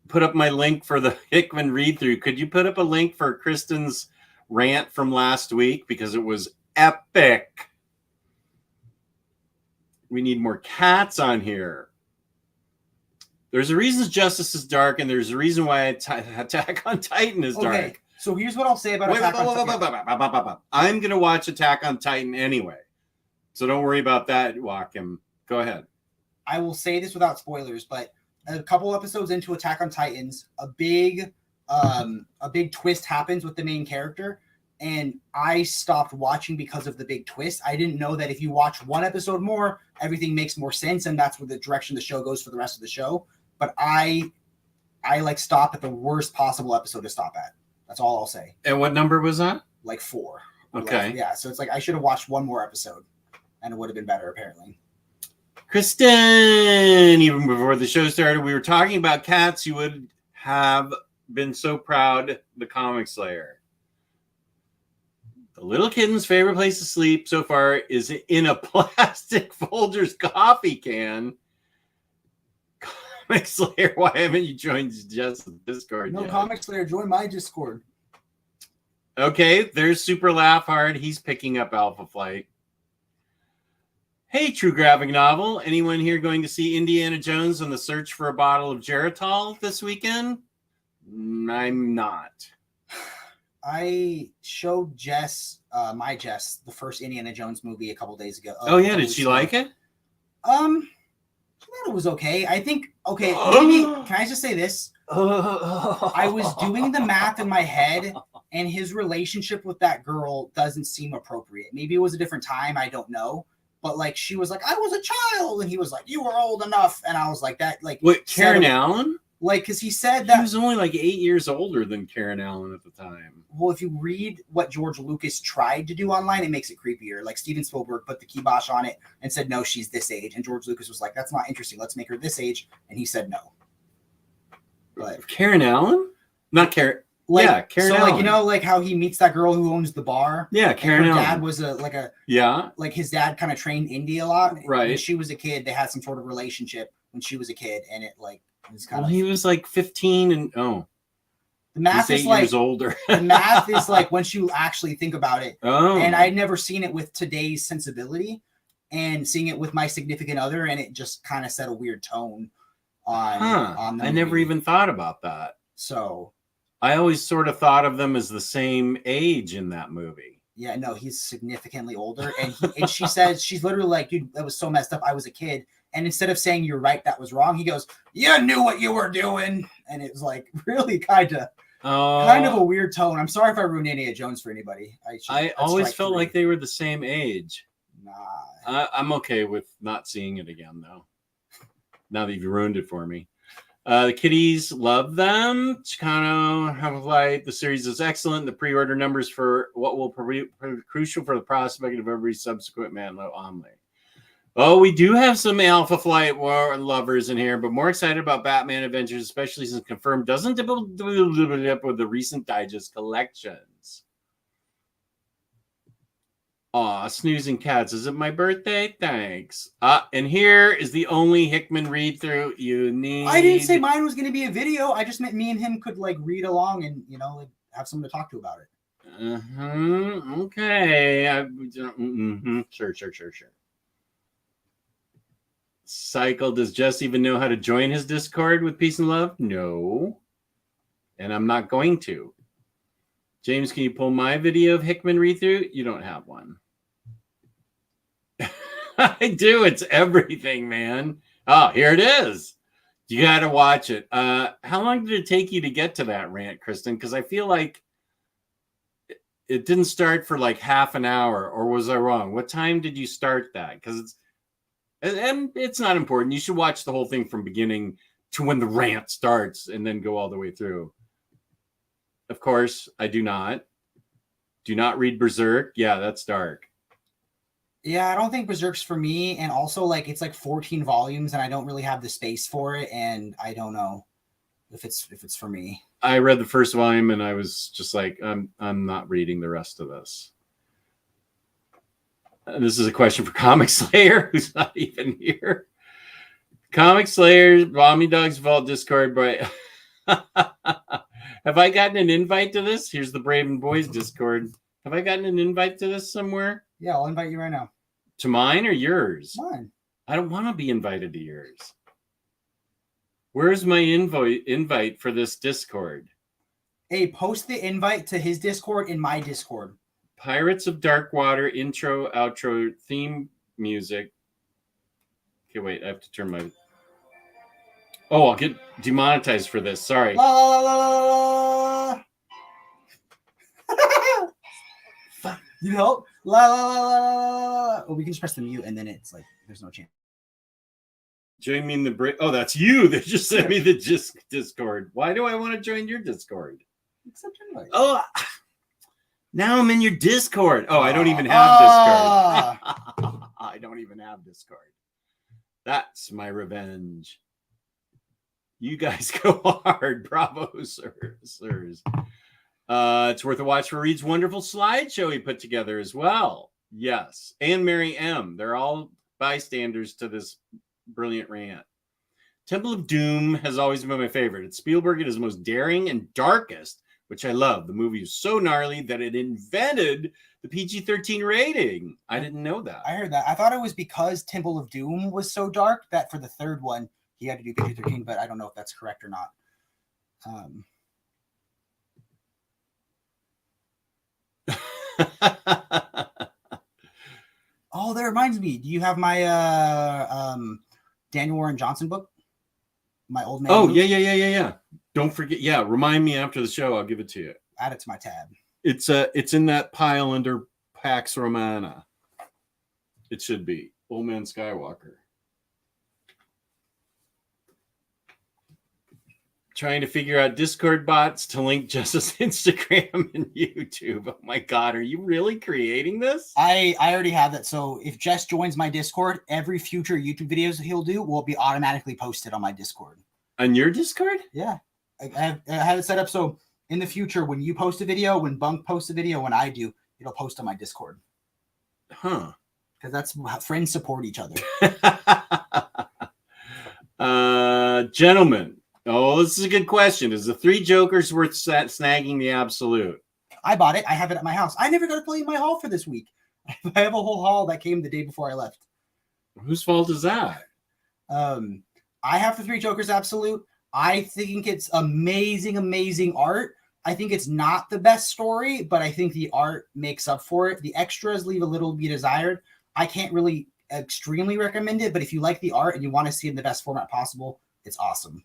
put up my link for the Hickman read through, could you put up a link for Kristen's rant from last week, because it was epic. We need more cats on here. There's a reason Justice is dark, and there's a reason why Attack on Titan is dark. Okay, so here's what I'll say about Attack on Titan. I'm going to watch Attack on Titan anyway, so don't worry about that, Joachim. Go ahead. I will say this without spoilers, but a couple episodes into Attack on Titans, a big twist happens with the main character, and I stopped watching because of the big twist. I didn't know that if you watch one episode more, everything makes more sense, and that's where the direction the show goes for the rest of the show. But I stopped at the worst possible episode to stop at. That's all I'll say. And what number was that? Like 4. Okay. Yeah, so it's like I should have watched one more episode, and it would have been better, apparently. Kristen, even before the show started, we were talking about cats. You would have been so proud, the Comic Slayer. The little kitten's favorite place to sleep so far is in a plastic Folgers coffee can. Comic Slayer, why haven't you joined just Discord No, yet? Comic Slayer, join my Discord. Okay, there's Super Laugh Hard. He's picking up Alpha Flight. Hey, True Graphic Novel. Anyone here going to see Indiana Jones on the Search for a Bottle of Geritol this weekend? I'm not. I showed Jess, the first Indiana Jones movie a couple days ago. Oh yeah, did she like it? She thought it was okay. I think maybe can I just say this? I was doing the math in my head, and his relationship with that girl doesn't seem appropriate. Maybe it was a different time, I don't know. But like she was like, I was a child, and he was like, you were old enough, and I was like, that like Wait, Karen Allen? Like, because he said that he was only like 8 years older than Karen Allen at the time. Well, if you read what George Lucas tried to do online, it makes it creepier. Like Steven Spielberg put the kibosh on it and said, no, she's this age. And George Lucas was like, that's not interesting. Let's make her this age. And he said no. But Karen Allen? Not Karen. Like, yeah, Karen so Allen. like, you know, like how he meets that girl who owns the bar. Yeah, Karen her Allen. dad was like his dad kind of trained Indy a lot. Right. When she was a kid, they had some sort of relationship when she was a kid, and it like was kind of. He was like 15 and the math he's is 8 like years older. the math is like once you actually think about it. Oh. And I'd never seen it with today's sensibility, and seeing it with my significant other, and it just kind of set a weird tone on the I never movie. even thought about that. So I always sort of thought of them as the same age in that movie. yeah, no, he's significantly older, and she says, she's literally like, dude, that was so messed up. I was a kid. And instead of saying you're right, that was wrong, he goes, you knew what you were doing. And it was like really kind of a weird tone. I'm sorry if I ruined Indiana Jones for anybody. I always felt like they were the same age. Nah. I'm okay with not seeing it again, though. Now that you've ruined it for me. The kitties love them. Chicano, have a flight. The series is excellent. The pre-order numbers for what will be crucial for the prospect of every subsequent Manlo Omni. Oh, we do have some Alpha Flight lovers in here, but more excited about Batman Adventures, especially since confirmed doesn't dip up with the recent Digest collections. Aw, snoozing cats. Is it my birthday? Thanks. And here is the only Hickman read-through you need. I didn't say mine was going to be a video. I just meant me and him could like read along and, you know, like have someone to talk to about it. Okay. Sure. Cycle, does Jess even know how to join his Discord with Peace and Love? No. And I'm not going to. James, can you pull my video of Hickman read-through? You don't have one. I do. It's everything, man. Oh, here it is. You got to watch it. How long did it take you to get to that rant, Kristen? Because I feel like it didn't start for like half an hour, or was I wrong? What time did you start that? Because it's not important. You should watch the whole thing from beginning to when the rant starts and then go all the way through. Of course, I do not. Do not read Berserk. Yeah, that's dark. Yeah, I don't think Berserk's for me, and also like it's like 14 volumes, and I don't really have the space for it, and I don't know if it's for me. I read the first volume and I was just like, I'm not reading the rest of this. This is a question for Comic Slayer, who's not even here. Comic Slayer, OmniDog's Vault Discord, but have I gotten an invite to this? Here's the Braven Boys Discord. Have I gotten an invite to this somewhere? Yeah, I'll invite you right now. To mine or yours? Mine. I don't want to be invited to yours. Where's my invite for this Discord? Hey, post the invite to his Discord in my Discord. Pirates of Darkwater intro, outro, theme music. Okay, wait, I have to turn my... Oh, I'll get demonetized for this. Sorry. La, la, la, la, la. You know? La, la, la, la, la. Oh, we can just press the mute and then it's like, there's no chance. Join me in the break. Oh, that's you that just sent me the Discord. Why do I want to join your Discord? Accept invite. Oh, now I'm in your Discord. Oh, I don't even have Discord. I don't even have Discord. That's my revenge. You guys go hard. Bravo, sirs. It's worth a watch for Reed's wonderful slideshow he put together as well. Yes. And Mary M. They're all bystanders to this brilliant rant. Temple of Doom has always been my favorite. It's Spielberg at his most daring and darkest, which I love. The movie is so gnarly that it invented the PG-13 rating. I didn't know that. I heard that. I thought it was because Temple of Doom was so dark that for the third one, he had to do PG-13, but I don't know if that's correct or not. Oh, that reminds me. Do you have my Daniel Warren Johnson book? My old man. Oh, book? yeah. Don't forget. Yeah, remind me after the show. I'll give it to you. Add it to my tab. It's in that pile under Pax Romana. It should be Old Man Skywalker. Trying to figure out Discord bots to link Jess's Instagram and YouTube. Oh my God, are you really creating this? I already have that. So if Jess joins my Discord, every future YouTube videos he'll do will be automatically posted on my Discord. On your Discord? Yeah. I have it set up so in the future, when you post a video, when Bunk posts a video, when I do, it'll post on my Discord. Huh. Because that's how friends support each other. Gentlemen. Oh, this is a good question. Is the Three Jokers worth snagging the absolute? I bought it. I have it at my house. I never got to play in my haul for this week. I have a whole haul that came the day before I left. Whose fault is that? I have the Three Jokers absolute. I think it's amazing art. I think it's not the best story, but I think the art makes up for it. The extras leave a little be desired. I can't really extremely recommend it, but if you like the art and you want to see it in the best format possible, it's awesome.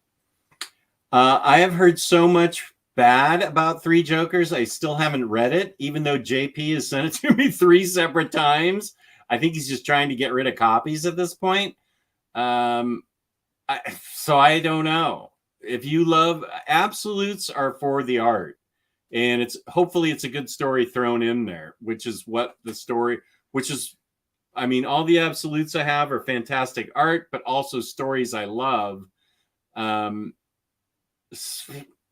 I have heard so much bad about Three Jokers. I still haven't read it, even though JP has sent it to me 3 separate times. I think he's just trying to get rid of copies at this point. So I don't know. If you love, absolutes are for the art, and hopefully it's a good story thrown in there, which is what the story, I mean, all the absolutes I have are fantastic art, but also stories I love.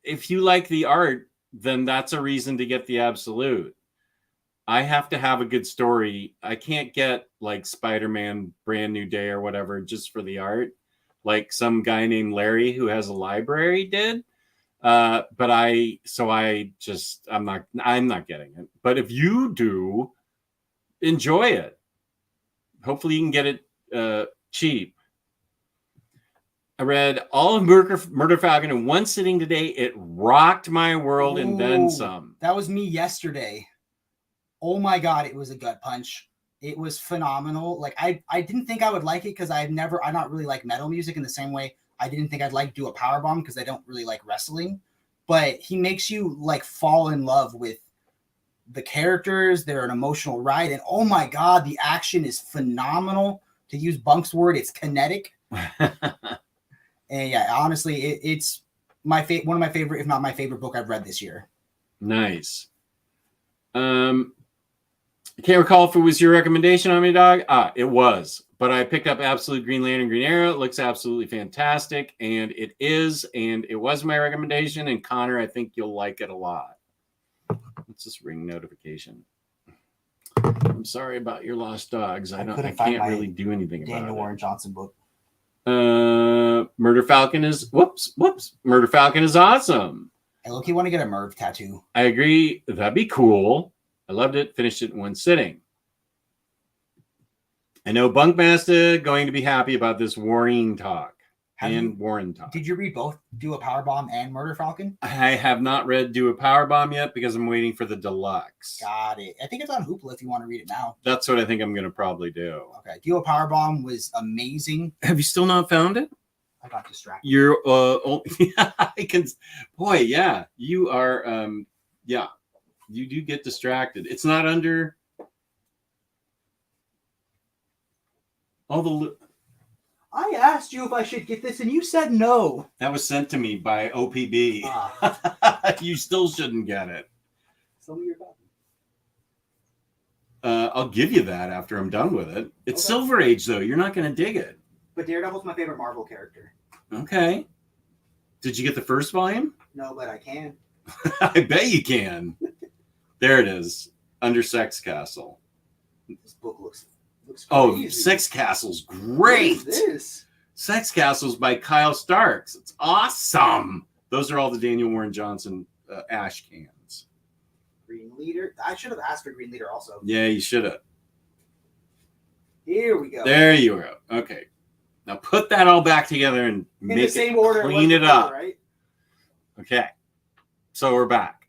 If you like the art, then that's a reason to get the absolute. I have to have a good story. I can't get like Spider-Man Brand New Day or whatever just for the art, like some guy named Larry who has a library did. I'm not getting it. But if you do, enjoy it. Hopefully you can get it cheap. I read all of Murder Falcon in one sitting today. It rocked my world and then some. That was me yesterday. Oh my God, it was a gut punch. It was phenomenal. Like I didn't think I would like it because I not really like metal music in the same way I didn't think I'd like do a powerbomb because I don't really like wrestling, but he makes you like fall in love with the characters. They're an emotional ride, and oh my god, the action is phenomenal. To use Bunk's word, it's kinetic. And yeah, honestly, it's one of my favorite, if not my favorite book I've read this year. Nice. I can't recall if it was your recommendation, OmniDog. It was, but I picked up Absolute Green Lantern Green Arrow. It looks absolutely fantastic, and it was my recommendation. And Connor, I think you'll like it a lot. Let's just ring notification. I'm sorry about your lost dogs. I can't really do anything about it. Daniel Warren Johnson book. Murder Falcon is Murder Falcon is awesome. I look, you want to get a Merv tattoo. I agree. That'd be cool. I loved it. Finished it in one sitting. I know Bunkmaster going to be happy about this Warren talk. Warren talk. Did you read both Do a Powerbomb and Murder Falcon? I have not read Do a Powerbomb yet because I'm waiting for the deluxe. Got it. I think it's on Hoopla if you want to read it now. That's what I think I'm going to probably do. Okay. Do a Powerbomb was amazing. Have you still not found it? I got distracted. You're I can, boy, yeah. You are yeah. You do get distracted. It's not under all the I asked you if I should get this and you said no. That was sent to me by OPB. You still shouldn't get it. Some of your copy. I'll give you that after I'm done with it. It's Okay. Silver Age, though. You're not going to dig it. But Daredevil's my favorite Marvel character. Okay. Did you get the first volume? No, but I can. I bet you can. There it is. Under Sex Castle. This book looks crazy. Oh, Sex Castle's great. What is this? Sex Castle's by Kyle Starks. It's awesome. Those are all the Daniel Warren Johnson ash cans. Green Leader. I should have asked for Green Leader also. Yeah, you should have. Here we go. There you go. Okay. Now put that all back together and In make the same it, order. clean it up. Right? Okay. So we're back.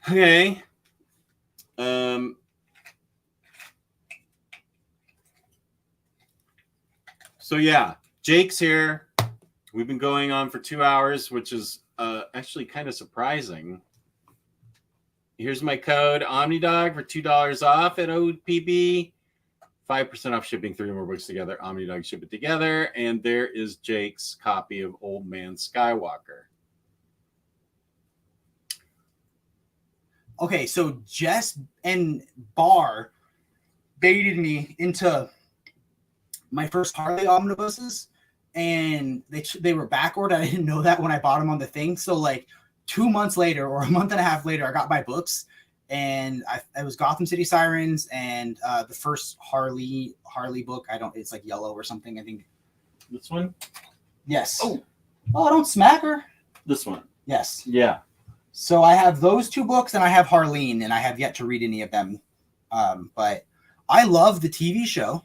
Okay. So yeah, Jake's here. We've been going on for 2 hours, which is actually kind of surprising. Here's my code, OmniDog, for $2 off at OPB. 5% off shipping 3 or more books together. OmniDog, ship it together. And there is Jake's copy of Old Man Skywalker. Okay, so Jess and Barr baited me into my first Harley omnibuses, and they were backward. I didn't know that when I bought them on the thing. So like 2 months later or a month and a half later, I got my books, and it was Gotham City Sirens and the first Harley book. It's like yellow or something, I think. This one? Yes. Oh, don't smack her. this one. Yes. Yeah. So I have those 2 books, and I have Harleen, and I have yet to read any of them. But I love the TV show.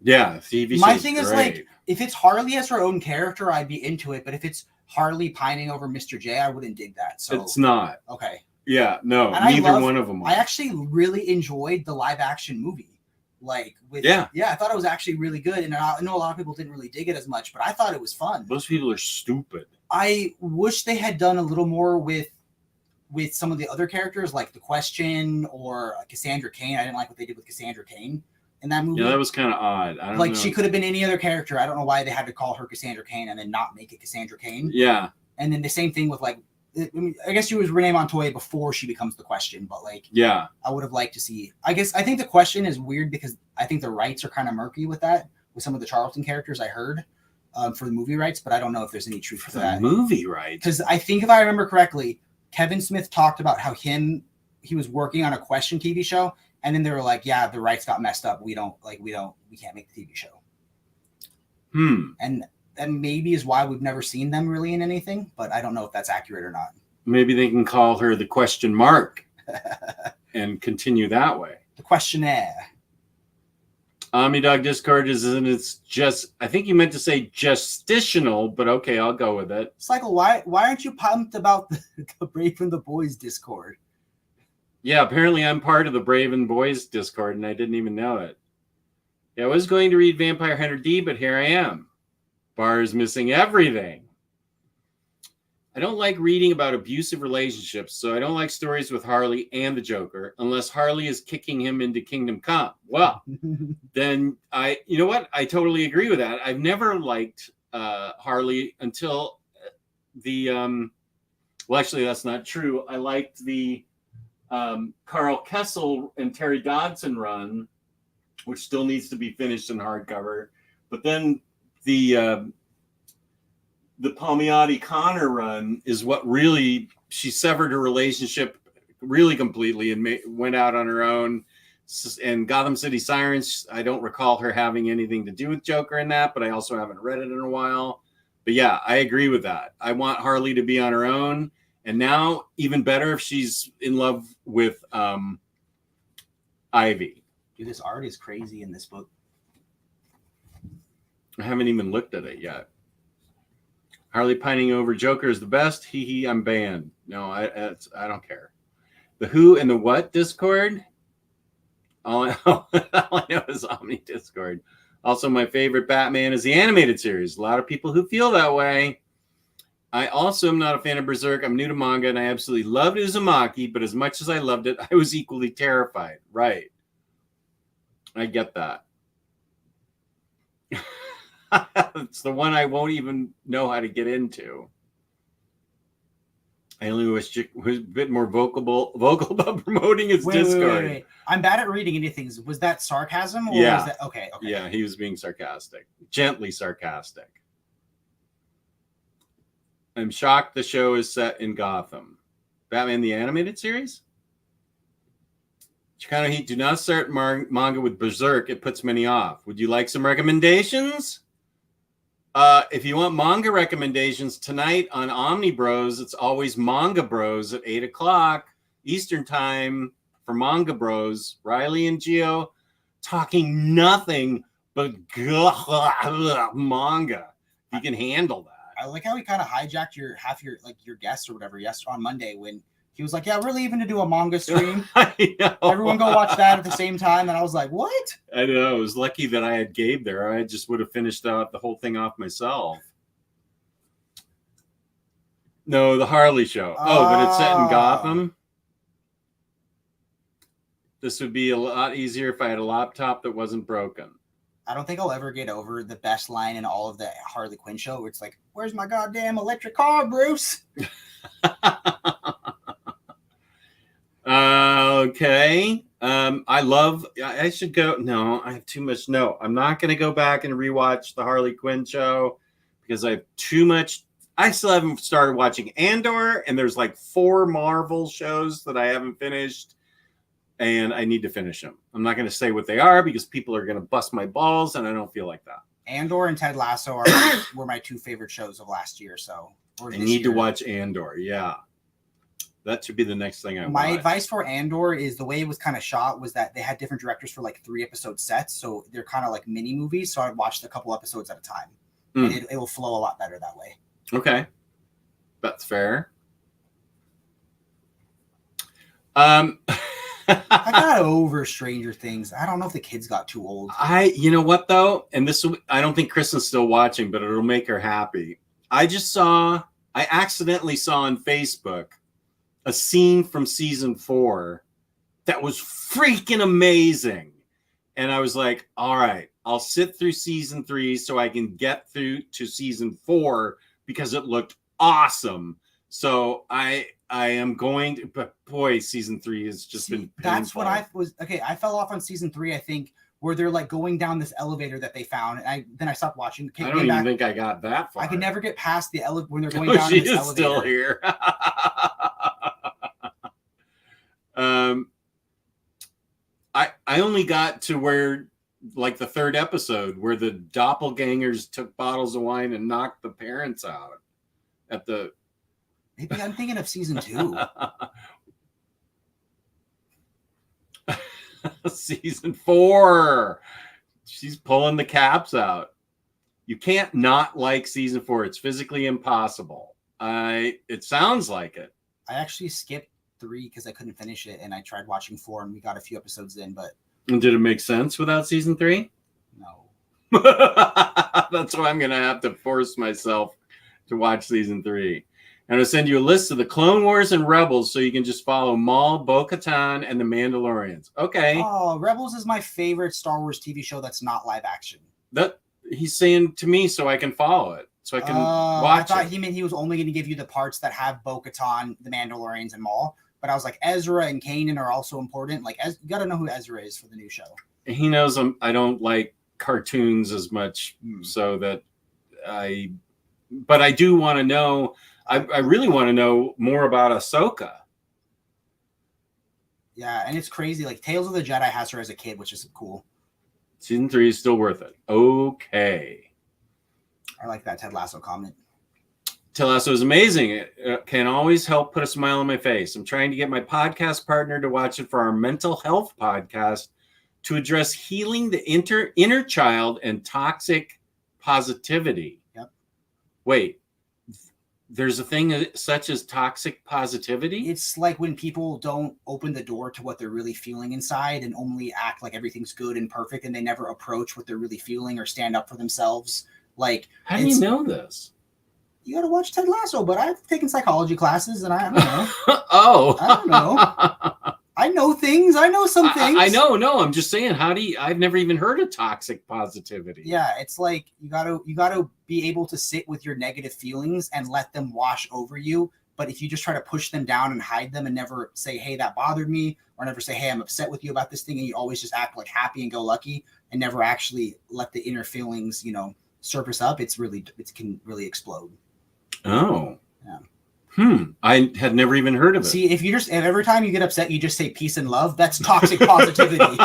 Yeah, TV My show's thing is, great. like, if it's Harley as her own character, I'd be into it. But if it's Harley pining over Mr. J, I wouldn't dig that. So It's not. okay. Yeah, no, And neither one of them. I actually really enjoyed the live action movie. Like, I thought it was actually really good. And I know a lot of people didn't really dig it as much, but I thought it was fun. Most people are stupid. I wish they had done a little more with some of the other characters, like The Question or Cassandra Cain. I didn't like what they did with Cassandra Cain in that movie. Yeah, that was kind of odd. I don't know. She could have been any other character. I don't know why they had to call her Cassandra Cain and then not make it Cassandra Cain. Yeah. And then the same thing with I guess she was Renee Montoya before she becomes The Question, but yeah, I would have liked to see. I think The Question is weird because I think the rights are kind of murky with that, with some of the Charlton characters I heard for the movie rights, but I don't know if there's any truth to that. Movie rights. Because I think if I remember correctly, Kevin Smith talked about how he was working on a Question TV show, and then they were like, "Yeah, the rights got messed up. We can't make the TV show." And that maybe is why we've never seen them really in anything, but I don't know if that's accurate or not. Maybe they can call her the question mark and continue that way. The Questionnaire. OmniDog Discord it's just, I think you meant to say gestational, but okay, I'll go with it. Cycle, why aren't you pumped about the Brave and the Boys Discord? Yeah, apparently I'm part of the Brave and Boys Discord, and I didn't even know it. Yeah, I was going to read Vampire Hunter D, but here I am. Bar's missing everything. I don't like reading about abusive relationships, so I don't like stories with Harley and the Joker unless Harley is kicking him into Kingdom Come. Well, then you know what? I totally agree with that. I've never liked Harley until the well, actually, that's not true. I liked the Carl Kessel and Terry Dodson run, which still needs to be finished in hardcover. But then the Palmiotti Connor run is what really, she severed her relationship really completely and went out on her own. And Gotham City Sirens, I don't recall her having anything to do with Joker in that, but I also haven't read it in a while. But yeah, I agree with that. I want Harley to be on her own. And now, even better if she's in love with Ivy. Dude, this art is crazy in this book. I haven't even looked at it yet. Harley pining over Joker is the best. Hee hee, I'm banned. No, I don't care. The Who and the What Discord? All I know is Omni Discord. Also, my favorite Batman is the animated series. A lot of people who feel that way. I also am not a fan of Berserk. I'm new to manga, and I absolutely loved Uzumaki, but as much as I loved it, I was equally terrified. Right. I get that. It's the one I won't even know how to get into. I only wish Chick was a bit more vocal about promoting his Discord. Wait. I'm bad at reading anything. Was that sarcasm? Or Yeah. Was that... Okay. Yeah, he was being sarcastic. Gently sarcastic. I'm shocked the show is set in Gotham. Batman the Animated Series? Chicano Heat, do not start manga with Berserk. It puts many off. Would you like some recommendations? If you want manga recommendations tonight on Omni Bros, it's always Manga Bros at 8 o'clock Eastern Time for Manga Bros. Riley and Gio talking nothing but manga. You can handle that. I like how he kind of hijacked your guests or whatever yesterday on Monday when he was like, "Yeah, we're leaving to do a manga stream. I know. Everyone go watch that at the same time." And I was like, "What?" I know. I was lucky that I had Gabe there. I just would have finished out the whole thing off myself. No, the Harley show. Oh, but it's set in Gotham. This would be a lot easier if I had a laptop that wasn't broken. I don't think I'll ever get over the best line in all of the Harley Quinn show where it's like, "Where's my goddamn electric car, Bruce?" Okay. I should go. No, I have too much. No, I'm not going to go back and rewatch the Harley Quinn show because I have too much. I still haven't started watching Andor, and there's like 4 Marvel shows that I haven't finished, and I need to finish them. I'm not going to say what they are because people are going to bust my balls, and I don't feel like that. Andor and Ted Lasso were my 2 favorite shows of last year. So I need to watch Andor. Yeah. That should be the next thing I watch. My advice for Andor is the way it was kind of shot was that they had different directors for like 3 episode sets. So they're kind of like mini movies. So I watched a couple episodes at a time. And it will flow a lot better that way. Okay. That's fair. I got over Stranger Things. I don't know if the kids got too old. You know what though? And I don't think Kristen's still watching, but it'll make her happy. I accidentally saw on Facebook a scene from season 4 that was freaking amazing. And I was like, all right, I'll sit through season 3 so I can get through to season 4 because it looked awesome. So I am going to, but boy, season 3 has just been painful. That's what I fell off on season 3, I think, where they're like going down this elevator that they found. And then I stopped watching. I don't even think I got that far. I could never get past the elevator when they're going down this elevator. She is still here. I only got to where, like, the 3rd episode where the doppelgangers took bottles of wine and knocked the parents out at the. Maybe I'm thinking of season 2. Season 4. She's pulling the caps out. You can't not like season 4. It's physically impossible. It sounds like it. I actually skipped 3 because I couldn't finish it, and I tried watching 4, and we got a few episodes in, but. And did it make sense without season 3? No. That's why I'm gonna have to force myself to watch season 3. And I'll send you a list of the Clone Wars and Rebels so you can just follow Maul, Bo-Katan, and the Mandalorians. Okay. Oh, Rebels is my favorite Star Wars TV show that's not live action. That he's saying to me so I can follow it. So I can watch I thought it. he meant he was only going to give you the parts that have Bo-Katan, the Mandalorians, and Maul. But I was like, Ezra and Kanan are also important. Like, you got to know who Ezra is for the new show. He knows I don't like cartoons as much, so that but I do want to know. I really want to know more about Ahsoka. Yeah, and it's crazy. Like, Tales of the Jedi has her as a kid, which is cool. Season 3 is still worth it. Okay. I like that Ted Lasso comment. Ted Lasso is amazing. It can always help put a smile on my face. I'm trying to get my podcast partner to watch it for our mental health podcast to address healing the inner child and toxic positivity. Yep. Wait, there's a thing such as toxic positivity? It's like when people don't open the door to what they're really feeling inside and only act like everything's good and perfect, and they never approach what they're really feeling or stand up for themselves. Like, how do you know this? You got to watch Ted Lasso, but I've taken psychology classes, and I don't know. Oh, I don't know. I know things. I know some things. I know. No, I'm just saying. I've never even heard of toxic positivity. Yeah, it's like you gotta be able to sit with your negative feelings and let them wash over you. But if you just try to push them down and hide them and never say, "Hey, that bothered me," or never say, "Hey, I'm upset with you about this thing," and you always just act like happy and go lucky and never actually let the inner feelings, surface up, it can really explode. Oh. Yeah. I had never even heard of it. See, if every time you get upset, you just say peace and love, that's toxic positivity.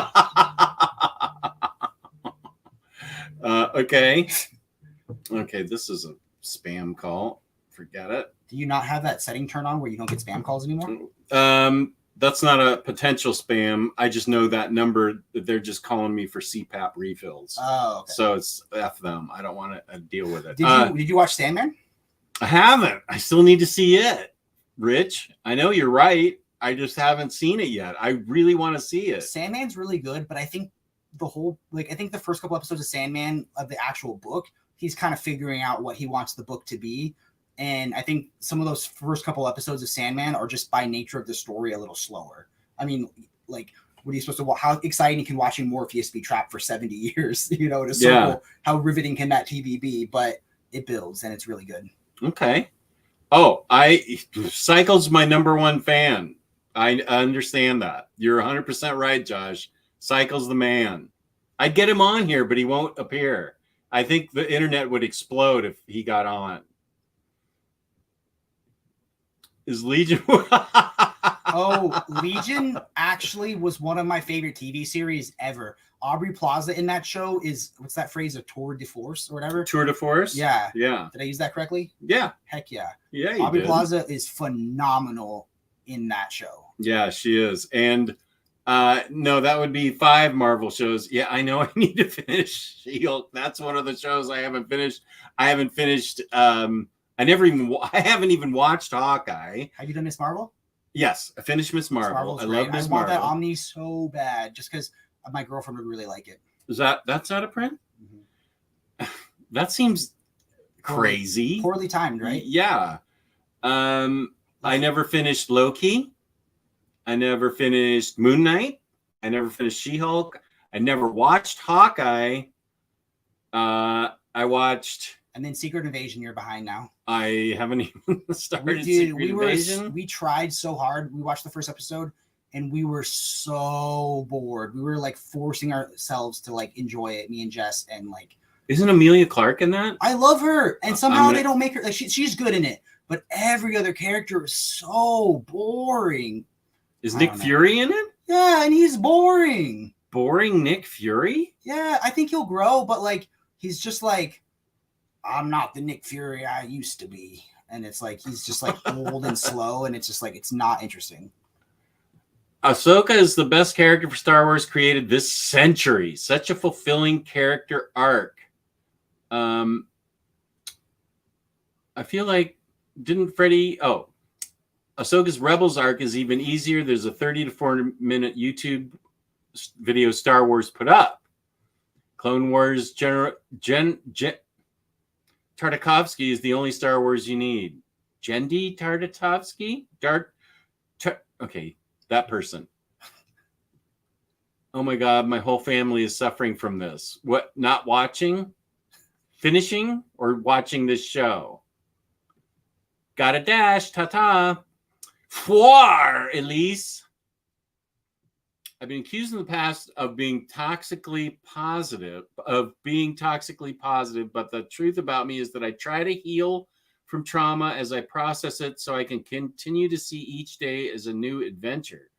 Okay. Okay, this is a spam call. Forget it. Do you not have that setting turned on where you don't get spam calls anymore? That's not a potential spam. I just know that number that they're just calling me for CPAP refills. Oh, okay. So it's F them. I don't want to deal with it. Did you watch Sandman? I haven't. I still need to see it. Rich, I know you're right. I just haven't seen it yet. I really want to see it. Sandman's really good, but I think the first couple episodes of Sandman, of the actual book, he's kind of figuring out what he wants the book to be. And I think some of those first couple episodes of Sandman are just by nature of the story a little slower. I mean, like, what are you supposed to watch? How exciting can watching more if he has to be trapped for 70 years, in a circle? Yeah. How riveting can that TV be? But it builds and it's really good. Okay. Oh, Cycle's my number one fan. I understand that. You're 100% right, Josh. Cycle's the man. I'd get him on here, but he won't appear. I think the internet would explode if he got on. Is Legion? Oh, Legion actually was one of my favorite TV series ever. Aubrey Plaza in that show is, what's that phrase, a tour de force or whatever? Tour de force? Yeah. Yeah. Did I use that correctly? Yeah. Heck yeah. Yeah, you Aubrey did. Plaza is phenomenal in that show. Yeah, she is. And no, that would be 5 Marvel shows. Yeah, I know I need to finish She-Hulk. That's one of the shows I haven't finished. I haven't finished. I haven't even watched Hawkeye. Have you done Miss Marvel? Yes, I finished Miss Marvel. I love Miss Marvel. I want that Omni so bad, just because my girlfriend would really like it. That's out of print? Mm-hmm. That seems crazy. Poorly timed, right? Yeah. I never finished Loki. I never finished Moon Knight. I never finished She-Hulk. I never watched Hawkeye. I watched... And then Secret Invasion, you're behind now. I haven't even started Secret Invasion. We tried so hard. We watched the first episode, and we were so bored. We were, like, forcing ourselves to, like, enjoy it, me and Jess, and, like... Isn't Emilia Clarke in that? I love her, and somehow they don't make her... Like, she's good in it, but every other character is so boring. Is Nick Fury in it? Yeah, and he's boring. Boring Nick Fury? Yeah, I think he'll grow, but, like, he's just, like... I'm not the Nick Fury I used to be. And it's like, he's just like old and slow. And it's just like, it's not interesting. Ahsoka is the best character for Star Wars created this century. Such a fulfilling character arc. I feel like, Ahsoka's Rebels arc is even easier. There's a 30 to 40 minute YouTube video Star Wars put up. Clone Wars Tartakovsky is the only Star Wars you need. Jendi Tartakovsky? Okay, that person. Oh my God, my whole family is suffering from this. What, not watching, finishing, or watching this show? Got a dash, ta-ta. Foire, Elise. I've been accused in the past of being toxically positive, but the truth about me is that I try to heal from trauma as I process it so I can continue to see each day as a new adventure.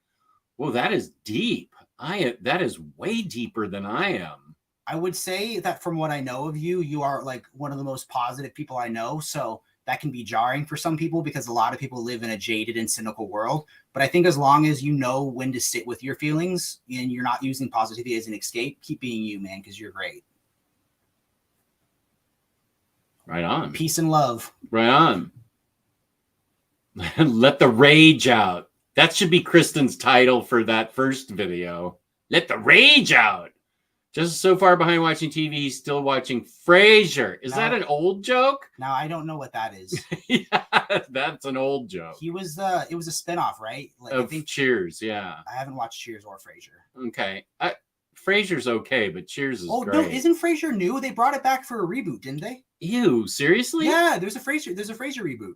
Well, that is deep. That is way deeper than I am. I would say that from what I know of you, you are like one of the most positive people I know. So that can be jarring for some people because a lot of people live in a jaded and cynical world. But I think as long as you know when to sit with your feelings and you're not using positivity as an escape, keep being you, man, because you're great. Right on. Peace and love. Right on. Let the rage out. That should be Kristen's title for that first video. Let the rage out. Just so far behind watching TV, he's still watching Frasier. Is that an old joke? Now I don't know what that is. Yeah, that's an old joke. It was a spinoff, right? Like, Of I think Cheers, yeah. I haven't watched Cheers or Frasier. Okay. Frasier's okay, but Cheers is great. Oh, no, isn't Frasier new? They brought it back for a reboot, didn't they? Ew, seriously? Yeah, there's a Frasier reboot.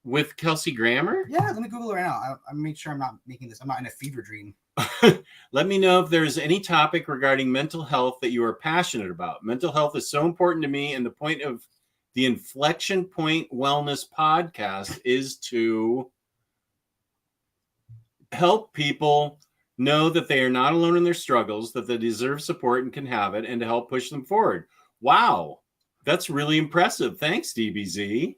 With Kelsey Grammer? Yeah, let me Google it right now. I'm make sure I'm not making this. I'm not in a fever dream. Let me know if there's any topic regarding mental health that you are passionate about. Mental health is so important to me, and the point of the Inflection Point Wellness podcast is to help people know that they are not alone in their struggles, that they deserve support and can have it, and to help push them forward. Wow, that's really impressive. Thanks, DBZ.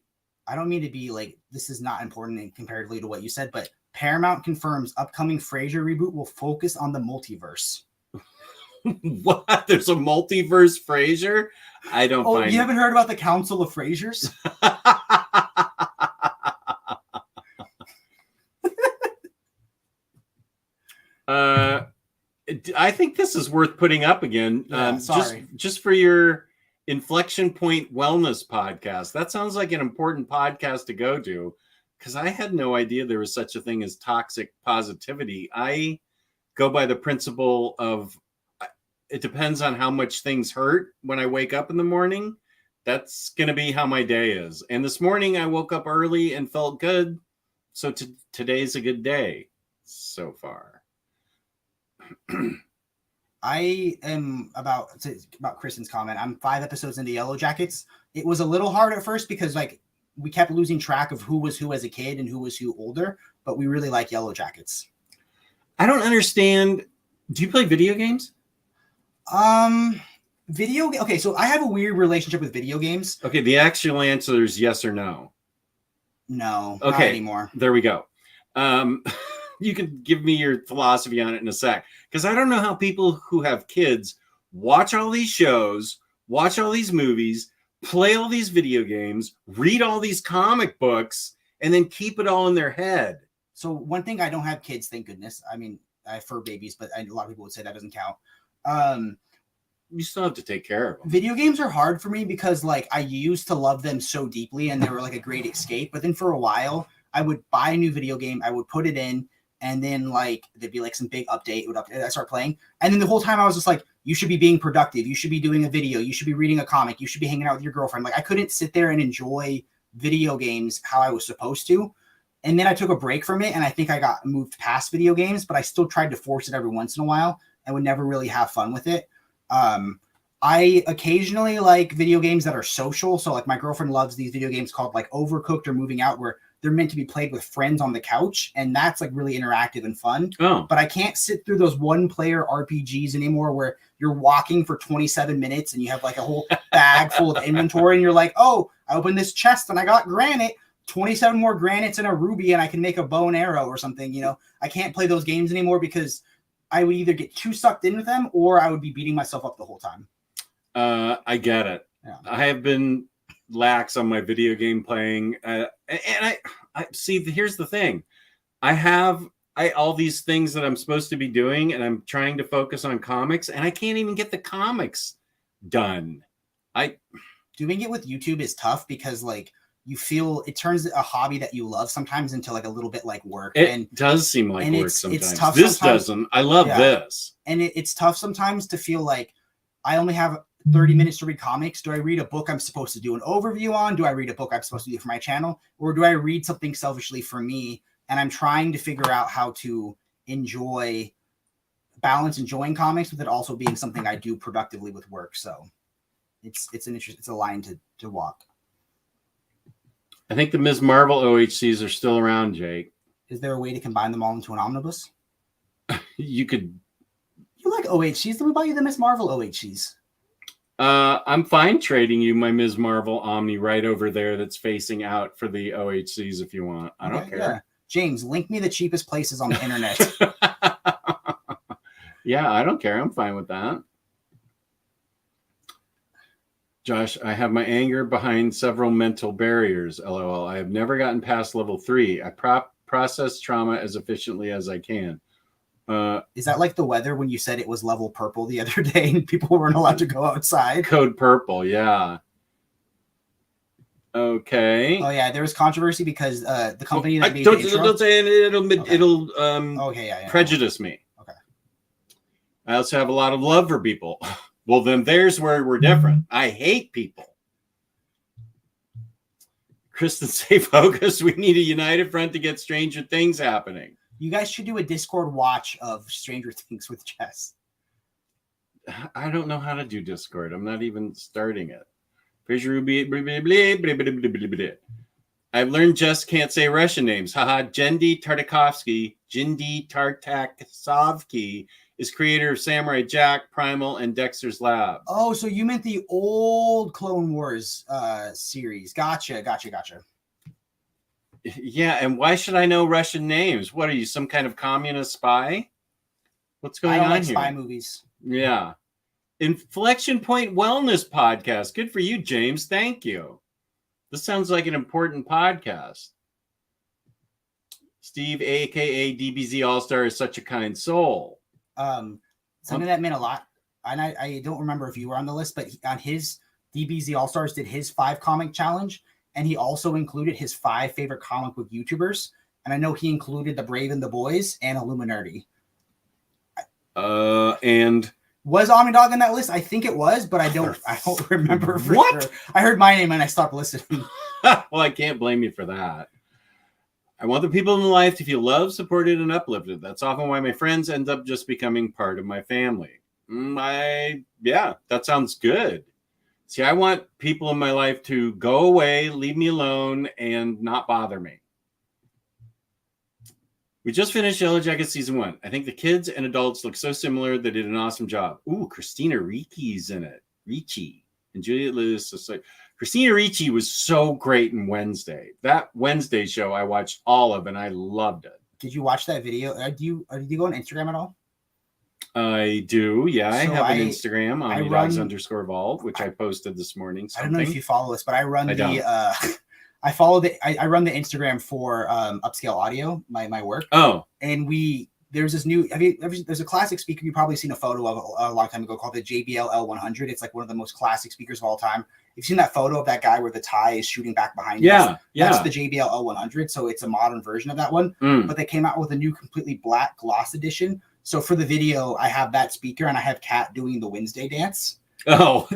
I don't mean to be like, this is not important comparatively to what you said, but Paramount confirms upcoming Frasier reboot will focus on the multiverse. What? There's a multiverse Frasier? I don't find you haven't heard about the Council of Frasiers? I think this is worth putting up again. Sorry. Just for your Inflection Point Wellness podcast. That sounds like an important podcast to go to, because I had no idea there was such a thing as toxic positivity. I go by the principle of it depends on how much things hurt when I wake up in the morning. That's going to be how my day is. And this morning I woke up early and felt good. So today's a good day so far. I am about Kristen's comment. I'm 5 episodes into Yellow Jackets. It was a little hard at first because like we kept losing track of who was who as a kid and who was who older, but we really like Yellow Jackets. I don't understand. Do you play video games? Okay, so I have a weird relationship with video games. Okay, the actual answer is yes or no. No, okay, not anymore. There we go. You can give me your philosophy on it in a sec, because I don't know how people who have kids watch all these shows, watch all these movies, play all these video games, read all these comic books, and then keep it all in their head. So one thing, I don't have kids, thank goodness. I mean, I have fur babies, but a lot of people would say that doesn't count. You still have to take care of them. Video games are hard for me because like I used to love them so deeply and they were like a great escape. But then for a while, I would buy a new video game, I would put it in, and then like there'd be like some big update. It would update. I start playing, and then the whole time I was just like, "You should be being productive. You should be doing a video. You should be reading a comic. You should be hanging out with your girlfriend." Like I couldn't sit there and enjoy video games how I was supposed to. And then I took a break from it, and I think I got moved past video games, but I still tried to force it every once in a while and would never really have fun with it. I occasionally like video games that are social. So like my girlfriend loves these video games called like Overcooked or Moving Out, where they're meant to be played with friends on the couch. And that's like really interactive and fun. Oh. But I can't sit through those one-player RPGs anymore where you're walking for 27 minutes and you have like a whole bag full of inventory. And you're like, oh, I opened this chest and I got granite, 27 more granites and a ruby, and I can make a bow and arrow or something. You know, I can't play those games anymore because I would either get too sucked into them or I would be beating myself up the whole time. I get it. Yeah. I have been lax on my video game playing. And I see, here's the thing. I all these things that I'm supposed to be doing, and I'm trying to focus on comics, and I can't even get the comics Done. Doing it with YouTube is tough because like you feel it turns a hobby that you love sometimes into like a little bit like work. It does seem like work it's sometimes. tough This sometimes. doesn't. I love this. And it's tough sometimes to feel like I only have 30 minutes to read comics. Do I read a book I'm supposed to do an overview on? Do I read a book I'm supposed to do for my channel? Or do I read something selfishly for me? And I'm trying to figure out how to balance enjoying comics with it also being something I do productively with work. So it's a line to walk. I think the Ms. Marvel OHCs are still around, Jake. Is there a way to combine them all into an omnibus? You could. You like OHCs? Let me buy you the Ms. Marvel OHCs. I'm fine trading you my Ms. Marvel Omni right over there that's facing out for the OHCs if you want. I don't care. Yeah. James, link me the cheapest places on the internet. Yeah, I don't care. I'm fine with that. Josh, I have my anger behind several mental barriers. LOL. I have never gotten past level 3. I process trauma as efficiently as I can. Is that like the weather when you said it was level purple the other day and people weren't allowed to go outside? Code purple, yeah. Okay. Oh yeah, there was controversy because the company that made don't, the intro. don't say it, it'll prejudice me. Okay. I also have a lot of love for people. Well, then there's where we're different. I hate people. Kristen, stay focused. We need a united front to get Stranger Things happening. You guys should do a Discord watch of Stranger Things with Jess. I don't know how to do Discord. I'm not even starting it. I've learned Jess can't say Russian names. Haha. Jendi Tartakovsky is creator of Samurai Jack, Primal, and Dexter's Lab. Oh, so you meant the old Clone Wars series. Gotcha. Yeah, and why should I know Russian names? What are you, some kind of communist spy? What's going on here? Spy movies. Yeah. Inflection Point Wellness Podcast. Good for you, James. Thank you. This sounds like an important podcast. Steve, a.k.a. DBZ All-Star, is such a kind soul. Something that meant a lot. And I don't remember if you were on the list, but on his DBZ All-Stars did his 5 comic challenge. And he also included his 5 favorite comic book YouTubers. And I know he included The Brave and the Boys and Illuminati. And was OmniDog on that list? I think it was, but I don't remember for what? Sure. I heard my name and I stopped listening. Well, I can't blame you for that. I want the people in life to feel loved, supported, and uplifted. That's often why my friends end up just becoming part of my family. Yeah, that sounds good. See, I want people in my life to go away, leave me alone, and not bother me. We just finished Yellow Jacket Season 1. I think the kids and adults look so similar. They did an awesome job. Ooh, Christina Ricci's in it. Ricci. And Juliet Lewis. Christina Ricci was so great in Wednesday. That Wednesday show I watched all of, and I loved it. Did you watch that video? Did you go on Instagram at all? I do, yeah. So I have an Instagram, OmniDog's_vault, which I posted this morning. I don't know if you follow this, but I run I run the Instagram for Upscale Audio, my work. Oh. And there's this new there's a classic speaker you've probably seen a photo of a long time ago called the JBL L100. It's like one of the most classic speakers of all time. You've seen that photo of that guy where the tie is shooting back behind us? Yeah. That's the JBL L100, so it's a modern version of that one. But they came out with a new completely black gloss edition. So for the video, I have that speaker and I have Kat doing the Wednesday dance. Oh, to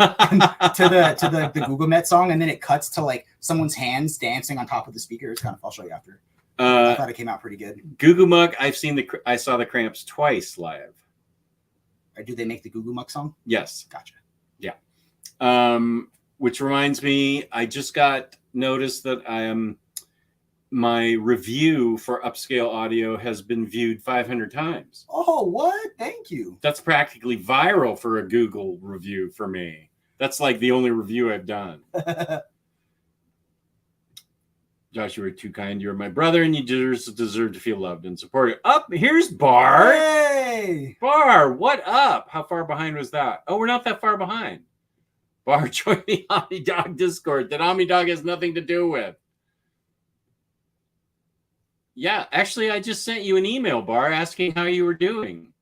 the Google Met song, and then it cuts to like someone's hands dancing on top of the speaker. It's kind of, I'll show you after. I thought it came out pretty good. Goo Goo Muck, I saw the Cramps twice live. Or do they make the Goo Goo Muck song? Yes. Gotcha. Yeah. Which reminds me, I just got notice that my review for Upscale Audio has been viewed 500 times. Oh, what? Thank you. That's practically viral for a Google review for me. That's like the only review I've done. Josh, you were too kind. You're my brother, and you deserve to feel loved and supported. Up, here's Bar. Hey! Bar, what up? How far behind was that? Oh, we're not that far behind. Bar, join the OmniDog Discord that OmniDog has nothing to do with. Yeah, actually, I just sent you an email, Bar, asking how you were doing.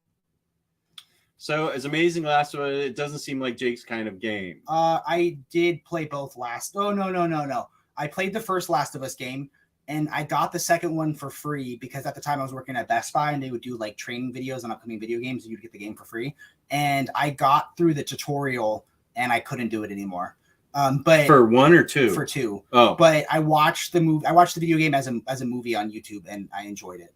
So as amazing Last of Us, it doesn't seem like Jake's kind of game. I did play both last. Oh no. I played the first Last of Us game, and I got the second one for free because at the time I was working at Best Buy, and they would do like training videos on upcoming video games, and you'd get the game for free. And I got through the tutorial, and I couldn't do it anymore. But For 1 or 2? For 2. Oh, But I watched the movie. I watched the video game as a movie on YouTube, and I enjoyed it.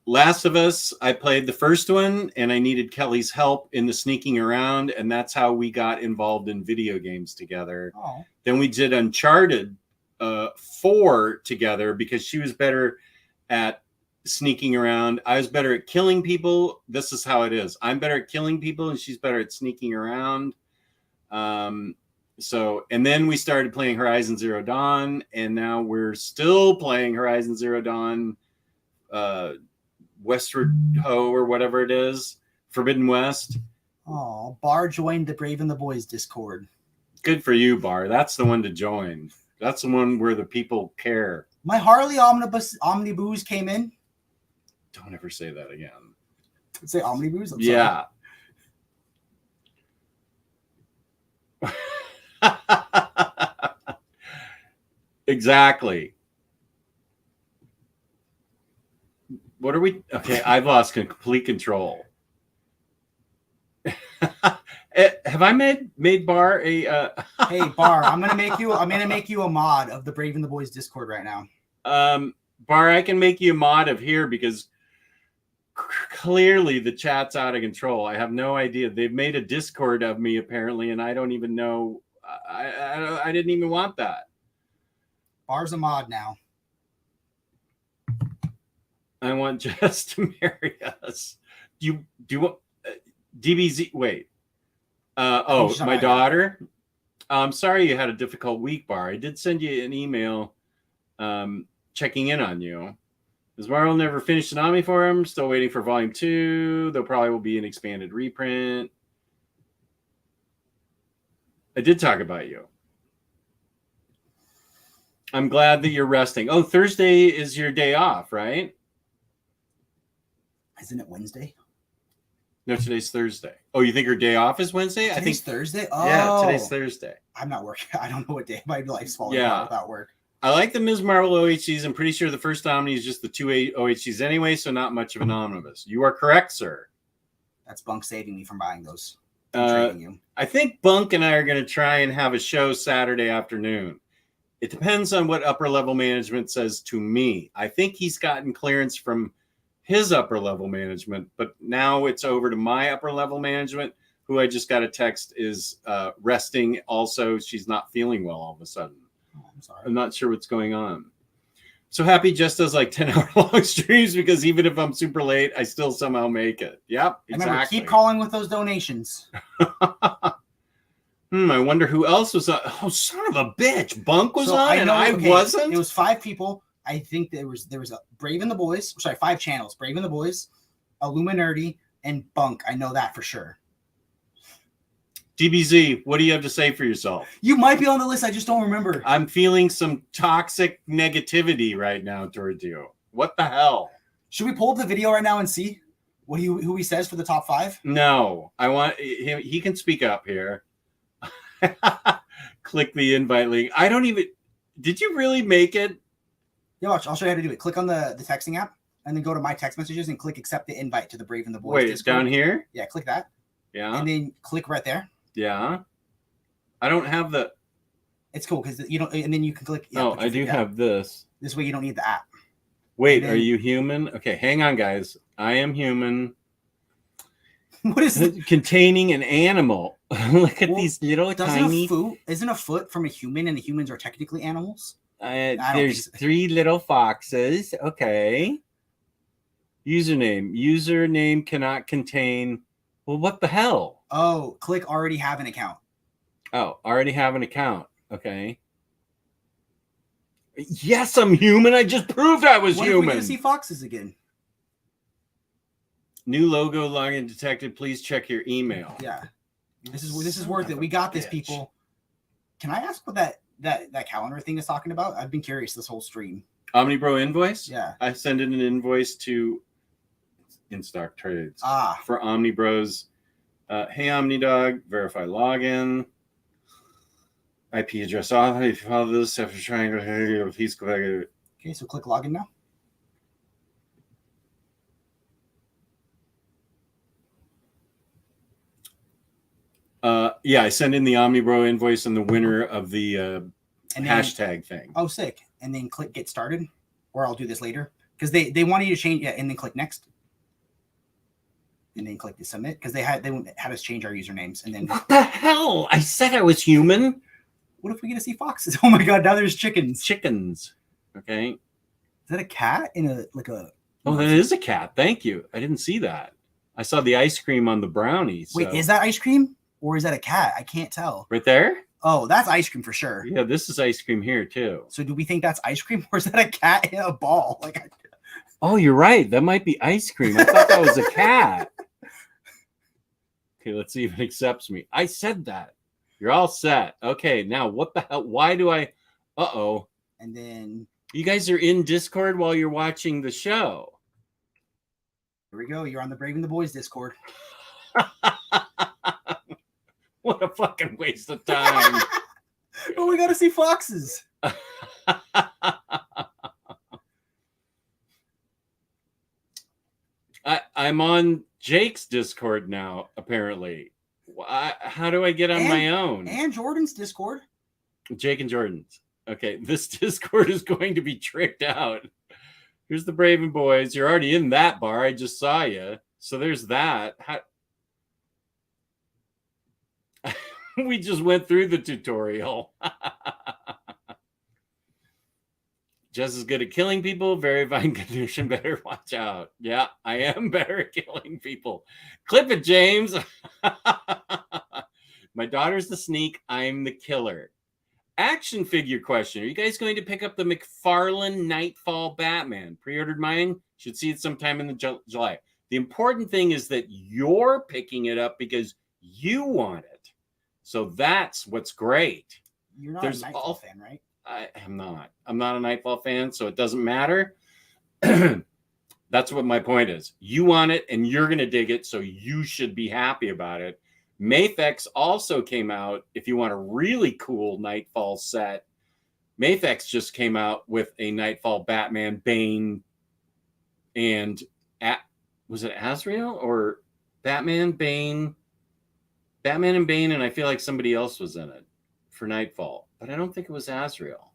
Last of Us, I played the first one, and I needed Kelly's help in the sneaking around, and that's how we got involved in video games together. Oh. Then we did Uncharted 4 together because she was better at sneaking around. I was better at killing people. This is how it is. I'm better at killing people, and she's better at sneaking around. So, and then we started playing Horizon Zero Dawn, and now we're still playing Horizon Zero Dawn, Westward Ho, or whatever it is, Forbidden West. Oh, Bar joined the Brave and the Boys Discord. Good for you, Bar. That's the one to join. That's the one where the people care. My Harley Omnibus came in. Don't ever say that again. Say Omnibus? I'm Yeah. Exactly. What are we? Okay, I've lost complete control. Have I made Bar a? Hey Bar, I'm gonna make you a mod of the Brave and the Boys Discord right now. Bar, I can make you a mod of here because clearly the chat's out of control. I have no idea. They've made a Discord of me apparently, and I don't even know. I didn't even want that. Bar's a mod now. I want Jess to marry us. You do DBZ? Wait. My daughter. I'm sorry you had a difficult week, Bar. I did send you an email checking in on you. As Marvel never finished an Omni for him, still waiting for Volume 2. There probably will be an expanded reprint. I did talk about you. I'm glad that you're resting. Oh, Thursday is your day off, right? Isn't it Wednesday? No, today's Thursday. Oh, you think your day off is Wednesday? Today's I think Thursday. Oh, yeah, today's Thursday. I'm not working. I don't know what day my life's falling apart without work. I like the Ms. Marvel OHCs. I'm pretty sure the first Omni is just the 2 OHCs anyway, so not much of an omnibus. You are correct, sir. That's Bunk saving me from buying those. Trading you. I think Bunk and I are going to try and have a show Saturday afternoon. It depends on what upper level management says to me. I think he's gotten clearance from his upper level management, but now it's over to my upper level management, who I just got a text is resting. Also, she's not feeling well all of a sudden. Oh, I'm sorry. I'm not sure what's going on. So Happy just does like 10-hour long streams because even if I'm super late, I still somehow make it. Yep, exactly. Remember, keep calling with those donations. I wonder who else was on. Oh, son of a bitch. Bunk was on and I wasn't? It was 5 people. I think there was a Brave and the Boys. Sorry, 5 channels. Brave and the Boys, Illuminati, and Bunk. I know that for sure. DBZ, what do you have to say for yourself? You might be on the list. I just don't remember. I'm feeling some toxic negativity right now towards you. What the hell? Should we pull up the video right now and see who he says for the top 5? No, I want him. He can speak up here. Click the invite link. I don't even. Did you really make it? Yeah, watch. I'll show you how to do it. Click on the texting app and then go to my text messages and click accept the invite to the Brave and the Boys. Wait, it's down here? Yeah, click that. Yeah. And then click right there. Yeah. I don't have the. It's cool because you don't, and then you can click. Yeah, I do have this. This way you don't need the app. Wait, are you human? Okay, hang on, guys. I am human. What is it? Containing an animal. Look at these little tiny. Isn't a foot from a human, and the humans are technically animals? There's 3 little foxes. Okay. Username cannot contain. Well, what the hell? Oh, click already have an account. Oh, already have an account. Okay. Yes, I'm human. I just proved I was human. What if we get to see foxes again? New logo login detected. Please check your email. Yeah. This is worth it. We got this, people. Can I ask what that calendar thing is talking about? I've been curious this whole stream. OmniBro invoice? Yeah. I send in an invoice to in stock trades. Ah, For Omni Bros. Hey OmniDog, verify login. IP address off. If you follow this after trying to please go back. okay. So click login now. Yeah, I send in the OmniBro invoice and the winner of the And then, hashtag thing. oh, sick. And then click get started, or I'll do this later because they want you to change. Yeah, and then click next. And then click to submit because they had us change our usernames. And then What the hell? I said I was human. what if we get to see foxes? Oh my god! Now there's chickens. Chickens. Okay. Is that a cat in a like a? Oh, that is a cat. Thank you. I didn't see that. I saw the ice cream on the brownie. So. Wait, is that ice cream or is that a cat? I can't tell. Right there? Oh, that's ice cream for sure. Yeah, this is ice cream here too. So do we think that's ice cream or is that a cat in a ball? Like, Oh, you're right. That might be ice cream. I thought that was a cat. Okay, let's see if it accepts me. I said that. You're all set. Okay, now what the hell? Why do I? Uh-oh. and then You guys are in Discord while you're watching the show. here we go. You're on the Braving the Boys Discord. What a fucking waste of time. Oh, we got to see foxes. I'm on Jake's Discord now, apparently. How do I get on my own? And Jordan's Discord. Jake and Jordan's. Okay, this Discord is going to be tricked out. Here's the Braven Boys. You're already in that bar. I just saw you. So there's that. We just went through the tutorial. Just as good at killing people, very fine condition, better watch out. Yeah, I am better at killing people. Clip it, James. My daughter's the sneak, I'm the killer. Action figure question. Are you guys going to pick up the McFarlane Nightfall Batman? Pre-ordered mine. Should see it sometime in the July. The important thing is that you're picking it up because you want it. So that's what's great. You're not a Nightfall fan, right? I am not. I'm not a Nightfall fan, so it doesn't matter. That's what my point is. You want it, and you're going to dig it, so you should be happy about it. Mafex also came out. If you want a really cool Nightfall set, Mafex just came out with a Nightfall Batman, Bane, and was it Azrael or Batman, Bane? Batman and Bane, and I feel like somebody else was in it for Nightfall, but I don't think it was Azrael.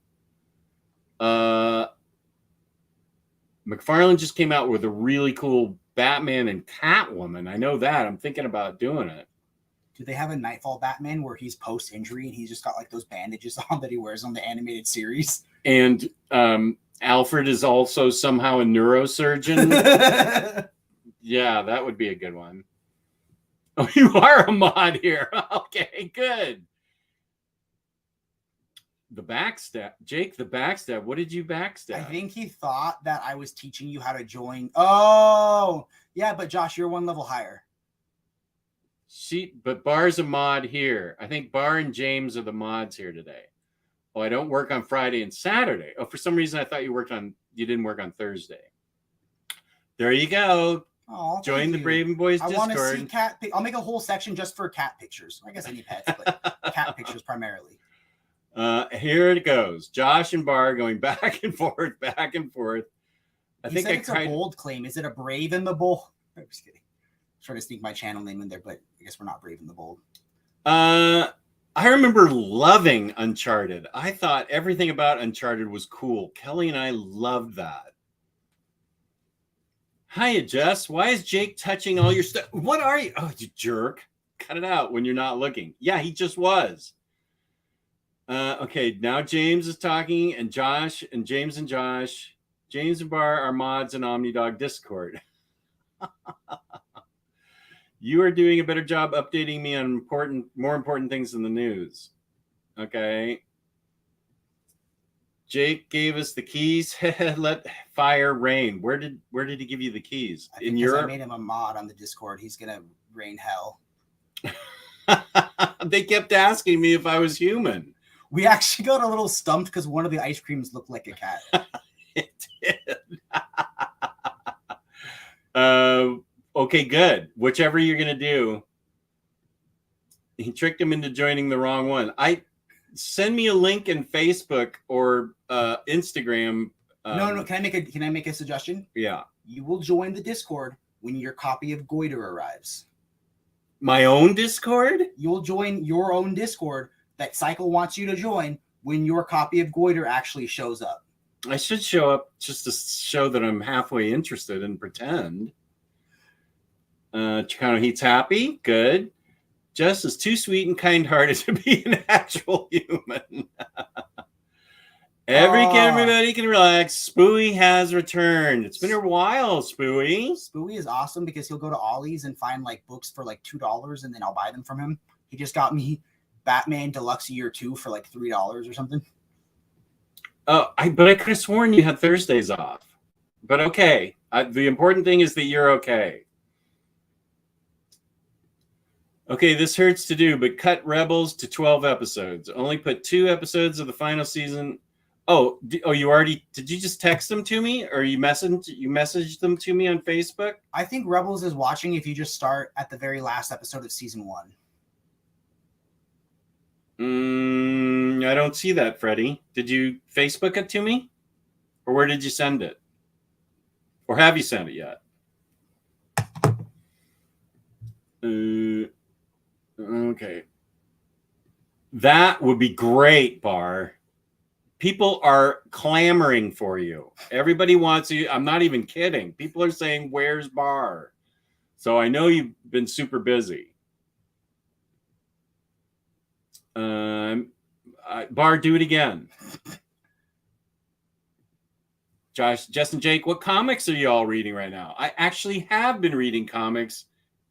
McFarlane just came out with a really cool Batman and Catwoman. I know that. I'm thinking about doing it. Do they have a Nightfall Batman where he's post-injury and he's just got like those bandages on that he wears on the animated series? And Alfred is also somehow a neurosurgeon. Yeah, that would be a good one. Oh, you are a mod here. Okay, good. The backstab. Jake, the backstab. What did you backstab? I think he thought that I was teaching you how to join. Oh, yeah, but Josh, you're one level higher. But Bar's a mod here. I think Bar and James are the mods here today. Oh, I don't work on Friday and Saturday. Oh, for some reason I thought you didn't work on Thursday. There you go. Oh, join the Braven Boys Discord. I want to see cat. I'll make a whole section just for cat pictures. I guess any pets, but cat pictures primarily. Here it goes. Josh and Bar going back and forth, back and forth. I think it's a bold claim. Is it a Brave in the Bold? I'm just kidding. Trying to sneak my channel name in there, but I guess we're not Brave in the Bold. I remember loving Uncharted. I thought everything about Uncharted was cool. Kelly and I loved that. Hiya, Jess. Why is Jake touching all your stuff? What are you? Oh, you jerk. Cut it out when you're not looking. Yeah, he just was. Okay, now James is talking, and Josh, and James and Josh. James and Bar are mods in OmniDog Discord. You are doing a better job updating me on more important things in the news. Okay. Jake gave us the keys. Let fire rain. Where did he give you the keys? In Europe? I made him a mod on the Discord. He's gonna rain hell. They kept asking me if I was human. We actually got a little stumped because one of the ice creams looked like a cat. It did. Okay, good. Whichever you're gonna do. He tricked him into joining the wrong one. Send me a link in Facebook or Instagram. No. Can I make a suggestion? Yeah. You will join the Discord when your copy of Goiter arrives. My own Discord? You'll join your own Discord that Cycle wants you to join when your copy of Goiter actually shows up. I should show up just to show that I'm halfway interested and pretend. Chicano Heat's happy. Good. Jess is too sweet and kind-hearted to be an actual human. Everybody can relax. Spooey has returned. It's been a while, Spooey. Spooey is awesome because he'll go to Ollie's and find like books for like $2 and then I'll buy them from him. He just got me Batman Deluxe Year 2 for like $3 or something. But I could have sworn you had Thursdays off. But okay. The important thing is that you're okay. Okay, this hurts to do, but cut Rebels to 12 episodes. Only put 2 episodes of the final season. You already did you just text them to me or you messaged them to me on Facebook? I think Rebels is watching if you just start at the very last episode of season 1. I don't see that, Freddie. Did you Facebook it to me? Or where did you send it? Or have you sent it yet? Okay. That would be great, Bar. People are clamoring for you. Everybody wants you. I'm not even kidding. People are saying, where's Bar? So I know you've been super busy. Bar, do it again. Josh, Jess, and Jake, what comics are you all reading right now? I actually have been reading comics.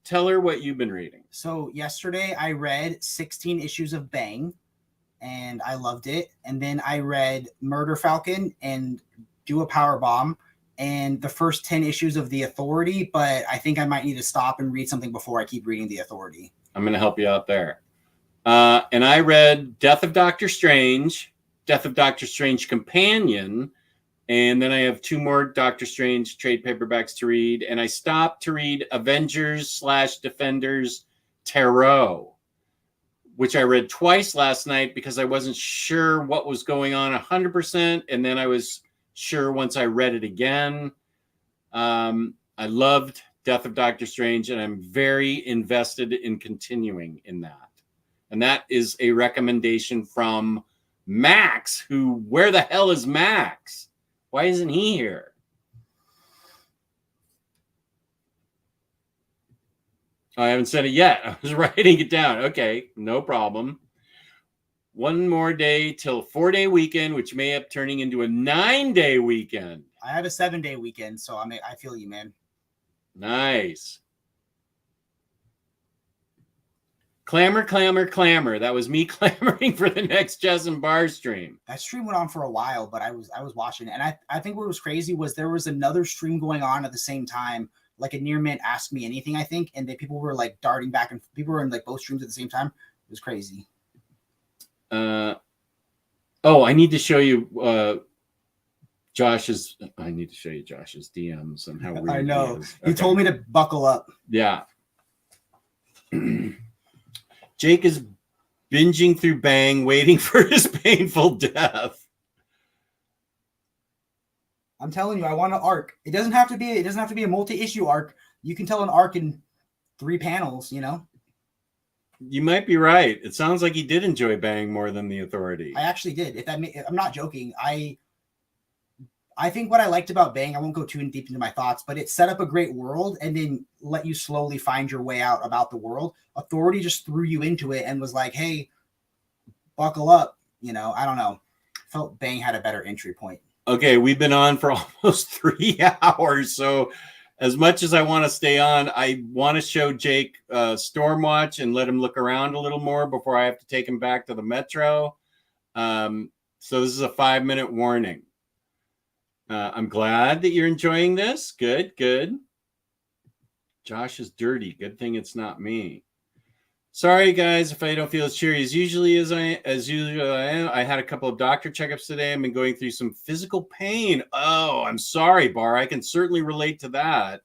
Tell her what you've been reading. So yesterday I read 16 issues of Bang and I loved it. And then I read Murder Falcon and Do a Power Bomb and the first 10 issues of The Authority, but I think I might need to stop and read something before I keep reading The Authority. I'm going to help you out there. And I read Death of Doctor Strange, Death of Doctor Strange Companion, and then I have 2 more Doctor Strange trade paperbacks to read. And I stopped to read Avengers/Defenders Tarot, which I read twice last night because I wasn't sure what was going on 100%. And then I was sure once I read it again. I loved Death of Doctor Strange, and I'm very invested in continuing in that. And that is a recommendation from Max, who, where the hell is Max? Why isn't he here? I haven't said it yet. I was writing it down. Okay, no problem. 1 more day till 4-day weekend, which may end up turning into a 9-day weekend. I have a 7-day weekend, so I feel you, man. Nice. Clamor, clamor, clamor. That was me clamoring for the next Jess and Bar stream. That stream went on for a while, but I was watching it. And I think what was crazy was there was another stream going on at the same time, like a near mint Ask Me Anything, I think, and people were like darting back and people were in like both streams at the same time. It was crazy. I need to show you Josh's DMs and how weird I know. he is. He told me to buckle up. Yeah. Jake is binging through Bang, waiting for his painful death. I'm telling you, I want an arc. It doesn't have to be a multi-issue arc. You can tell an arc in 3 panels, you know? You might be right. It sounds like he did enjoy Bang more than The Authority. I actually did. I'm not joking. I think what I liked about Bang, I won't go too deep into my thoughts, but it set up a great world and then let you slowly find your way out about the world. Authority just threw you into it and was like, hey, buckle up. You know, I don't know. Felt Bang had a better entry point. Okay, we've been on for almost 3 hours. So as much as I want to stay on, I want to show Jake Stormwatch and let him look around a little more before I have to take him back to the Metro. So this is a 5-minute warning. I'm glad that you're enjoying this. Good, good. Josh is dirty. Good thing it's not me. Sorry, guys, if I don't feel as cheery as usually I am. I had a couple of doctor checkups today. I've been going through some physical pain. Oh, I'm sorry, Bar. I can certainly relate to that.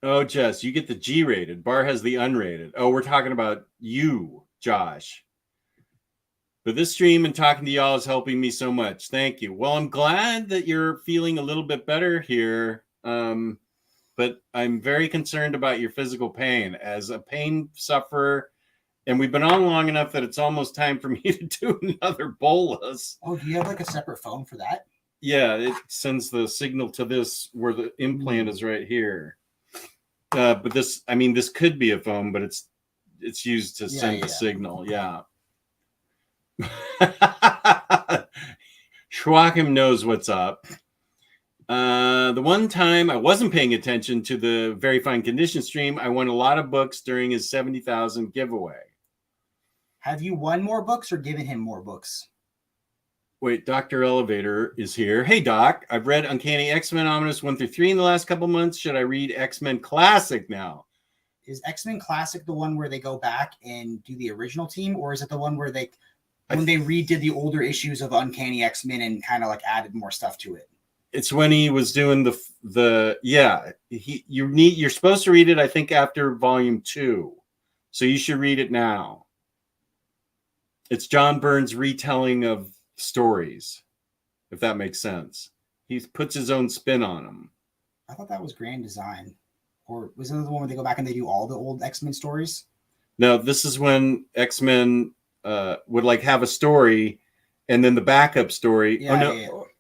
Oh, Jess, you get the G-rated. Bar has the unrated. Oh, we're talking about you, Josh. But this stream and talking to y'all is helping me so much. Thank you. Well, I'm glad that you're feeling a little bit better here. But I'm very concerned about your physical pain. As a pain sufferer, and we've been on long enough that it's almost time for me to do another bolus. Oh, do you have like a separate phone for that? Yeah, it sends the signal to this where the implant is right here. But this, I mean, this could be a phone, but it's used to send the signal. Yeah. Schwackham knows what's up. The one time I wasn't paying attention to the Very Fine Condition stream, I won a lot of books during his 70,000 giveaway. Have you won more books or given him more books? Wait, Dr. Elevator is here. Hey, Doc, I've read Uncanny X-Men Omnibus 1 through 3 in the last couple months. Should I read X-Men Classic now? Is X-Men Classic the one where they go back and do the original team, or is it the one where they redid the older issues of Uncanny X-Men and kind of like added more stuff to it? It's when he was doing you're supposed to read it, I think, after volume 2. So you should read it now. It's John Byrne's retelling of stories, if that makes sense. He puts his own spin on them. I thought that was Grand Design. Or was it the one where they go back and they do all the old X-Men stories? No, this is when X-Men would like have a story and then the backup story.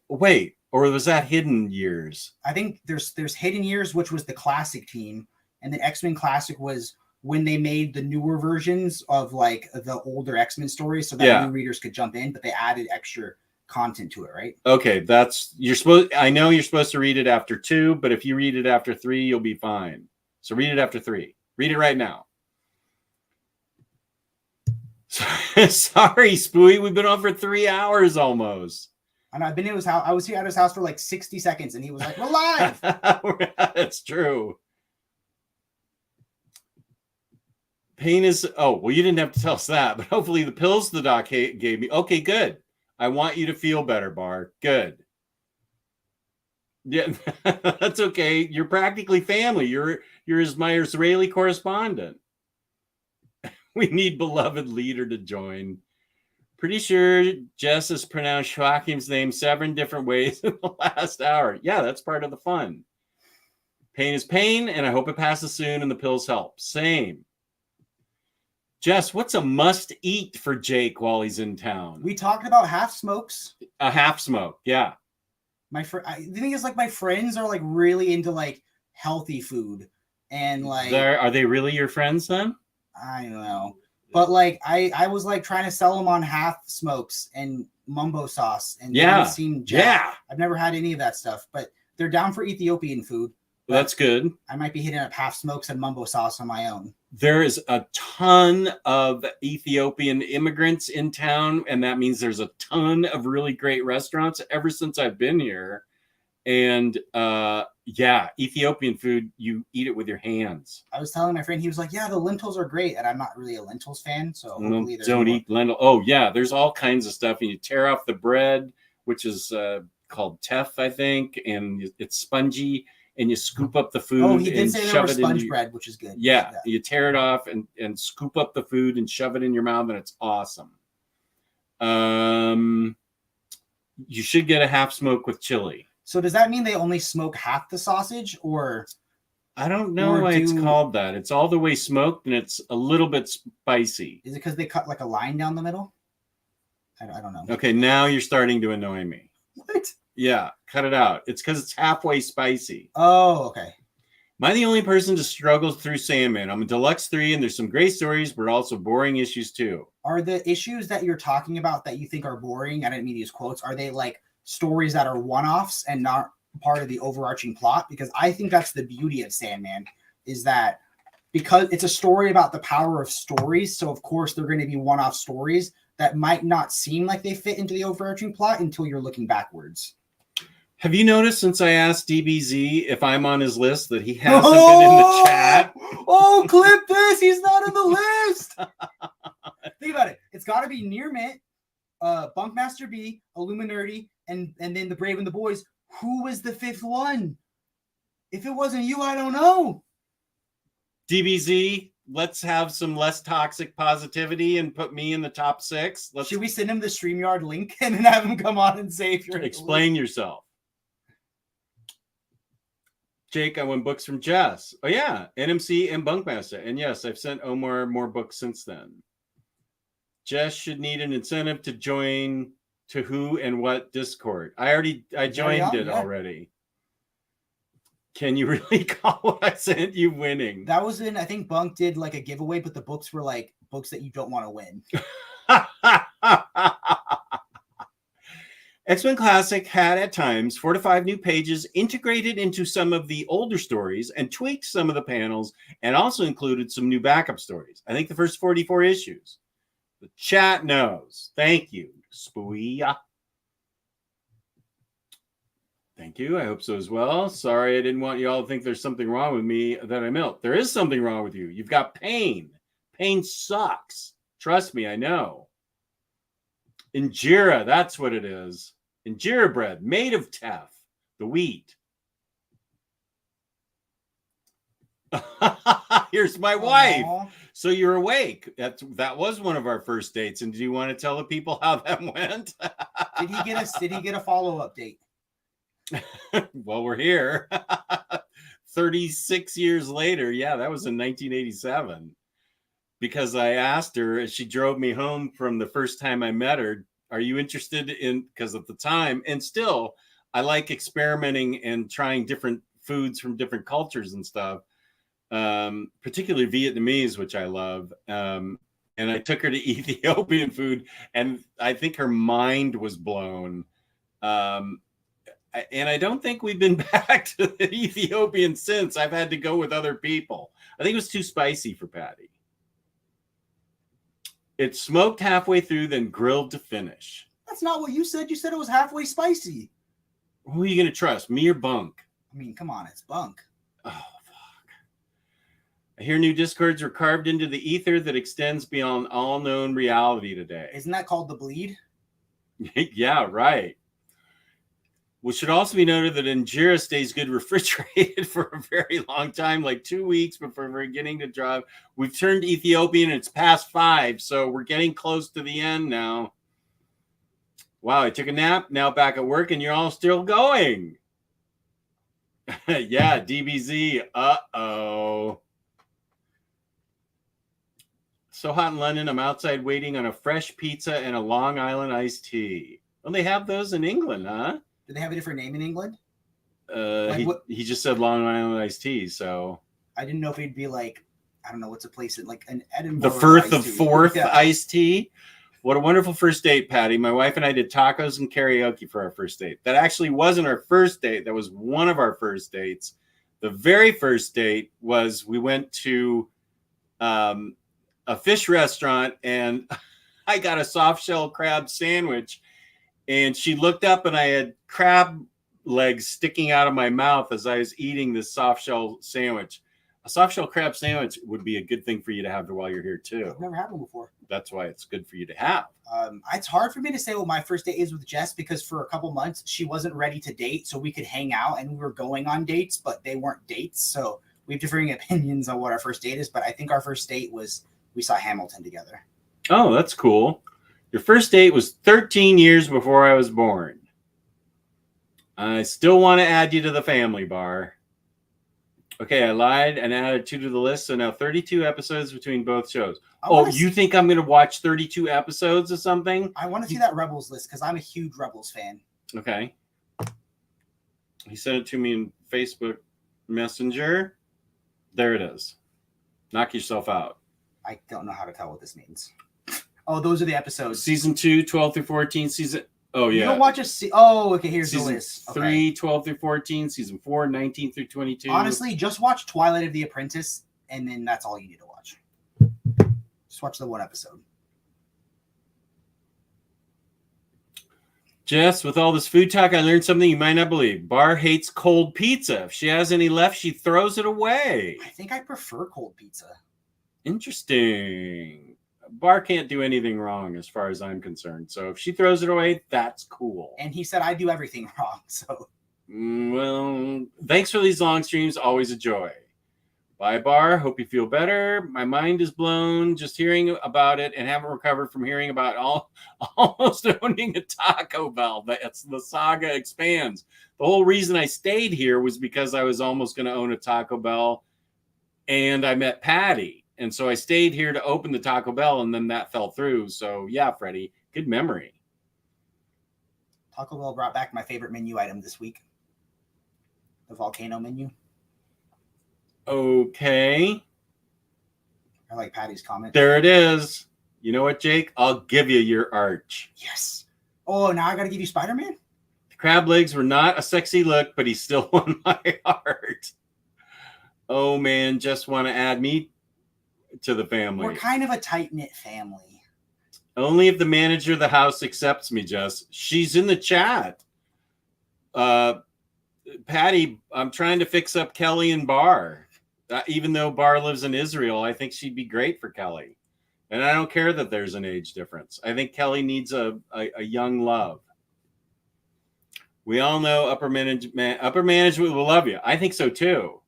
Wait, or was that Hidden Years? I think there's Hidden Years, which was the classic team, and then X-Men Classic was when they made the newer versions of like the older X-Men stories so that new readers could jump in, but they added extra content to it, right? Okay, I know you're supposed to read it after 2, but if you read it after 3, you'll be fine. So read it after 3. Read it right now. Sorry, Spooey, we've been on for 3 hours almost. And I've been in his house. I was here at his house for like 60 seconds, and he was like, "We're live." That's true. Pain is. Oh, well, you didn't have to tell us that, but hopefully the pills the doc gave me. Okay, good. I want you to feel better, Bar. Good. Yeah, that's okay. You're practically family. You're my Israeli correspondent. We need beloved leader to join. Pretty sure Jess has pronounced Joachim's name 7 different ways in the last hour. Yeah, that's part of the fun. Pain is pain, and I hope it passes soon and the pills help. Same. Jess, what's a must-eat for Jake while he's in town? We talked about half smokes. A half smoke, yeah. The thing is, like, my friends are like really into like healthy food, and like, are they really your friends then? I don't know. But like I was like trying to sell them on half smokes and mumbo sauce, and they didn't seem jacked. Yeah. I've never had any of that stuff, but they're down for Ethiopian food. That's good. I might be hitting up half smokes and mumbo sauce on my own. There is a ton of Ethiopian immigrants in town, and that means there's a ton of really great restaurants ever since I've been here. And Ethiopian food, you eat it with your hands. I was telling my friend, he was like, "Yeah, the lentils are great," and I'm not really a lentils fan, so hopefully don't eat lentil. Oh yeah, there's all kinds of stuff, and you tear off the bread, which is called teff, I think, and it's spongy, and you scoop up the food. Oh, he did say there was sponge sponge bread, which is good. Yeah, you tear it off and scoop up the food and shove it in your mouth, and it's awesome. You should get a half smoke with chili. So does that mean they only smoke half the sausage, or? I don't know why it's called that. It's all the way smoked, and it's a little bit spicy. Is it because they cut like a line down the middle? I don't know. Okay, now you're starting to annoy me. What? Yeah, cut it out. It's because it's halfway spicy. Oh, okay. Am I the only person to struggle through Sandman? I'm a deluxe 3, and there's some great stories, but also boring issues too. Are the issues that you're talking about that you think are boring, I didn't mean to use quotes, are they like stories that are one-offs and not part of the overarching plot? Because I think that's the beauty of Sandman, is that because it's a story about the power of stories, so of course they're going to be one-off stories that might not seem like they fit into the overarching plot until you're looking backwards. Have you noticed since I asked DBZ if I'm on his list that he hasn't been in the chat? Oh, clip this! He's not on the list! Think about it. It's got to be Near Mint, Bunkmaster B, Illuminati, and then The Brave and the Boys. Who was the 5th one? If it wasn't you, I don't know. DBZ, let's have some less toxic positivity and put me in the top 6. Should we send him the StreamYard link and then have him come on and say if you're explain yourself? Jake, I won books from Jess. Oh yeah, NMC and Bunkmaster. And yes, I've sent Omar more books since then. Jess should need an incentive to join to who and what Discord. I joined it already. Can you really call what I sent you winning? That was I think Bunk did like a giveaway, but the books were like books that you don't want to win. X-Men Classic had at times 4 to 5 new pages integrated into some of the older stories and tweaked some of the panels and also included some new backup stories. I think the first 44 issues. The chat knows. Thank you, Spooey. Thank you. I hope so as well. Sorry, I didn't want you all to think there's something wrong with me that I milk. There is something wrong with you. You've got pain. Pain sucks. Trust me, I know. Injera, that's what it is. Injera bread, made of teff, the wheat. Here's my wife. So you're awake. That was one of our first dates. And do you want to tell the people how that went? Did he get a follow-up date? Well, we're here. 36 years later. Yeah, that was in 1987. Because I asked her as she drove me home from the first time I met her, are you interested in, because at the time, and still, I like experimenting and trying different foods from different cultures and stuff, particularly Vietnamese, which I love. And I took her to Ethiopian food, and I think her mind was blown. And I don't think we've been back to the Ethiopian since. I've had to go with other people. I think it was too spicy for Patty. It's smoked halfway through, then grilled to finish. That's not what you said. You said it was halfway spicy. Who are you going to trust, me or Bunk? I mean, come on, it's Bunk. Oh, fuck. I hear new discords are carved into the ether that extends beyond all known reality today. Isn't that called the bleed? Yeah, right. Which should also be noted that injera stays good refrigerated for a very long time, like 2 weeks before we're getting to drive. We've turned Ethiopian and it's past 5, so we're getting close to the end now. Wow, I took a nap, now back at work, and you're all still going. Yeah, DBZ. Uh-oh. So hot in London, I'm outside waiting on a fresh pizza and a Long Island iced tea. Well, they have those in England, huh? Do they have a different name in England? He just said Long Island iced tea, so I didn't know if he'd be like, I don't know, what's a place in like an Edinburgh. The Firth of Forth iced tea. What a wonderful first date, Patty. My wife and I did tacos and karaoke for our first date. That actually wasn't our first date. That was one of our first dates. The very first date was we went to a fish restaurant and I got a soft shell crab sandwich. And she looked up and I had crab legs sticking out of my mouth as I was eating this soft shell sandwich. A soft shell crab sandwich would be a good thing for you to have while you're here too. I've never had one before. That's why it's good for you to have. It's hard for me to say what my first date is with Jess because for a couple months she wasn't ready to date, so we could hang out and we were going on dates, but they weren't dates. So we have differing opinions on what our first date is. But I think our first date was we saw Hamilton together. Oh, that's cool. Your first date was 13 years before I was born. I still want to add you to the family bar. Okay, I lied and added 2 to the list, so now 32 episodes between both shows. You think I'm going to watch 32 episodes of something? I want to see that Rebels list because I'm a huge Rebels fan. Okay. He sent it to me in Facebook Messenger. There it is. Knock yourself out. I don't know how to tell what this means. Oh, those are the episodes. Season 2, 12 through 14. Oh, yeah. You don't watch okay, here's season the list. Okay. 3, 12 through 14. Season 4, 19 through 22. Honestly, just watch Twilight of the Apprentice, and then that's all you need to watch. Just watch the one episode. Jess, with all this food talk, I learned something you might not believe. Bar hates cold pizza. If she has any left, she throws it away. I think I prefer cold pizza. Interesting. Bar can't do anything wrong as far as I'm concerned. So if she throws it away, that's cool. And he said I do everything wrong. So well, thanks for these long streams. Always a joy. Bye, Bar. Hope you feel better. My mind is blown just hearing about it and haven't recovered from hearing about almost owning a Taco Bell. That's the saga expands. The whole reason I stayed here was because I was almost going to own a Taco Bell, and I met Patty. And so I stayed here to open the Taco Bell, and then that fell through. So, yeah, Freddie, good memory. Taco Bell brought back my favorite menu item this week. The volcano menu. Okay. I like Patty's comment. There it is. You know what, Jake? I'll give you your arch. Yes. Oh, now I got to give you Spider-Man? The crab legs were not a sexy look, but he still won my heart. Oh, man, just want to add me to the family. We're kind of a tight-knit family. Only if the manager of the house accepts me, Jess. She's in the chat. Patty, I'm trying to fix up Kelly and Bar. Even though Bar lives in Israel, I think she'd be great for Kelly. And I don't care that there's an age difference. I think Kelly needs a young love. We all know upper management will love you. I think so too.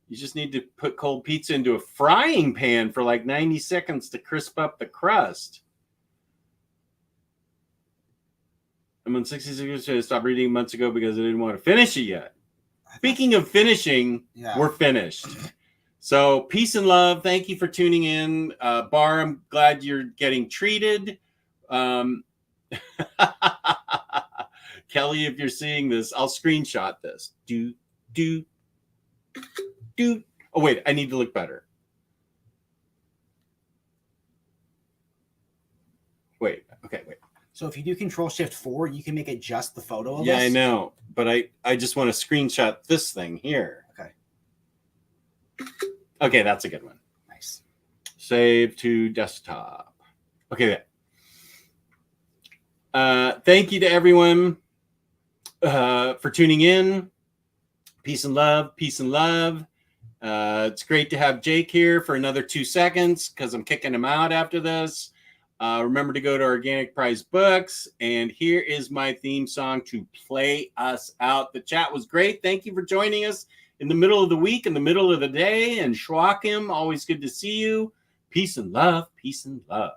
You just need to put cold pizza into a frying pan for like 90 seconds to crisp up the crust. I'm on 66. I stopped reading months ago because I didn't want to finish it yet. Speaking of finishing, We're finished. So peace and love. Thank you for tuning in. Bar, I'm glad you're getting treated. Kelly, if you're seeing this, I'll screenshot this. Oh, wait, I need to look better. Wait. So if you do Control-Shift-4, you can make it just the photo of us. Yeah, I know. But I just want to screenshot this thing here. Okay, that's a good one. Nice. Save to desktop. Okay. Thank you to everyone for tuning in. Peace and love. Peace and love. It's great to have Jake here for another 2 seconds because I'm kicking him out after this. Remember to go to Organic Prize Books. And here is my theme song to play us out. The chat was great. Thank you for joining us in the middle of the week, in the middle of the day. And Schwakim, always good to see you. Peace and love. Peace and love.